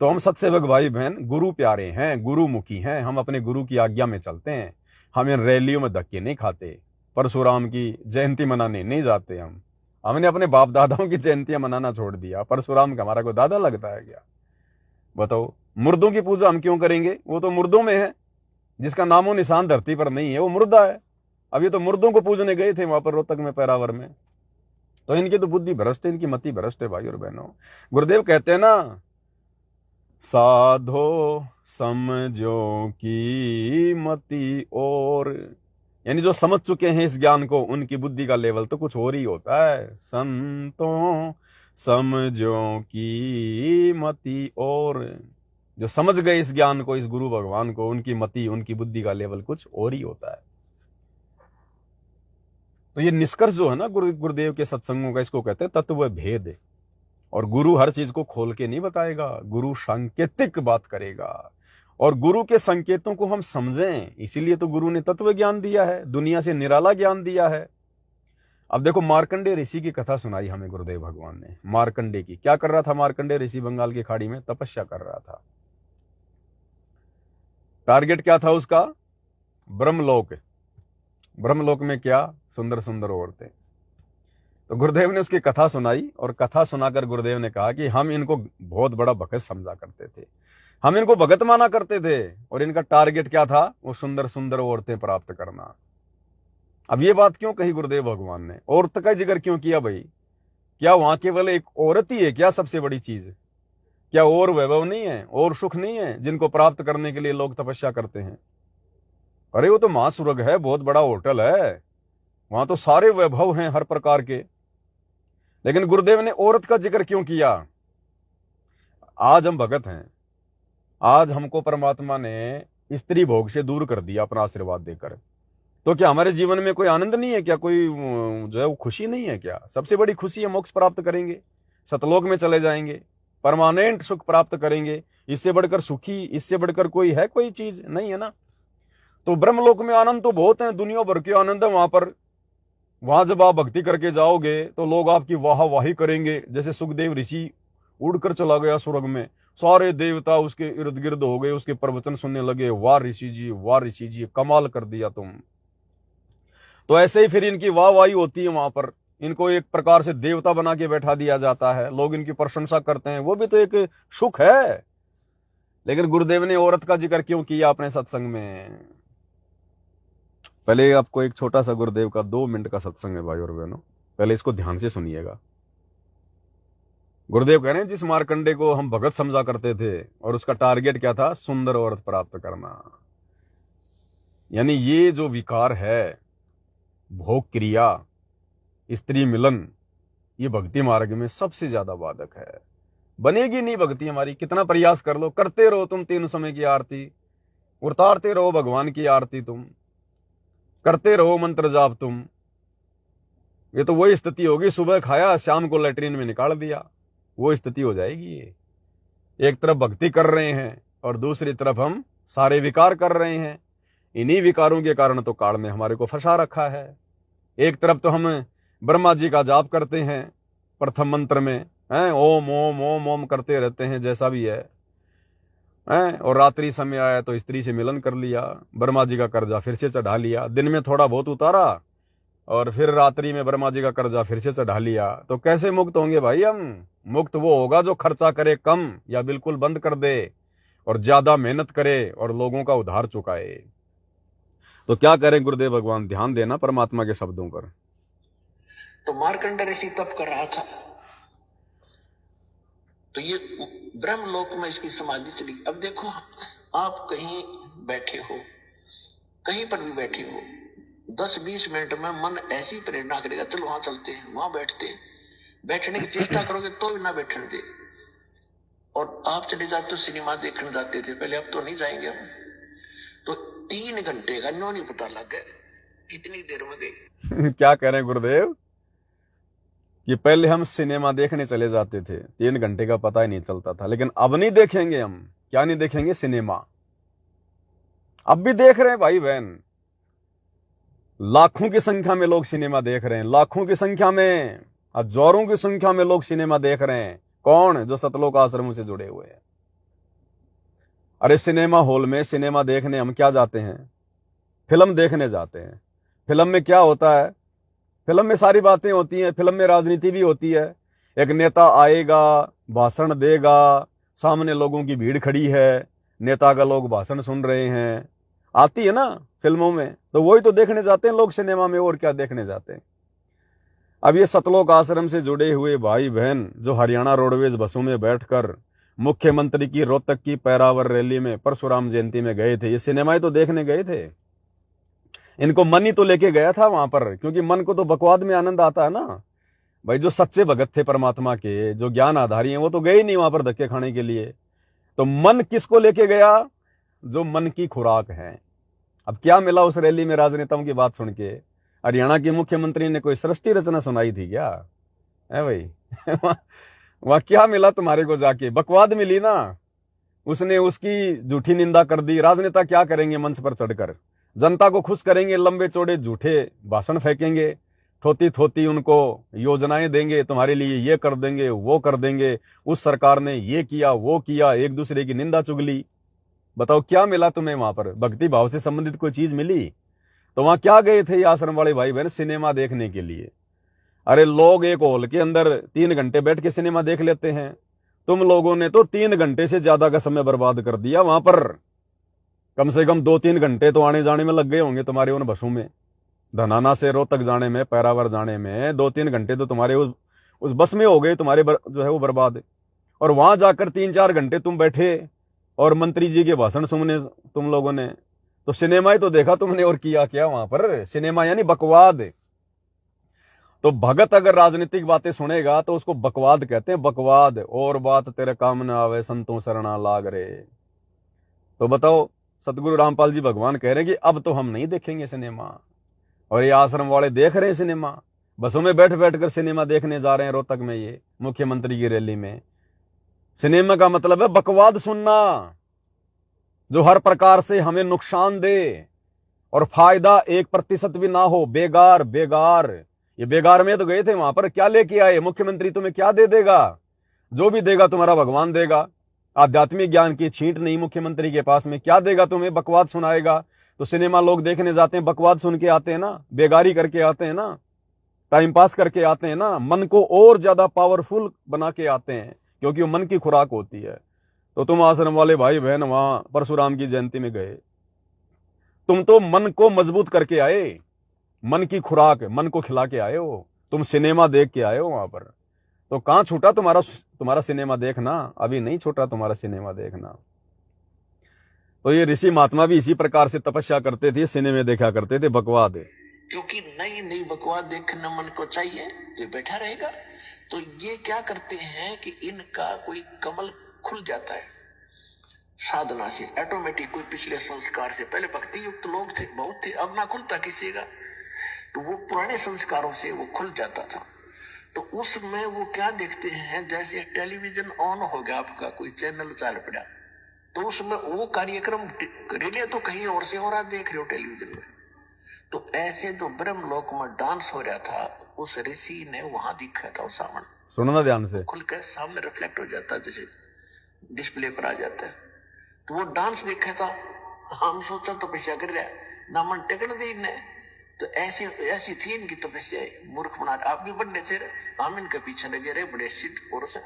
तो हम सत्सेवक भाई बहन गुरु प्यारे हैं, गुरुमुखी हैं, हम अपने गुरु की आज्ञा में चलते हैं। हम इन रैलियों में धक्के नहीं खाते, परशुराम की जयंती मनाने नहीं जाते। हमने अपने बाप दादाओं की जयंतियां मनाना छोड़ दिया। परशुराम का हमारा कोई दादा लगता है क्या? बताओ। मुर्दों की पूजा हम क्यों करेंगे? वो तो मुर्दों में है, जिसका नामो निशान धरती पर नहीं है, वो मुर्दा है। अभी तो मुर्दों को पूजने गए थे वहां पर रोहतक में, पैरावर में। तो इनकी तो बुद्धि भ्रष्ट है, इनकी मति भ्रष्ट है भाई और बहनों। गुरुदेव कहते हैं ना, साधो समझो की मति और, यानी जो समझ चुके हैं इस ज्ञान को, उनकी बुद्धि का लेवल तो कुछ और ही होता है। संतों समझो की मति और, जो समझ गए इस ज्ञान को, इस गुरु भगवान को, उनकी मति, उनकी बुद्धि का लेवल कुछ और ही होता है। तो ये निष्कर्ष जो है ना गुरुदेव के सत्संगों का, इसको कहते हैं तत्व भेद। और गुरु हर चीज को खोल के नहीं बताएगा, गुरु सांकेतिक बात करेगा, और गुरु के संकेतों को हम समझें। इसीलिए तो गुरु ने तत्व ज्ञान दिया है, दुनिया से निराला ज्ञान दिया है। अब देखो, मार्कंडे ऋषि की कथा सुनाई हमें गुरुदेव भगवान ने। मार्कंडे की क्या कर रहा था? मार्कंडे ऋषि बंगाल की खाड़ी में तपस्या कर रहा था। टारगेट क्या था उसका? ब्रह्मलोक। ब्रह्मलोक में क्या? सुंदर सुंदर औरतें। तो गुरुदेव ने उसकी कथा सुनाई, और कथा सुनाकर गुरुदेव ने कहा कि हम इनको बहुत बड़ा भगत समझा करते थे, हम इनको भगत माना करते थे, और इनका टारगेट क्या था? वो सुंदर सुंदर औरतें प्राप्त करना। अब ये बात क्यों कही गुरुदेव भगवान ने? औरत का जिक्र क्यों किया भाई? क्या वहां केवल एक औरत ही है क्या सबसे बड़ी चीज? क्या और वैभव नहीं है, और सुख नहीं है जिनको प्राप्त करने के लिए लोग तपस्या करते हैं? अरे वो तो महास्वर्ग है, बहुत बड़ा होटल है, वहां तो सारे वैभव हैं हर प्रकार के। लेकिन गुरुदेव ने औरत का जिक्र क्यों किया? आज हम भगत हैं, आज हमको परमात्मा ने स्त्री भोग से दूर कर दिया अपना आशीर्वाद देकर। तो क्या हमारे जीवन में कोई आनंद नहीं है क्या? कोई जो है वो खुशी नहीं है क्या? सबसे बड़ी खुशी है मोक्ष प्राप्त करेंगे, सतलोक में चले जाएंगे, परमानेंट सुख प्राप्त करेंगे। इससे बढ़कर सुखी, इससे बढ़कर कोई है? कोई चीज नहीं है ना। तो ब्रह्मलोक में आनंद तो बहुत है, दुनिया भर के आनंद है वहां पर। वहां जब आप भक्ति करके जाओगे तो लोग आपकी वाहवाही करेंगे। जैसे सुखदेव ऋषि उड़कर चला गया स्वर्ग में, सारे देवता उसके इर्द गिर्द हो गए, उसके प्रवचन सुनने लगे, वाह ऋषि जी, वाह ऋषि जी, कमाल कर दिया तुम। तो ऐसे ही फिर इनकी वाहवाही होती है वहां पर, इनको एक प्रकार से देवता बना के बैठा दिया जाता है, लोग इनकी प्रशंसा करते हैं, वो भी तो एक सुख है। लेकिन गुरुदेव ने औरत का जिक्र क्यों किया अपने सत्संग में? पहले आपको एक छोटा सा गुरुदेव का 2 मिनट का सत्संग है भाई और बहनों, पहले इसको ध्यान से सुनिएगा। गुरुदेव कह रहे हैं जिस मार्कंडे को हम भगत समझा करते थे, और उसका टारगेट क्या था? सुंदर औरत प्राप्त करना। यानी ये जो विकार है, भोग क्रिया, स्त्री मिलन, ये भक्ति मार्ग में सबसे ज्यादा बाधक है। बनेगी नहीं भक्ति हमारी, कितना प्रयास कर लो, करते रहो तुम 3 समय की आरती, उतारते रहो भगवान की आरती, तुम करते रहो मंत्र जाप तुम, ये तो वही स्थिति होगी, सुबह खाया शाम को लैट्रिन में निकाल दिया, वो स्थिति हो जाएगी। ये एक तरफ भक्ति कर रहे हैं और दूसरी तरफ हम सारे विकार कर रहे हैं। इन्हीं विकारों के कारण तो काल ने हमारे को फंसा रखा है। एक तरफ तो हम ब्रह्मा जी का जाप करते हैं प्रथम मंत्र में, हैं, ओम ओम ओम ओम करते रहते हैं जैसा भी है, और रात्रि समय आया तो स्त्री से मिलन कर लिया, ब्रह्मा जी का कर्जा फिर से चढ़ा लिया, दिन में थोड़ा बहुत उतारा और फिर रात्रि में ब्रह्मा जी का कर्जा फिर से चढ़ा लिया। तो कैसे मुक्त होंगे भाई हम? मुक्त वो होगा जो खर्चा करे कम या बिल्कुल बंद कर दे, और ज्यादा मेहनत करे और लोगों का उधार चुकाए। तो क्या करें गुरुदेव भगवान? ध्यान देना परमात्मा के शब्दों पर। तो मार्कंड ऋषि तप कर रहा था, तो ये ब्रह्मलोक में इसकी समाधि चली। अब देखो, आप कहीं बैठे हो, कहीं पर भी बैठे हो, 10-20 मिनट में मन ऐसी प्रेरणा करेगा, चलो वहां चलते हैं, वहां बैठते हैं। बैठने की चेष्टा करोगे तो भी ना बैठने दे, और आप चले जाते हो, सिनेमा देखने जाते थे पहले, अब तो नहीं जाएंगे हम। तो 3 घंटे का न्यों नहीं पता लग गया कितनी देर में गई। क्या कह रहे हैं गुरुदेव कि पहले हम सिनेमा देखने चले जाते थे, 3 घंटे का पता ही नहीं चलता था, लेकिन अब नहीं देखेंगे हम। क्या नहीं देखेंगे? सिनेमा। अब भी देख रहे हैं भाई बहन, लाखों की संख्या में लोग सिनेमा देख रहे हैं, लाखों की संख्या में, हजारों की संख्या में लोग सिनेमा देख रहे हैं। कौन? जो सतलोक आश्रमों से जुड़े हुए हैं। अरे सिनेमा हॉल में सिनेमा देखने हम क्या जाते हैं? फिल्म देखने जाते हैं। फिल्म में क्या होता है? फिल्म में सारी बातें होती हैं, फिल्म में राजनीति भी होती है। एक नेता आएगा, भाषण देगा, सामने लोगों की भीड़ खड़ी है, नेता का लोग भाषण सुन रहे हैं, आती है ना फिल्मों में। तो वही तो देखने जाते हैं लोग सिनेमा में, और क्या देखने जाते हैं? अब ये सतलोक आश्रम से जुड़े हुए भाई बहन जो हरियाणा रोडवेज बसों में बैठकर मुख्यमंत्री की रोहतक की पैरावर रैली में परशुराम जयंती में गए थे, ये सिनेमाएं तो देखने गए थे। इनको मन ही तो लेके गया था वहां पर, क्योंकि मन को तो बकवाद में आनंद आता है ना भाई। जो सच्चे भगत थे परमात्मा के, जो ज्ञान आधारी हैं, वो तो गए नहीं वहां पर धक्के खाने के लिए। तो मन किसको लेके गया? जो मन की खुराक है। अब क्या मिला उस रैली में राजनेताओं की बात सुन के? हरियाणा की मुख्यमंत्री ने कोई सृष्टि रचना सुनाई थी क्या है भाई? वहां क्या मिला तुम्हारे को जाके? बकवाद मिली ना। उसने उसकी झूठी निंदा कर दी। राजनेता क्या करेंगे? मंच पर चढ़कर जनता को खुश करेंगे, लंबे चौड़े झूठे भाषण फेंकेंगे, थोती थोती उनको योजनाएं देंगे, तुम्हारे लिए ये कर देंगे, वो कर देंगे, उस सरकार ने ये किया वो किया, एक दूसरे की निंदा चुगली। बताओ क्या मिला तुम्हें वहां पर? भक्ति भाव से संबंधित कोई चीज मिली? तो वहां क्या गए थे ये आश्रम वाले भाई बहन? सिनेमा देखने के लिए। अरे लोग एक हॉल के अंदर 3 घंटे बैठ के सिनेमा देख लेते हैं, तुम लोगों ने तो 3 घंटे से ज्यादा का समय बर्बाद कर दिया वहां पर। कम से कम 2-3 घंटे तो आने जाने में लग गए होंगे तुम्हारे उन बसों में। धनाना से रोहतक जाने में, पैरावर जाने में 2-3 घंटे तो तुम्हारे उस बस में हो गए तुम्हारे जो है वो बर्बाद। और वहां जाकर 3-4 घंटे तुम बैठे और मंत्री जी के भाषण सुनने तुम लोगों ने। तो सिनेमा ही तो देखा तुमने, और किया क्या वहां पर? सिनेमा यानी बकवाद। तो भगत अगर राजनीतिक बातें सुनेगा तो उसको बकवाद कहते हैं, बकवाद। और बात तेरे काम न आवे संतों शरणा लाग रे। तो बताओ, सतगुरु रामपाल जी भगवान कह रहे हैं कि अब तो हम नहीं देखेंगे सिनेमा, और ये आश्रम वाले देख रहे हैं सिनेमा। बसों में बैठ बैठ कर सिनेमा देखने जा रहे हैं रोहतक में, ये मुख्यमंत्री की रैली में। सिनेमा का मतलब है बकवाद सुनना, जो हर प्रकार से हमें नुकसान दे और फायदा 1% भी ना हो। बेगार बेगार, ये बेगार में तो गए थे वहां पर, क्या लेके आए? मुख्यमंत्री तुम्हें क्या दे देगा? जो भी देगा तुम्हारा भगवान देगा। आध्यात्मिक ज्ञान की छींट नहीं मुख्यमंत्री के पास में। क्या देगा तुम्हें? बकवाद सुनाएगा। तो सिनेमा लोग देखने जाते हैं, बकवाद सुन के आते हैं ना, बेगारी करके आते हैं ना, टाइम पास करके आते हैं ना, मन को और ज्यादा पावरफुल बना के आते हैं, क्योंकि वो मन की खुराक होती है। तो तुम आश्रम वाले भाई बहन वहां परशुराम की जयंती में गए, तुम तो मन को मजबूत करके आए, मन की खुराक मन को खिला के आए हो, तुम सिनेमा देख के आए हो वहां पर। तो कहां छूटा तुम्हारा सिनेमा देखना? अभी नहीं छूटा तुम्हारा सिनेमा देखना। तो ये ऋषि महात्मा भी इसी प्रकार से तपस्या करते थे, सिनेमे देखा करते थे, बकवाद। क्योंकि नई नई बकवास देखना मन को चाहिए, जो बैठा रहेगा। तो ये क्या करते हैं कि इनका कोई कमल खुल जाता है साधना से ऑटोमेटिक। कोई पिछले संस्कार से, पहले भक्ति युक्त लोग थे, बहुत थे, अब ना खुलता किसी का। तो वो पुराने संस्कारों से वो खुल जाता था। तो उसमें वो क्या देखते हैं, जैसे टेलीविजन ऑन हो गया आपका, कोई चैनल चल पड़ा, तो उसमें वो कार्यक्रम रिले तो कहीं और से हो रहा, देख रहे हो टेलीविजन में। तो ऐसे जो ब्रह्मलोक में डांस हो रहा था, उस ऋषि ने वहां देखा था। वो सामने सुनना ध्यान से, खुल कर सामने रिफ्लेक्ट हो जाता है, जैसे डिस्प्ले पर आ जाता है। तो वो डांस देखा था। हम सोचा तपस्या कर रहा है ना, मन टेकन दी ने। तो ऐसी थी इनकी तपस्या। मूर्ख बना, आप भी बड़े थे, हम इनके पीछे लगे रहे, बड़े सिद्ध पुरुष है।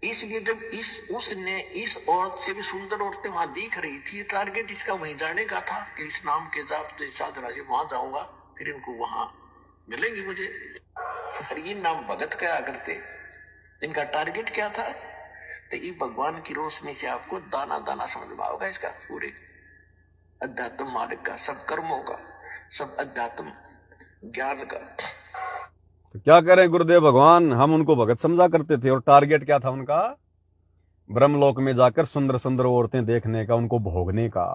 इसलिए जब उसने इस औरत से भी सुंदर औरतें वहां दिख रही थी, टारगेट इसका वहीं जाने का था कि इस नाम के जाप तो साधना से वहां जाऊंगा, फिर इनको वहां मिलेंगी मुझे। फिर ये नाम भगत क्या करते, इनका टारगेट क्या था? तो ये भगवान की रोशनी से आपको दाना दाना समझ में होगा इसका, पूरे अध्यात्म मार्ग का, सब कर्मों का, सब अध्यात्म ज्ञान का। तो क्या करें गुरुदेव भगवान, हम उनको भगत समझा करते थे, और टारगेट क्या था उनका? ब्रह्मलोक में जाकर सुंदर सुंदर औरतें देखने का, उनको भोगने का।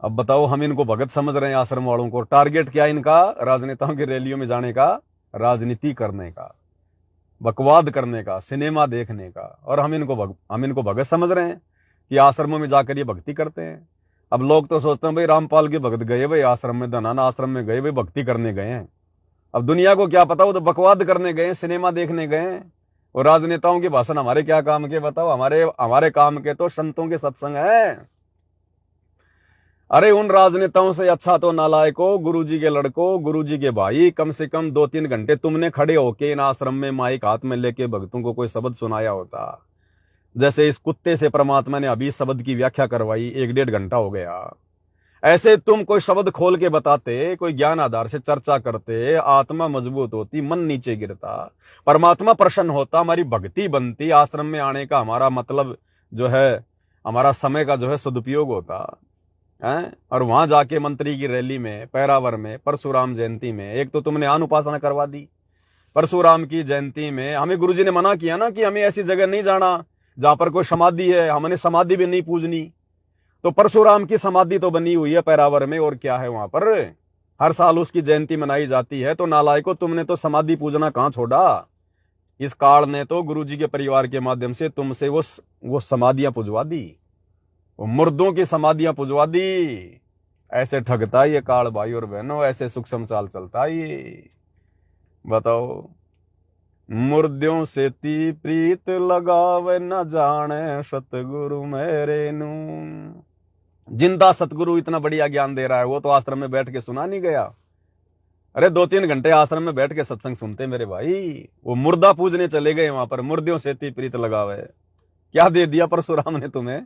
अब बताओ, हम इनको भगत समझ रहे हैं आश्रम वालों को, टारगेट क्या इनका? राजनेताओं की रैलियों में जाने का, राजनीति करने का, बकवाद करने का, सिनेमा देखने का। और हम इनको भगत समझ रहे हैं कि आश्रमों में जाकर ये भक्ति करते हैं। अब लोग तो सोचते हैं भाई रामपाल के भगत गए भाई आश्रम में, धनाना आश्रम में गए भाई, भक्ति करने गए हैं। अब दुनिया को क्या पता, वो तो बकवाद करने गए, सिनेमा देखने गए। और राजनेताओं के भाषण हमारे क्या काम के बताओ? हमारे काम के तो संतों के सत्संग है। अरे उन राजनेताओं से अच्छा तो नालायको, गुरुजी के लड़को, गुरुजी के भाई, कम से कम 2-3 घंटे तुमने खड़े होके इन आश्रम में माइक हाथ में लेके भक्तों को कोई शब्द सुनाया होता। जैसे इस कुत्ते से परमात्मा ने अभी शब्द की व्याख्या करवाई, 1-1.5 घंटा हो गया। ऐसे तुम कोई शब्द खोल के बताते, कोई ज्ञान आधार से चर्चा करते, आत्मा मजबूत होती, मन नीचे गिरता, परमात्मा प्रसन्न होता, हमारी भक्ति बनती, आश्रम में आने का हमारा मतलब जो है, हमारा समय का जो है सदुपयोग होता है। और वहां जाके मंत्री की रैली में, पैरावर में, परशुराम जयंती में, एक तो तुमने अनुपासना करवा दी। परशुराम की जयंती में हमें गुरुजी ने मना किया ना कि हमें ऐसी जगह नहीं जाना जहां पर कोई समाधि है, हमने समाधि भी नहीं पूजनी। तो परशुराम की समाधि तो बनी हुई है पैरावर में, और क्या है वहां पर, हर साल उसकी जयंती मनाई जाती है। तो नालायको, तुमने तो समाधि पूजना कहां छोड़ा। इस काल ने तो गुरुजी के परिवार के माध्यम से तुमसे वो समाधियां पुजवा दी, वो मुर्दों की समाधियां पुजवा दी। ऐसे ठगता ये काल भाई और बहनों, ऐसे सूक्ष्म चाल चलता ये। बताओ, मुर्दों से ती प्रीत लगावे, न जाने सतगुरु मेरे नू। जिंदा सतगुरु इतना बढ़िया ज्ञान दे रहा है, वो तो आश्रम में बैठ के सुना नहीं गया। अरे 2-3 घंटे आश्रम में बैठ के सत्संग सुनते मेरे भाई। वो मुर्दा पूजने चले गए वहां पर, मुर्दों से ती प्रीत लगावे। क्या दे दिया परशुराम ने तुम्हें,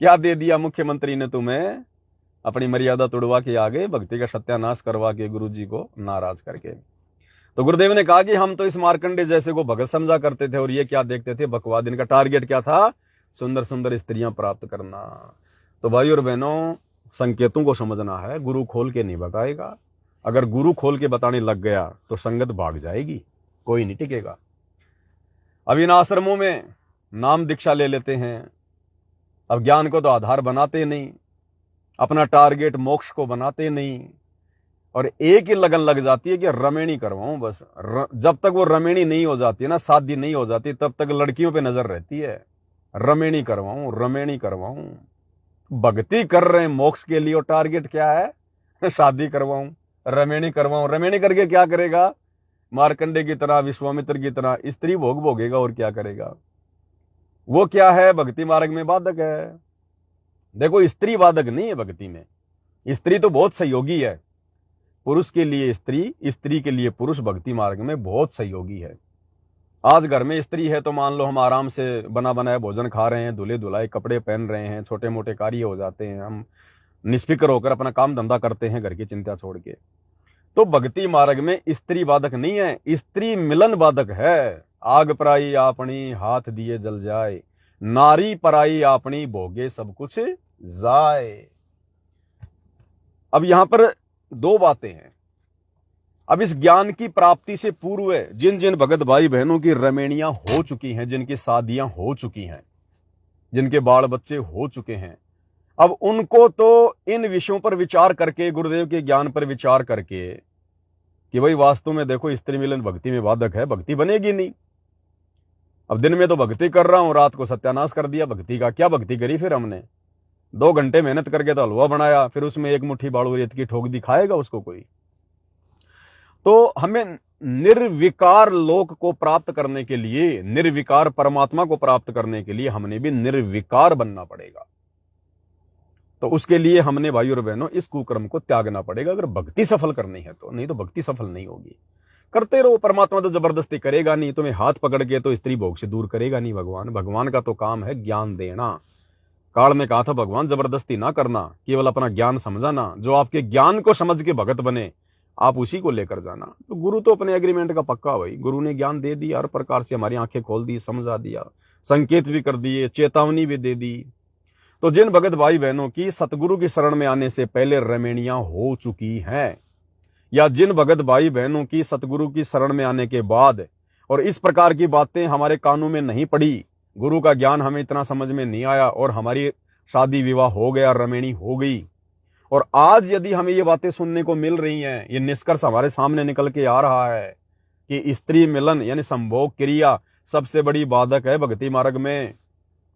क्या दे दिया मुख्यमंत्री ने तुम्हें। अपनी मर्यादा तुड़वा के आगे भक्ति का सत्यानाश करवा के गुरुजी को नाराज करके। तो गुरुदेव ने कहा कि हम तो इस मार्कंडे जैसे को भगत समझा करते थे, और ये क्या देखते थे, बकवाद। इनका टारगेट क्या था, सुंदर सुंदर स्त्रियां प्राप्त करना। तो भाई और बहनों, संकेतों को समझना है, गुरु खोल के नहीं बताएगा। अगर गुरु खोल के बताने लग गया तो संगत भाग जाएगी, कोई नहीं टिकेगा। अब इन आश्रमों में नाम दीक्षा ले लेते हैं, अब ज्ञान को तो आधार बनाते नहीं, अपना टारगेट मोक्ष को बनाते नहीं, और एक ही लगन लग जाती है कि रमेणी करवाऊं बस। जब तक वो रमेणी नहीं हो जाती है ना, शादी नहीं हो जाती, तब तक लड़कियों पे नजर रहती है, रमेणी करवाऊं, रमेणी करवाऊं। भक्ति कर रहे हैं मोक्ष के लिए, और टारगेट क्या है, शादी करवाऊं, रमेणी करवाऊं। रमेणी करके क्या करेगा, मार्कंडे की तरह, विश्वामित्र की तरह स्त्री भोग भोगेगा, और क्या करेगा। वो क्या है, भक्ति मार्ग में बाधक है। देखो, स्त्री बाधक नहीं है भक्ति में, स्त्री तो बहुत सहयोगी है। पुरुष के लिए स्त्री, स्त्री के लिए पुरुष भक्ति मार्ग में बहुत सहयोगी है। आज घर में स्त्री है तो मान लो हम आराम से बना बनाया भोजन खा रहे हैं, धुले धुलाए कपड़े पहन रहे हैं, छोटे मोटे कार्य हो जाते हैं, हम निष्फिक्र होकर अपना काम धंधा करते हैं घर की चिंता छोड़ के। तो भक्ति मार्ग में स्त्री बाधक नहीं है, स्त्री मिलन बाधक है। आग पराई आपनी, हाथ दिए जल जाए, नारी पराई आपनी, भोगे सब कुछ जाए। अब यहां पर 2 बातें हैं। अब इस ज्ञान की प्राप्ति से पूर्व जिन जिन भगत भाई बहनों की रमेणियां हो चुकी हैं, जिनकी शादियां हो चुकी हैं, जिनके बाल बच्चे हो चुके हैं, अब उनको तो इन विषयों पर विचार करके, गुरुदेव के ज्ञान पर विचार करके कि भाई वास्तव में देखो, स्त्री मिलन भक्ति में बाधक है, भक्ति बनेगी नहीं। अब दिन में तो भक्ति कर रहा हूं, रात को सत्यानाश कर दिया भक्ति का। क्या भक्ति करी फिर हमने, 2 घंटे मेहनत करके तो हलवा बनाया, फिर उसमें 1 मुट्ठी बालू रेत की ठोक दिखाएगा उसको कोई। तो हमें निर्विकार लोक को प्राप्त करने के लिए, निर्विकार परमात्मा को प्राप्त करने के लिए हमने भी निर्विकार बनना पड़ेगा। तो उसके लिए हमने भाई और बहनों इस कुकर्म को त्यागना पड़ेगा, अगर भक्ति सफल करनी है तो। नहीं तो भक्ति सफल नहीं होगी। करते रहो, परमात्मा तो जबरदस्ती करेगा नहीं, तुम्हें हाथ पकड़ के तो स्त्री भोग से दूर करेगा नहीं भगवान। भगवान का तो काम है ज्ञान देना। काल ने कहा था भगवान जबरदस्ती ना करना, केवल अपना ज्ञान समझाना। जो आपके ज्ञान को समझ के भगत बने, आप उसी को लेकर जाना। तो गुरु तो अपने एग्रीमेंट का पक्का भाई, गुरु ने ज्ञान दे दिया, हर प्रकार से हमारी आंखें खोल दी, समझा दिया, संकेत भी कर दिए, चेतावनी भी दे दी। तो जिन भगत भाई बहनों की सतगुरु की शरण में आने से पहले रमेणियां हो चुकी हैं, या जिन भगत भाई बहनों की सतगुरु की शरण में आने के बाद और इस प्रकार की बातें हमारे कानों में नहीं पड़ी, गुरु का ज्ञान हमें इतना समझ में नहीं आया, और हमारी शादी विवाह हो गया, रमेणी हो गई, और आज यदि हमें ये बातें सुनने को मिल रही हैं, ये निष्कर्ष हमारे सामने निकल के आ रहा है कि स्त्री मिलन यानी संभोग क्रिया सबसे बड़ी बाधक है भक्ति मार्ग में,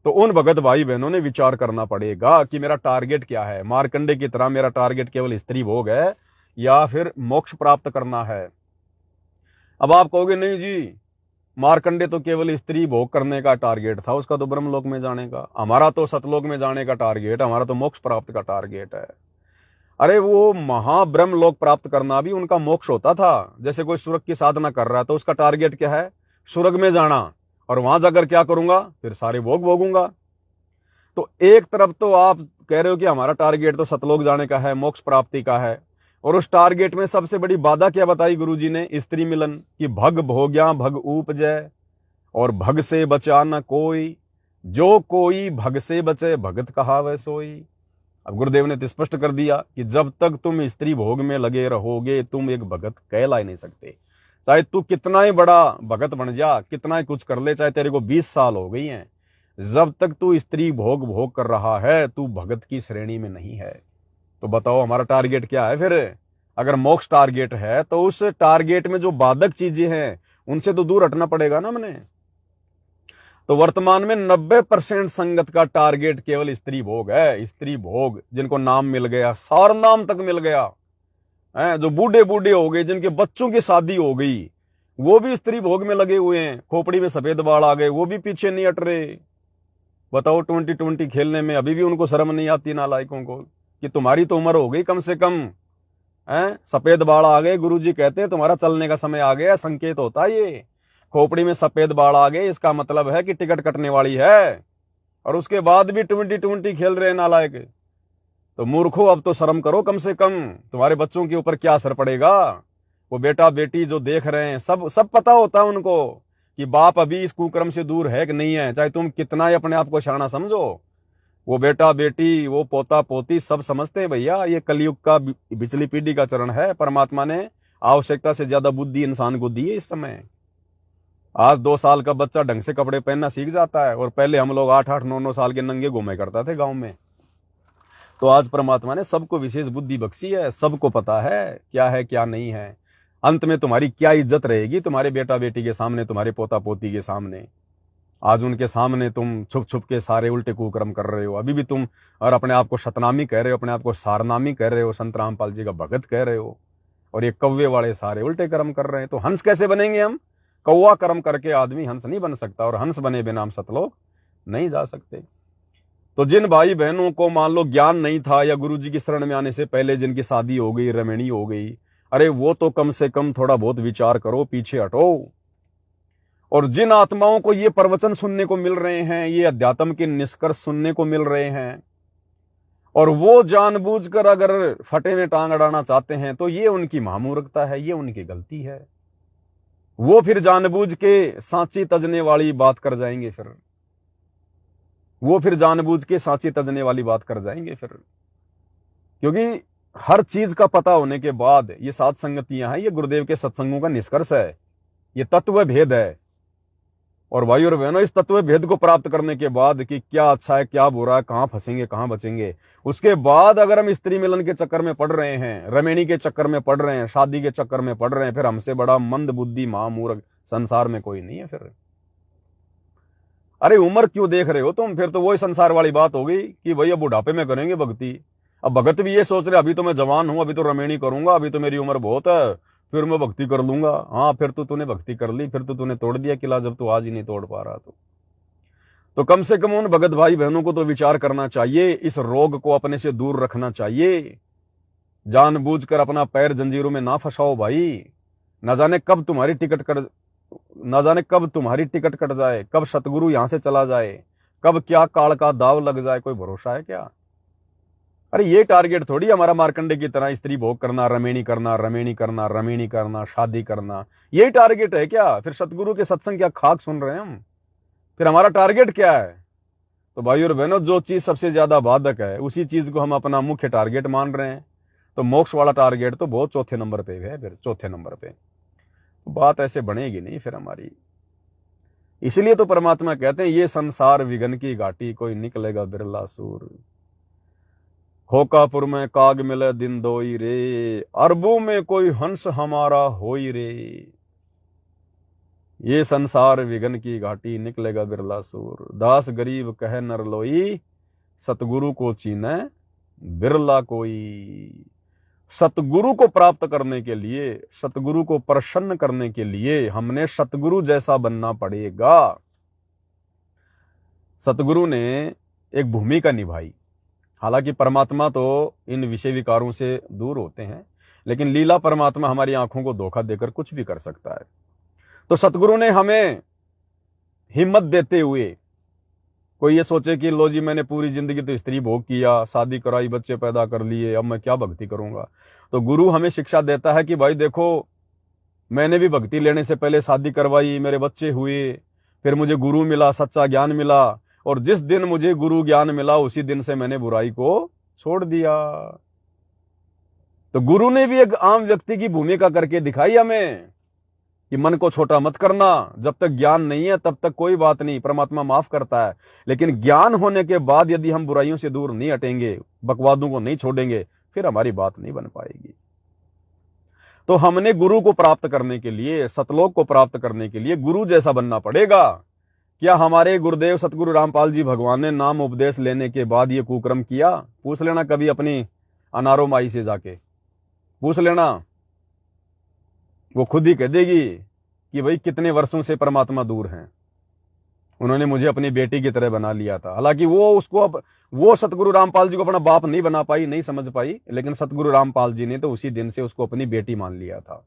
तो उन भगत भाई बहनों ने विचार करना पड़ेगा कि मेरा टारगेट क्या है। मार्कंडे की तरह मेरा टारगेट केवल स्त्री भोग है या फिर मोक्ष प्राप्त करना है। अब आप कहोगे नहीं जी, मार्कंडे तो केवल स्त्री भोग करने का टारगेट था, उसका तो ब्रह्मलोक में जाने का। हमारा तो सतलोक में जाने का टारगेट, हमारा तो मोक्ष प्राप्त का टारगेट है। अरे वो महाब्रह्मलोक प्राप्त करना भी उनका मोक्ष होता था। जैसे कोई स्वर्ग की साधना कर रहा है तो उसका टारगेट क्या है, स्वर्ग में जाना, और वहां जाकर क्या करूंगा, फिर सारे भोग भोगूंगा। तो एक तरफ तो आप कह रहे हो कि हमारा टारगेट तो सतलोक जाने का है, मोक्ष प्राप्ति का है, और उस टारगेट में सबसे बड़ी बाधा क्या बताई गुरुजी ने? स्त्री मिलन की। भग भोग्या भग उपजय, और भग से बचा न कोई, जो कोई भग से बचे भगत कहावै सोई। अब गुरुदेव ने तो स्पष्ट कर दिया कि जब तक तुम स्त्री भोग में लगे रहोगे तुम एक भगत कहला ही नहीं सकते। चाहे तू कितना ही बड़ा भगत बन जा, कितना ही कुछ कर ले, चाहे तेरे को 20 साल हो गई हैं, जब तक तू स्त्री भोग कर रहा है तू भगत की श्रेणी में नहीं है। तो बताओ हमारा टारगेट क्या है फिर? अगर मोक्ष टारगेट है तो उस टारगेट में जो बाधक चीजें हैं उनसे तो दूर हटना पड़ेगा ना हमने। तो वर्तमान में 90% संगत का टारगेट केवल स्त्री भोग है। स्त्री भोग, जिनको नाम मिल गया, सार नाम तक मिल गया है, जो बूढ़े बूढ़े हो गए, जिनके बच्चों की शादी हो गई, वो भी स्त्री भोग में लगे हुए हैं। खोपड़ी में सफेद बाल आ गए, वो भी पीछे नहीं हट रहे। बताओ 2020 खेलने में अभी भी उनको शर्म नहीं आती नालायकों को कि तुम्हारी तो उम्र हो गई कम से कम है, सफेद बाल आ गए, गुरुजी कहते हैं तुम्हारा चलने का समय आ गया। संकेत होता है ये, खोपड़ी में सफेद बाल आ गए, इसका मतलब है कि टिकट कटने वाली है, और उसके बाद भी 2020 खेल रहे हैं नालायक। तो मूर्खो, अब तो शर्म करो कम से कम। तुम्हारे बच्चों के ऊपर क्या असर पड़ेगा? वो बेटा बेटी जो देख रहे हैं, सब पता होता है उनको कि बाप अभी इस कुकर्म से दूर है कि नहीं है, चाहे तुम कितना ही अपने आप को शाना समझो। वो बेटा बेटी, वो पोता पोती सब समझते हैं भैया, ये कलयुग का पिछली पीढ़ी का चरण है। परमात्मा ने आवश्यकता से ज्यादा बुद्धि इंसान को दी है इस समय। आज 2 साल का बच्चा ढंग से कपड़े पहनना सीख जाता है, और पहले हम लोग 8-8, 9-9 साल के नंगे घूमे करता थे गांव में। तो आज परमात्मा ने सबको विशेष बुद्धि बख्शी है, सबको पता है क्या नहीं है। अंत में तुम्हारी क्या इज्जत रहेगी तुम्हारे बेटा बेटी के सामने, तुम्हारे पोता पोती के सामने? आज उनके सामने तुम छुप छुप के सारे उल्टे कुकर्म कर रहे हो अभी भी तुम, और अपने आप को शतनामी कह रहे हो, अपने आप को सारनामी कह रहे हो, संत रामपाल जी का भगत कह रहे हो, और ये कौवे वाले सारे उल्टे कर्म कर रहे हैं। तो हंस कैसे बनेंगे हम? कौवा कर्म करके आदमी हंस नहीं बन सकता, और हंस बने बिना हम सतलोक नहीं जा सकते। तो जिन भाई बहनों को मान लो ज्ञान नहीं था, या गुरुजी की शरण में आने से पहले जिनकी शादी हो गई, रमणी हो गई, अरे वो तो कम से कम थोड़ा बहुत विचार करो, पीछे हटो। और जिन आत्माओं को ये प्रवचन सुनने को मिल रहे हैं, ये अध्यात्म के निष्कर्ष सुनने को मिल रहे हैं, और वो जानबूझकर अगर फटे में टांग अड़ाना चाहते हैं, तो ये उनकी महामूर्खता है, ये उनकी गलती है। वो फिर जानबूझ के सांची तजने वाली बात कर जाएंगे, फिर वो फिर जानबूझ के सांची तजने वाली बात कर जाएंगे फिर। क्योंकि हर चीज का पता होने के बाद ये 7 संगतियां हैं, ये गुरुदेव के सत्संगों का निष्कर्ष है, ये तत्व भेद है। और भाई और बहनों, इस तत्व भेद को प्राप्त करने के बाद कि क्या अच्छा है क्या बुरा है, कहां फंसेंगे कहां बचेंगे, उसके बाद अगर हम स्त्री मिलन के चक्कर में पड़ रहे हैं, रमणी के चक्कर में पड़ रहे हैं, शादी के चक्कर में पड़ रहे हैं, फिर हमसे बड़ा मंद बुद्धि महामूर्ख संसार में कोई नहीं है फिर। अरे उम्र क्यों देख रहे हो तुम? फिर तो वही संसार वाली बात हो गई कि भैया बुढ़ापे में करेंगे भक्ति। अब भगत भी ये सोच रहे अभी तो मैं जवान हूं, अभी तो रमणी करूंगा, अभी तो मेरी उम्र बहुत है, फिर मैं भक्ति कर लूंगा। हाँ, फिर तो तूने भक्ति कर ली, फिर तो तूने तोड़ दिया किला जब तू आज ही नहीं तोड़ पा रहा। तो कम से कम उन भगत भाई बहनों को तो विचार करना चाहिए, इस रोग को अपने से दूर रखना चाहिए। जानबूझकर अपना पैर जंजीरों में ना फंसाओ भाई। न जाने कब तुम्हारी टिकट कट जाए, कब सतगुरु यहां से चला जाए, कब क्या काल का दाव लग जाए, कोई भरोसा है क्या? अरे ये टारगेट थोड़ी हमारा मार्कंडे की तरह स्त्री भोग करना, रमणी करना, शादी करना, यही टारगेट है क्या? फिर सतगुरु के सत्संग क्या खाक सुन रहे हैं हम? फिर हमारा टारगेट क्या है? तो भाई और बहनों, जो चीज सबसे ज्यादा बाधक है उसी चीज को हम अपना मुख्य टारगेट मान रहे हैं। तो मोक्ष वाला टारगेट तो बहुत चौथे नंबर पे है, फिर चौथे नंबर पे। तो बात ऐसे बनेगी नहीं फिर हमारी। इसलिए तो परमात्मा कहते हैं, ये संसार विघन की घाटी, कोई निकलेगा बिरला सूर। होकापुर में काग मिले दिन दोई रे, अरबों में कोई हंस हमारा होई रे। ये संसार विघन की घाटी, निकलेगा बिरला सूर। दास गरीब कहे नर लोई, सतगुरु को चीने बिरला कोई। सतगुरु को प्राप्त करने के लिए, सतगुरु को प्रसन्न करने के लिए हमने सतगुरु जैसा बनना पड़ेगा। सतगुरु ने एक भूमिका निभाई। हालांकि परमात्मा तो इन विषय विकारों से दूर होते हैं, लेकिन लीला परमात्मा हमारी आंखों को धोखा देकर कुछ भी कर सकता है। तो सतगुरु ने हमें हिम्मत देते हुए कोई ये सोचे कि लो जी मैंने पूरी जिंदगी तो स्त्री भोग किया, शादी कराई, बच्चे पैदा कर लिए, अब मैं क्या भक्ति करूंगा। तो गुरु हमें शिक्षा देता है कि भाई देखो, मैंने भी भक्ति लेने से पहले शादी करवाई, मेरे बच्चे हुए, फिर मुझे गुरु मिला, सच्चा ज्ञान मिला, और जिस दिन मुझे गुरु ज्ञान मिला उसी दिन से मैंने बुराई को छोड़ दिया। तो गुरु ने भी एक आम व्यक्ति की भूमिका करके दिखाई हमें कि मन को छोटा मत करना, जब तक ज्ञान नहीं है तब तक कोई बात नहीं, परमात्मा माफ करता है, लेकिन ज्ञान होने के बाद यदि हम बुराइयों से दूर नहीं हटेंगे, बकवादों को नहीं छोड़ेंगे, फिर हमारी बात नहीं बन पाएगी। तो हमने गुरु को प्राप्त करने के लिए, सतलोक को प्राप्त करने के लिए गुरु जैसा बनना पड़ेगा। क्या हमारे गुरुदेव सतगुरु रामपाल जी भगवान ने नाम उपदेश लेने के बाद ये कुकर्म किया? पूछ लेना कभी अपनी अनारो माई से जाके, पूछ लेना, वो खुद ही कह देगी कि भाई कितने वर्षों से परमात्मा दूर हैं, उन्होंने मुझे अपनी बेटी की तरह बना लिया था। हालांकि वो सतगुरु रामपाल जी को अपना बाप नहीं बना पाई, नहीं समझ पाई, लेकिन सतगुरु रामपाल जी ने तो उसी दिन से उसको अपनी बेटी मान लिया था।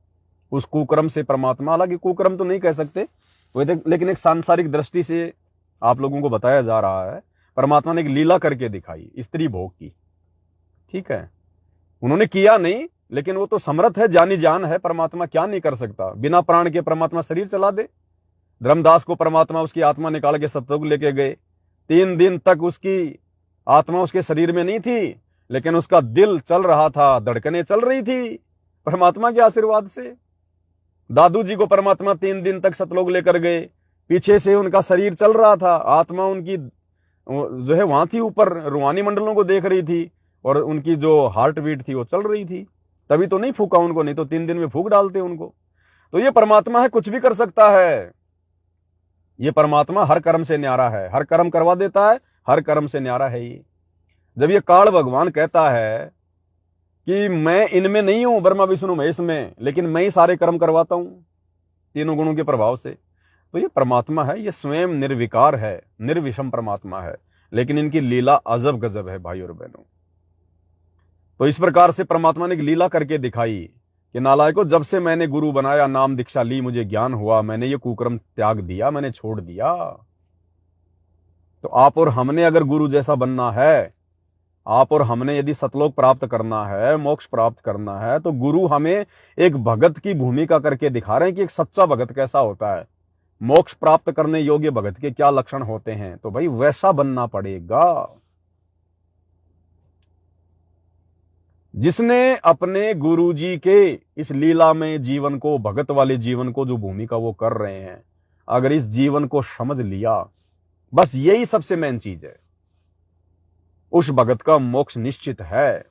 उस कुकर्म से परमात्मा, हालांकि कुकर्म तो नहीं कह सकते, लेकिन एक सांसारिक दृष्टि से आप लोगों को बताया जा रहा है, परमात्मा ने एक लीला करके दिखाई, स्त्री भोग की। ठीक है, उन्होंने किया नहीं, लेकिन वो तो समर्थ है, जानी जान है, परमात्मा क्या नहीं कर सकता। बिना प्राण के परमात्मा शरीर चला दे। धर्मदास को परमात्मा उसकी आत्मा निकाल के सतयुग लेके गए, 3 दिन तक उसकी आत्मा उसके शरीर में नहीं थी, लेकिन उसका दिल चल रहा था, धड़कनें चल रही थी परमात्मा के आशीर्वाद से। दादू जी को परमात्मा 3 दिन तक सतलोक लेकर गए, पीछे से उनका शरीर चल रहा था, आत्मा उनकी जो है वहां थी, ऊपर रूहानी मंडलों को देख रही थी, और उनकी जो हार्ट बीट थी वो चल रही थी। तभी तो नहीं फूका उनको, नहीं तो 3 दिन में फूक डालते उनको। तो ये परमात्मा है, कुछ भी कर सकता है। ये परमात्मा हर कर्म से न्यारा है, हर कर्म करवा देता है, हर कर्म से न्यारा है ये। जब ये काल भगवान कहता है कि मैं इनमें नहीं हूं, ब्रह्मा विष्णु महेश में, लेकिन मैं ही सारे कर्म करवाता हूं तीनों गुणों के प्रभाव से, तो ये परमात्मा है, ये स्वयं निर्विकार है, निर्विषम परमात्मा है, लेकिन इनकी लीला अजब गजब है भाई और बहनों। तो इस प्रकार से परमात्मा ने एक लीला करके दिखाई कि नालायकों, जब से मैंने गुरु बनाया, नाम दीक्षा ली, मुझे ज्ञान हुआ, मैंने ये कुकर्म त्याग दिया, मैंने छोड़ दिया। तो आप और हमने अगर गुरु जैसा बनना है, आप और हमने यदि सतलोक प्राप्त करना है, मोक्ष प्राप्त करना है, तो गुरु हमें एक भगत की भूमिका करके दिखा रहे हैं कि एक सच्चा भगत कैसा होता है, मोक्ष प्राप्त करने योग्य भगत के क्या लक्षण होते हैं। तो भाई वैसा बनना पड़ेगा। जिसने अपने गुरुजी के इस लीला में जीवन को, भगत वाले जीवन को, जो भूमिका वो कर रहे हैं, अगर इस जीवन को समझ लिया, बस यही सबसे मेन चीज है, उस भगत का मोक्ष निश्चित है।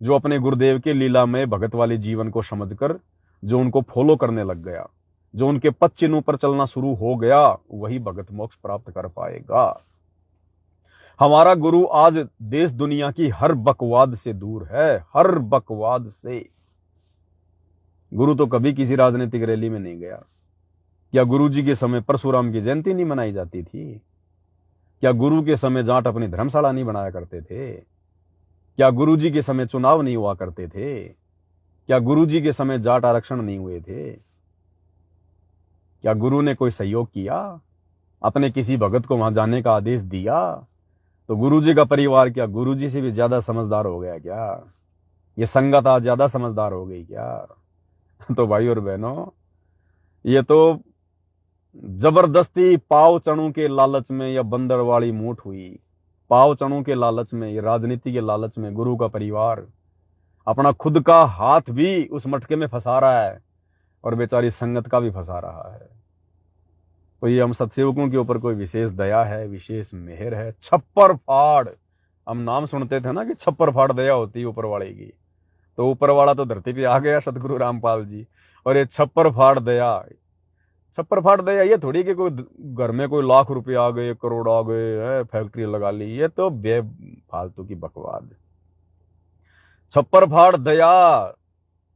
जो अपने गुरुदेव के लीला में भगत वाले जीवन को समझकर जो उनको फॉलो करने लग गया, जो उनके पद चिन्हों पर चलना शुरू हो गया, वही भगत मोक्ष प्राप्त कर पाएगा। हमारा गुरु आज देश दुनिया की हर बकवाद से दूर है, हर बकवाद से। गुरु तो कभी किसी राजनीतिक रैली में नहीं गया। क्या गुरु जी के समय परशुराम की जयंती नहीं मनाई जाती थी? क्या गुरु के समय जाट अपनी धर्मशाला नहीं बनाया करते थे? क्या गुरु जी के समय चुनाव नहीं हुआ करते थे? क्या गुरु जी के समय जाट आरक्षण नहीं हुए थे? क्या गुरु ने कोई सहयोग किया? अपने किसी भगत को वहां जाने का आदेश दिया? तो गुरुजी का परिवार क्या गुरुजी से भी ज्यादा समझदार हो गया क्या? ये संगत आज ज्यादा समझदार हो गई क्या? तो भाई और बहनों, ये तो जबरदस्ती पाव चणों के लालच में या बंदरवाड़ी मूठ हुई, पाव चणों के लालच में, ये राजनीति के लालच में गुरु का परिवार अपना खुद का हाथ भी उस मटके में फंसा रहा है, और बेचारी संगत का भी फंसा रहा है। तो ये हम सत्सेवकों के ऊपर कोई विशेष दया है, विशेष मेहर है। छप्पर फाड़, हम नाम सुनते थे ना कि छप्पर फाड़ दया होती है ऊपर वाले की, तो ऊपर वाला तो धरती पे आ गया सतगुरु रामपाल जी, और ये छप्पर फाड़ दया, छप्पर फाड़ दया ये थोड़ी कि कोई घर में कोई लाख रुपए आ गए, करोड़ आ गए, फैक्ट्री लगा ली, ये तो बेफालतू की बकवाद। छप्पर फाड़ दया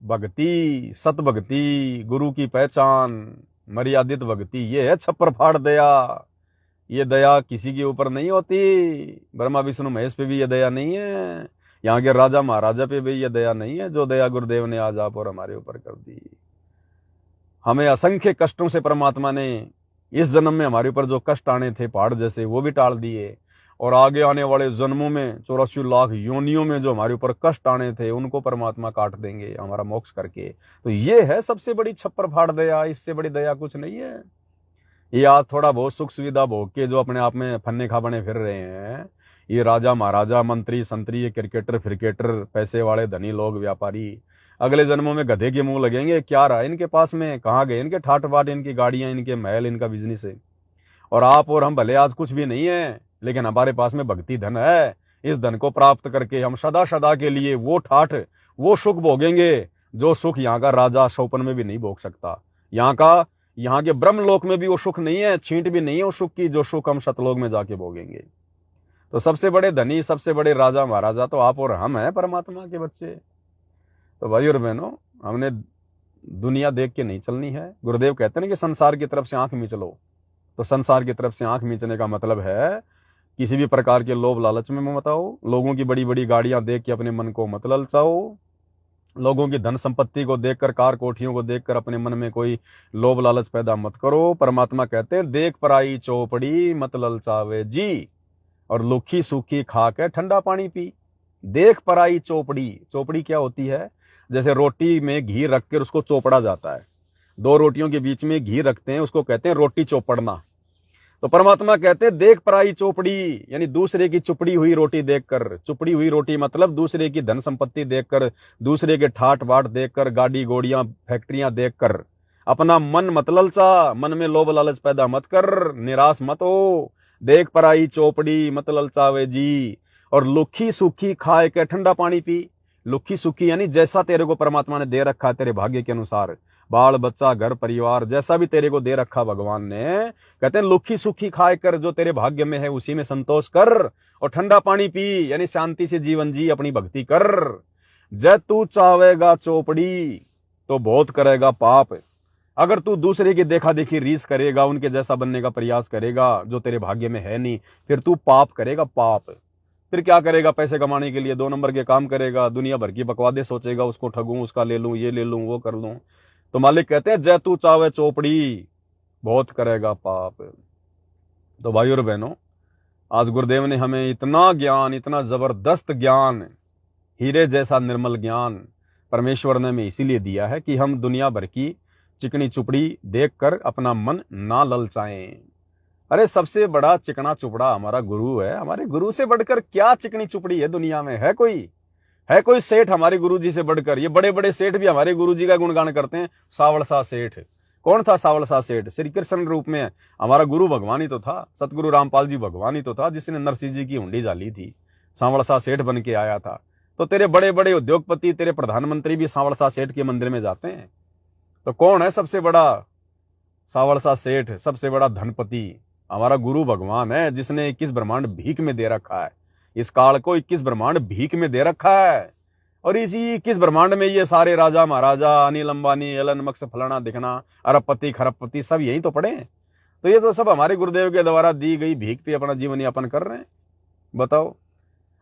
भक्ति, सत भक्ति, गुरु की पहचान, मर्यादित भक्ति, ये है छप्पर फाड़ दया। ये दया किसी के ऊपर नहीं होती, ब्रह्मा विष्णु महेश पे भी ये दया नहीं है, यहाँ के राजा महाराजा पे भी ये दया नहीं है, जो दया गुरुदेव ने आज आप और हमारे ऊपर कर दी। हमें असंख्य कष्टों से परमात्मा ने इस जन्म में हमारे ऊपर जो कष्ट आने थे पहाड़ जैसे, वो भी टाल दिए, और आगे आने वाले जन्मों में 84 लाख योनियों में जो हमारे ऊपर कष्ट आने थे उनको परमात्मा काट देंगे हमारा मोक्ष करके। तो ये है सबसे बड़ी छप्पर फाड़ दया, इससे बड़ी दया कुछ नहीं है। ये आज थोड़ा बहुत सुख सुविधा भोग के जो अपने आप में फन्ने खा बने फिर रहे हैं, ये राजा महाराजा मंत्री संतरी, ये क्रिकेटर फिरकेटर, पैसे वाले धनी लोग व्यापारी, अगले जन्मों में गधे के मुंह लगेंगे। क्या रहा इनके पास में, कहाँ गए इनके ठाट बाट, इनकी गाड़ियां, इनके महल, इनका बिजनेस है। और आप और हम भले आज कुछ भी नहीं है, लेकिन हमारे पास में भक्ति धन है। इस धन को प्राप्त करके हम सदा सदा के लिए वो ठाठ, वो सुख भोगेंगे जो सुख यहाँ का राजा शौपन में भी नहीं भोग सकता। यहाँ के ब्रह्मलोक में भी वो सुख नहीं है, छींट भी नहीं है उस सुख की जो सुख हम सतलोक में जाके भोगेंगे। तो सबसे बड़े धनी, सबसे बड़े राजा महाराजा तो आप और हम हैं, परमात्मा के बच्चे। तो भाई और बहनों, हमने दुनिया देख के नहीं चलनी है। गुरुदेव कहते हैं कि संसार की तरफ से आंख मीच लो। तो संसार की तरफ से आंख मीचने का मतलब है किसी भी प्रकार के लोभ लालच में मत आओ, लोगों की बड़ी बड़ी गाड़ियां देख के अपने मन को मत ललचाओ, लोगों की धन संपत्ति को देखकर, कार कोठियों को देखकर अपने मन में कोई लोभ लालच पैदा मत करो। परमात्मा कहते हैं देख पराई चौपड़ी मत ललचावे जी, और लुखी सूखी खा के ठंडा पानी पी। देख पराई चौपड़ी, चौपड़ी क्या होती है? जैसे रोटी में घी रख कर उसको चौपड़ा जाता है, दो रोटियों के बीच में घी रखते हैं, उसको कहते हैं रोटी चौपड़ना। तो परमात्मा कहते हैं देख पराई चौपड़ी, यानी दूसरे की चुपड़ी हुई रोटी देखकर, चुपड़ी हुई रोटी मतलब दूसरे की धन संपत्ति देखकर, दूसरे के ठाट बाट देखकर, गाड़ी घोड़ियां फैक्ट्रियां देखकर अपना मन मत ललचा, मन में लोभ लालच पैदा मत कर, निराश मत हो। देख पराई चौपड़ी मत ललचावे जी, और लुखी सूखी खाए के ठंडा पानी पी। लुखी सूखी यानी जैसा तेरे को परमात्मा ने दे रखा है तेरे भाग्य के अनुसार, बाल बच्चा घर परिवार जैसा भी तेरे को दे रखा भगवान ने, कहते हैं लुखी सूखी खाए कर, जो तेरे भाग्य में है उसी में संतोष कर, और ठंडा पानी पी यानी शांति से जीवन जी, अपनी भक्ति कर। जब तू चाहेगा चौपड़ी तो बहुत करेगा पाप। अगर तू दूसरे की देखा देखी रीस करेगा, उनके जैसा बनने का प्रयास करेगा जो तेरे भाग्य में है नहीं, फिर तू पाप करेगा, पाप। फिर क्या करेगा? पैसे कमाने के लिए 2 नंबर के काम करेगा, दुनिया भर की बकवादे सोचेगा, उसको ठगूं, उसका ले लूं, ये ले लूं, वो कर लूं। तो मालिक कहते हैं जय तू चावे चौपड़ी बहुत करेगा पाप। तो भाई और बहनों, आज गुरुदेव ने हमें इतना ज्ञान, इतना जबरदस्त ज्ञान, हीरे जैसा निर्मल ज्ञान परमेश्वर ने हमें इसीलिए दिया है कि हम दुनिया भर की चिकनी चुपड़ी देखकर अपना मन ना ललचाएं। अरे सबसे बड़ा चिकना चुपड़ा हमारा गुरु है। हमारे गुरु से बढ़कर क्या चिकनी चुपड़ी है दुनिया में? है कोई सेठ हमारे गुरु जी से बढ़कर? ये बड़े बड़े सेठ भी हमारे गुरु जी का गुणगान करते हैं। सावलसा सेठ, कौन था सावलसा सेठ? श्री कृष्ण रूप में हमारा गुरु भगवान ही तो था, सतगुरु रामपाल जी भगवान ही तो था, जिसने नरसिंह जी की हुंडी डाली थी, सावलसा सेठ बन के आया था। तो तेरे बड़े बड़े उद्योगपति, तेरे प्रधानमंत्री भी सावलसा सेठ के मंदिर में जाते हैं। तो कौन है सबसे बड़ा सावलसा सेठ? सबसे बड़ा धनपति हमारा गुरु भगवान है, जिसने 21 ब्रह्मांड भीख में दे रखा है। इस काल को 21 ब्रह्मांड भीख में दे रखा है, और इसी 21 ब्रह्मांड में ये सारे राजा महाराजा, अनिल अंबानी, एलन मस्क, फलाना दिखना, अरबपति खरबपति सब यही तो पड़े। तो ये तो सब हमारे गुरुदेव के द्वारा दी गई भीख पे अपना जीवन यापन कर रहे हैं। बताओ,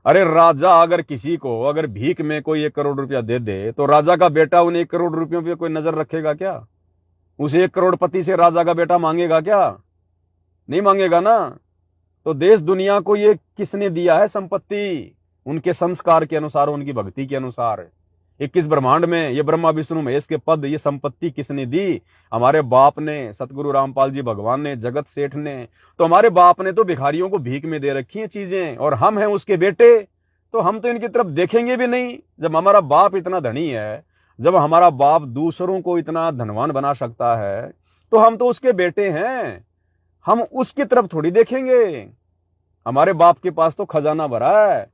अरे राजा अगर किसी को अगर भीख में कोई 1 करोड़ रुपया दे दे, तो राजा का बेटा उन 1 करोड़ रुपयों पे कोई नजर रखेगा क्या? उस 1 करोड़पति से राजा का बेटा मांगेगा क्या? नहीं मांगेगा ना। तो देश दुनिया को ये किसने दिया है? संपत्ति, उनके संस्कार के अनुसार, उनकी भक्ति के अनुसार। 21 ब्रह्मांड में ये ब्रह्मा विष्णु महेश के पद, ये संपत्ति किसने दी? हमारे बाप ने, सतगुरु रामपाल जी भगवान ने, जगत सेठ ने। तो हमारे बाप ने तो भिखारियों को भीख में दे रखी है चीजें, और हम हैं उसके बेटे, तो हम तो इनकी तरफ देखेंगे भी नहीं। जब हमारा बाप इतना धनी है, जब हमारा बाप दूसरों को इतना धनवान बना सकता है, तो हम तो उसके बेटे हैं, हम उसकी तरफ थोड़ी देखेंगे। हमारे बाप के पास तो खजाना भरा है।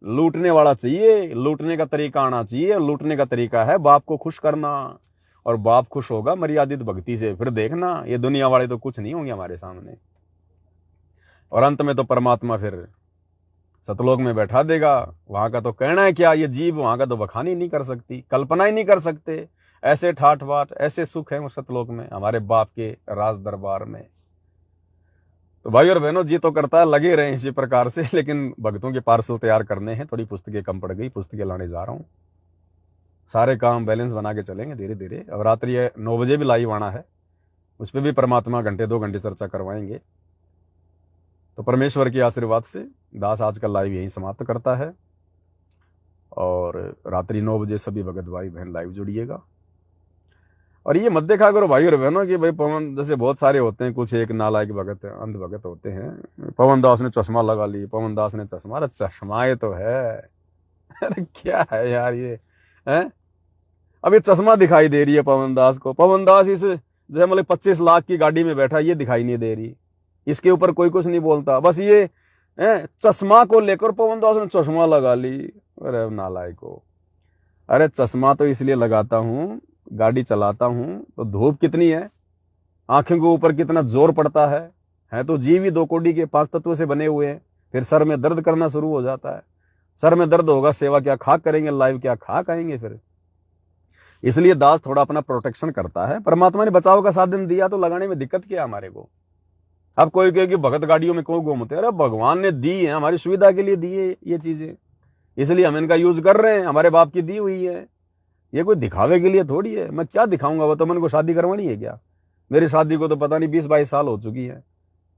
लूटने वाला चाहिए, लूटने का तरीका आना चाहिए। लूटने का तरीका है बाप को खुश करना, और बाप खुश होगा मर्यादित भक्ति से। फिर देखना ये दुनिया वाले तो कुछ नहीं होंगे हमारे सामने, और अंत में तो परमात्मा फिर सतलोक में बैठा देगा। वहां का तो कहना है क्या, ये जीव वहां का तो बखान ही नहीं कर सकती, कल्पना ही नहीं कर सकते। ऐसे ठाठ बाट, ऐसे सुख है उस सतलोक में, हमारे बाप के राज दरबार में। तो भाई और बहनों, जी तो करता है लगे रहे इसी प्रकार से, लेकिन भक्तों के पार्सल तैयार करने हैं। थोड़ी पुस्तकें कम पड़ गई, पुस्तकें लाने जा रहा हूँ। सारे काम बैलेंस बना के चलेंगे धीरे धीरे। अब रात्रि 9 बजे भी लाइव आना है, उस पर भी परमात्मा घंटे 2 घंटे चर्चा करवाएंगे। तो परमेश्वर के आशीर्वाद से दास आज का लाइव यहीं समाप्त करता है, और रात्रि 9 बजे सभी भगत भाई बहन लाइव जुड़िएगा। और ये मत देखा करो भाई और बहनों कि भाई पवन, जैसे बहुत सारे होते हैं, कुछ एक नालायक भगत अंध भगत होते हैं, पवन दास ने चश्मा लगा ली, पवन दास ने चश्मा, अरे चश्मा ये तो है अरे क्या है यार ये है। अब ये चश्मा दिखाई दे रही है पवन दास को, पवन दास इस जो है मतलब 25 लाख की गाड़ी में बैठा, ये दिखाई नहीं दे रही, इसके ऊपर कोई कुछ नहीं बोलता, बस ये चश्मा को लेकर पवन दास ने चश्मा लगा ली। अरे नालायको, अरे चश्मा तो इसलिए लगाता हूं, गाड़ी चलाता हूं तो धूप कितनी है, आंखों के ऊपर कितना जोर पड़ता है तो जीव ही 2 कोड़ी के 5 तत्वों से बने हुए हैं, फिर सर में दर्द करना शुरू हो जाता है, सर में दर्द होगा, सेवा क्या खाक करेंगे, लाइव क्या खाक आएंगे फिर। इसलिए दास थोड़ा अपना प्रोटेक्शन करता है। परमात्मा ने बचाव का साधन दिया तो लगाने में दिक्कत क्या है हमारे को। अब कोई कहे कि भगत गाड़ियों में क्यों घूमते, अरे भगवान ने दी है, हमारी सुविधा के लिए दी है ये चीजें, इसलिए हम इनका यूज कर रहे हैं, हमारे बाप की दी हुई है, ये कोई दिखावे के लिए थोड़ी है। मैं क्या दिखाऊंगा, वो तो मन को शादी करवानी है क्या, मेरी शादी को तो पता नहीं 20-22 साल हो चुकी है,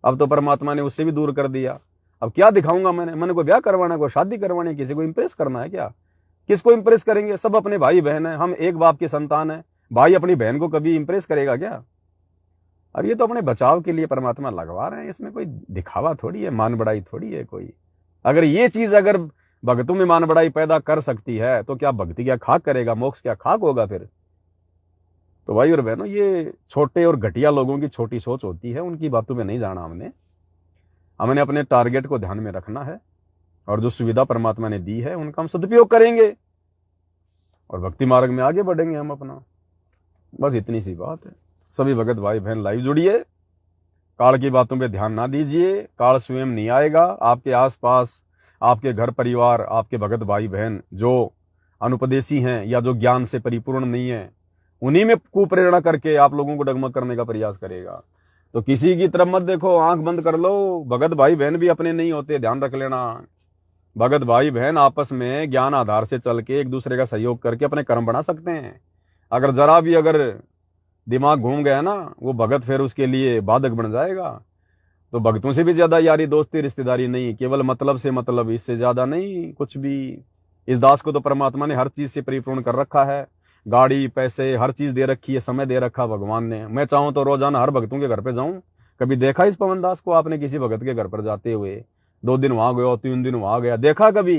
अब तो परमात्मा ने उससे भी दूर कर दिया, अब क्या दिखाऊंगा मैंने, मैंने को ब्याह करवाना है, कोई शादी करवानी है, किसी को इंप्रेस करना है क्या, किसको इंप्रेस करेंगे, सब अपने भाई बहन है, हम एक बाप की संतान है, भाई अपनी बहन को कभी इंप्रेस करेगा क्या। और ये तो अपने बचाव के लिए परमात्मा लगवा रहे हैं, इसमें कोई दिखावा थोड़ी है, मान बढ़ाई थोड़ी है कोई। अगर ये चीज अगर भक्तों में मान बढ़ाई पैदा कर सकती है तो क्या भक्ति क्या खाक करेगा, मोक्ष क्या खाक होगा फिर। तो भाई और बहनों, ये छोटे और घटिया लोगों की छोटी सोच होती है, उनकी बातों में नहीं जाना हमने अपने टारगेट को ध्यान में रखना है, और जो सुविधा परमात्मा ने दी है उनका हम सदुपयोग करेंगे और भक्ति मार्ग में आगे बढ़ेंगे हम अपना। बस इतनी सी बात है। सभी भगत भाई बहन लाइव जुड़िए, काल की बातों पे ध्यान ना दीजिए, काल स्वयं नहीं आएगा, आपके आसपास आपके घर परिवार, आपके भगत भाई बहन जो अनुपदेशी हैं या जो ज्ञान से परिपूर्ण नहीं है, उन्हीं में कुप्रेरणा करके आप लोगों को डगमग करने का प्रयास करेगा। तो किसी की तरफ मत देखो, आंख बंद कर लो। भगत भाई बहन भी अपने नहीं होते, ध्यान रख लेना। भगत भाई बहन आपस में ज्ञान आधार से चल के एक दूसरे का सहयोग करके अपने कर्म बना सकते हैं। अगर जरा भी अगर दिमाग घूम गया ना, वो भगत फिर उसके लिए बाधक बन जाएगा। तो भक्तों से भी ज्यादा यारी दोस्ती रिश्तेदारी नहीं, केवल मतलब से मतलब, इससे ज्यादा नहीं कुछ भी। इस दास को तो परमात्मा ने हर चीज से परिपूर्ण कर रखा है, गाड़ी पैसे हर चीज दे रखी है, समय दे रखा भगवान ने। मैं चाहूं तो रोजाना हर भक्तों के घर पे जाऊं। कभी देखा इस पवन दास को आपने किसी भगत के घर पर जाते हुए? 2 दिन वहां गया, 3 दिन वहां गया, देखा कभी?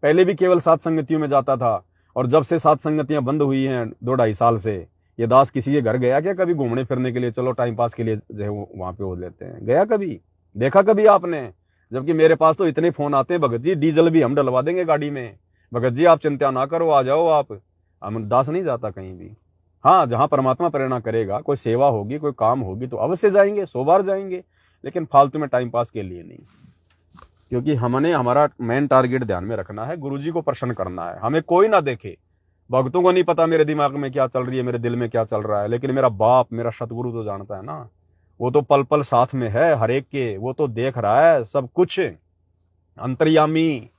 पहले भी केवल 7 संगतियों में जाता था, और जब से 7 संगतियां बंद हुई हैं 2-2.5 साल से, ये दास किसी के घर गया क्या कभी घूमने फिरने के लिए? चलो टाइम पास के लिए जो है वहां पे हो लेते हैं, गया कभी? देखा कभी आपने? जबकि मेरे पास तो इतने फोन आते हैं, भगत जी डीजल भी हम डलवा देंगे गाड़ी में, भगत जी आप चिंता ना करो, आ जाओ आप। हम दास नहीं जाता कहीं भी। हाँ, जहां परमात्मा प्रेरणा करेगा, कोई सेवा होगी, कोई काम होगी तो अवश्य जाएंगे, 100 बार जाएंगे, लेकिन फालतू में टाइम पास के लिए नहीं। क्योंकि हमने हमारा मेन टारगेट ध्यान में रखना है, गुरुजी को प्रसन्न करना है। हमें कोई ना देखे, भक्तों को नहीं पता मेरे दिमाग में क्या चल रही है, मेरे दिल में क्या चल रहा है, लेकिन मेरा बाप, मेरा सतगुरु तो जानता है ना। वो तो पल पल साथ में है हर एक के, वो तो देख रहा है सब कुछ। अंतर्यामी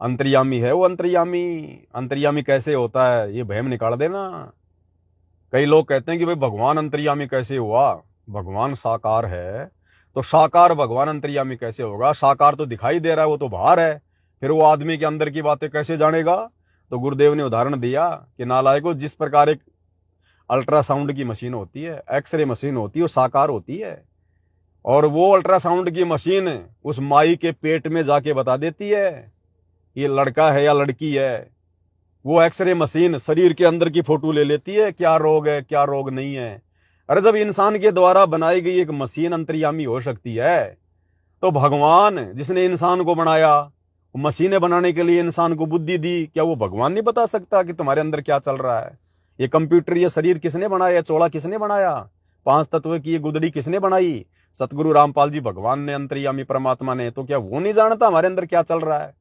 अंतर्यामी है वो, अंतर्यामी। अंतर्यामी कैसे होता है ये भयम निकाल देना। कई लोग कहते हैं कि भाई भगवान अंतर्यामी कैसे हुआ? भगवान साकार है तो साकार भगवान अंतर्यामी कैसे होगा? साकार तो दिखाई दे रहा है, वो तो बाहर है, फिर वो आदमी के अंदर की बातें कैसे जानेगा? तो गुरुदेव ने उदाहरण दिया कि नालायकों, जिस प्रकार एक अल्ट्रासाउंड की मशीन होती है, एक्सरे मशीन होती है, वो साकार होती है, और वो अल्ट्रासाउंड की मशीन उस माई के पेट में जाके बता देती है ये लड़का है या लड़की है। वो एक्सरे मशीन शरीर के अंदर की फोटो ले लेती है, क्या रोग है क्या रोग नहीं है। अरे जब इंसान के द्वारा बनाई गई एक मशीन अंतर्यामी हो सकती है, तो भगवान जिसने इंसान को बनाया, मशीनें बनाने के लिए इंसान को बुद्धि दी, क्या वो भगवान नहीं बता सकता कि तुम्हारे अंदर क्या चल रहा है? ये कंप्यूटर, ये शरीर किसने बनाया? चौड़ा किसने बनाया? 5 तत्व की ये गुदड़ी किसने बनाई? सतगुरु रामपाल जी भगवान ने, अंतर्यामी परमात्मा ने। तो क्या वो नहीं जानता हमारे अंदर क्या चल रहा है?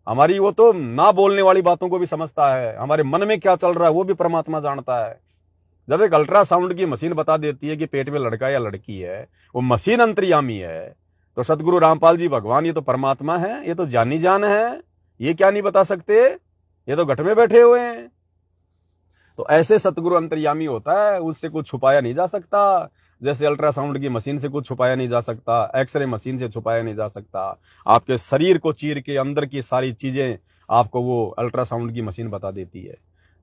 हमारी वो तो ना बोलने वाली बातों को भी समझता है, हमारे मन में क्या चल रहा है वो भी परमात्मा जानता है। जब एक अल्ट्रासाउंड की मशीन बता देती है कि पेट में लड़का या लड़की है, वो मशीन अंतर्यामी है, तो सतगुरु रामपाल जी भगवान ये तो परमात्मा है, ये तो जानी जान है, ये क्या नहीं बता सकते? ये तो घट में बैठे हुए हैं। तो ऐसे सतगुरु अंतर्यामी होता है, उससे कुछ छुपाया नहीं जा सकता। जैसे अल्ट्रासाउंड की मशीन से कुछ छुपाया नहीं जा सकता, एक्सरे मशीन से छुपाया नहीं जा सकता। आपके शरीर को चीर के अंदर की सारी चीजें आपको वो अल्ट्रासाउंड की मशीन बता देती है।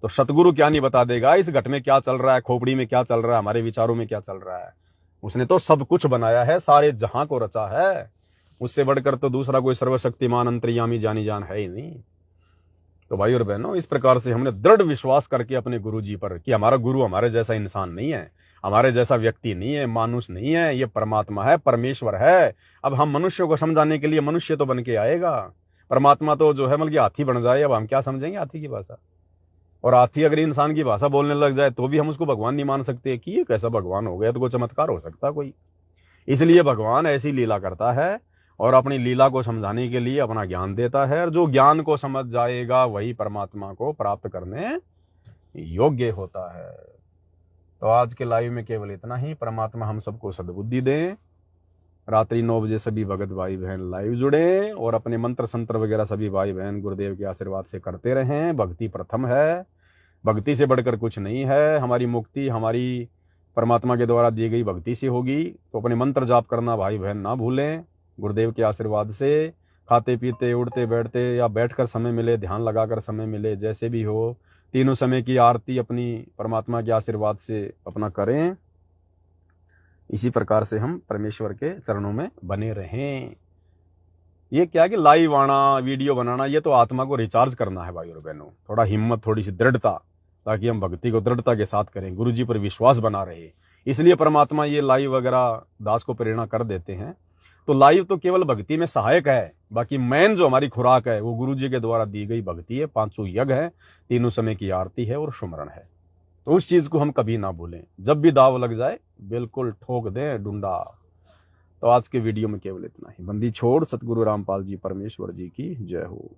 तो सतगुरु क्या नहीं बता देगा, इस घट में क्या चल रहा है, खोपड़ी में क्या चल रहा है, हमारे विचारों में क्या चल रहा है। उसने तो सब कुछ बनाया है, सारे जहां को रचा है। उससे बढ़कर तो दूसरा कोई सर्वशक्तिमान अंतर्यामी जानी जान है ही नहीं। तो भाई और बहनों, इस प्रकार से हमने दृढ़ विश्वास करके अपने गुरु जी पर कि हमारा गुरु हमारे जैसा इंसान नहीं है, हमारे जैसा व्यक्ति नहीं है, मानुष नहीं है, ये परमात्मा है, परमेश्वर है। अब हम मनुष्यों को समझाने के लिए मनुष्य तो बन के आएगा, परमात्मा तो जो है मतलब हाथी बन जाए। अब हम क्या समझेंगे हाथी की भाषा? और हाथी अगर इंसान की भाषा बोलने लग जाए तो भी हम उसको भगवान नहीं मान सकते कि ये कैसा भगवान हो गया, तो कोई चमत्कार हो सकता कोई। इसलिए भगवान ऐसी लीला करता है और अपनी लीला को समझाने के लिए अपना ज्ञान देता है, और जो ज्ञान को समझ जाएगा वही परमात्मा को प्राप्त करने योग्य होता है। तो आज के लाइव में केवल इतना ही। परमात्मा हम सबको सद्बुद्धि दें। रात्रि 9 बजे सभी भगत भाई बहन लाइव जुड़े और अपने मंत्र संत्र वगैरह सभी भाई बहन गुरुदेव के आशीर्वाद से करते रहें। भक्ति प्रथम है, भक्ति से बढ़कर कुछ नहीं है। हमारी मुक्ति हमारी परमात्मा के द्वारा दी गई भक्ति से होगी। तो अपने मंत्र जाप करना भाई बहन ना भूलें। गुरुदेव के आशीर्वाद से खाते पीते उठते बैठते या बैठकर समय मिले, ध्यान लगाकर समय मिले, जैसे भी हो, तीनों समय की आरती अपनी परमात्मा के आशीर्वाद से अपना करें। इसी प्रकार से हम परमेश्वर के चरणों में बने रहें। ये क्या कि लाइव आना, वीडियो बनाना, ये तो आत्मा को रिचार्ज करना है भाई और बहनों। थोड़ा हिम्मत, थोड़ी सी दृढ़ता, ताकि हम भक्ति को दृढ़ता के साथ करें, गुरु जी पर विश्वास बना रहे। इसलिए परमात्मा ये लाइव वगैरह दास को प्रेरणा कर देते हैं। तो लाइव तो केवल भक्ति में सहायक है, बाकी मेन जो हमारी खुराक है वो गुरु जी के द्वारा दी गई भक्ति है, 500 यज्ञ है, तीनों समय की आरती है और सुमरण है। तो उस चीज को हम कभी ना भूलें। जब भी दाव लग जाए बिल्कुल ठोक दें डुंडा। तो आज के वीडियो में केवल इतना ही। बंदी छोड़। सतगुरु रामपाल जी परमेश्वर जी की जय हो।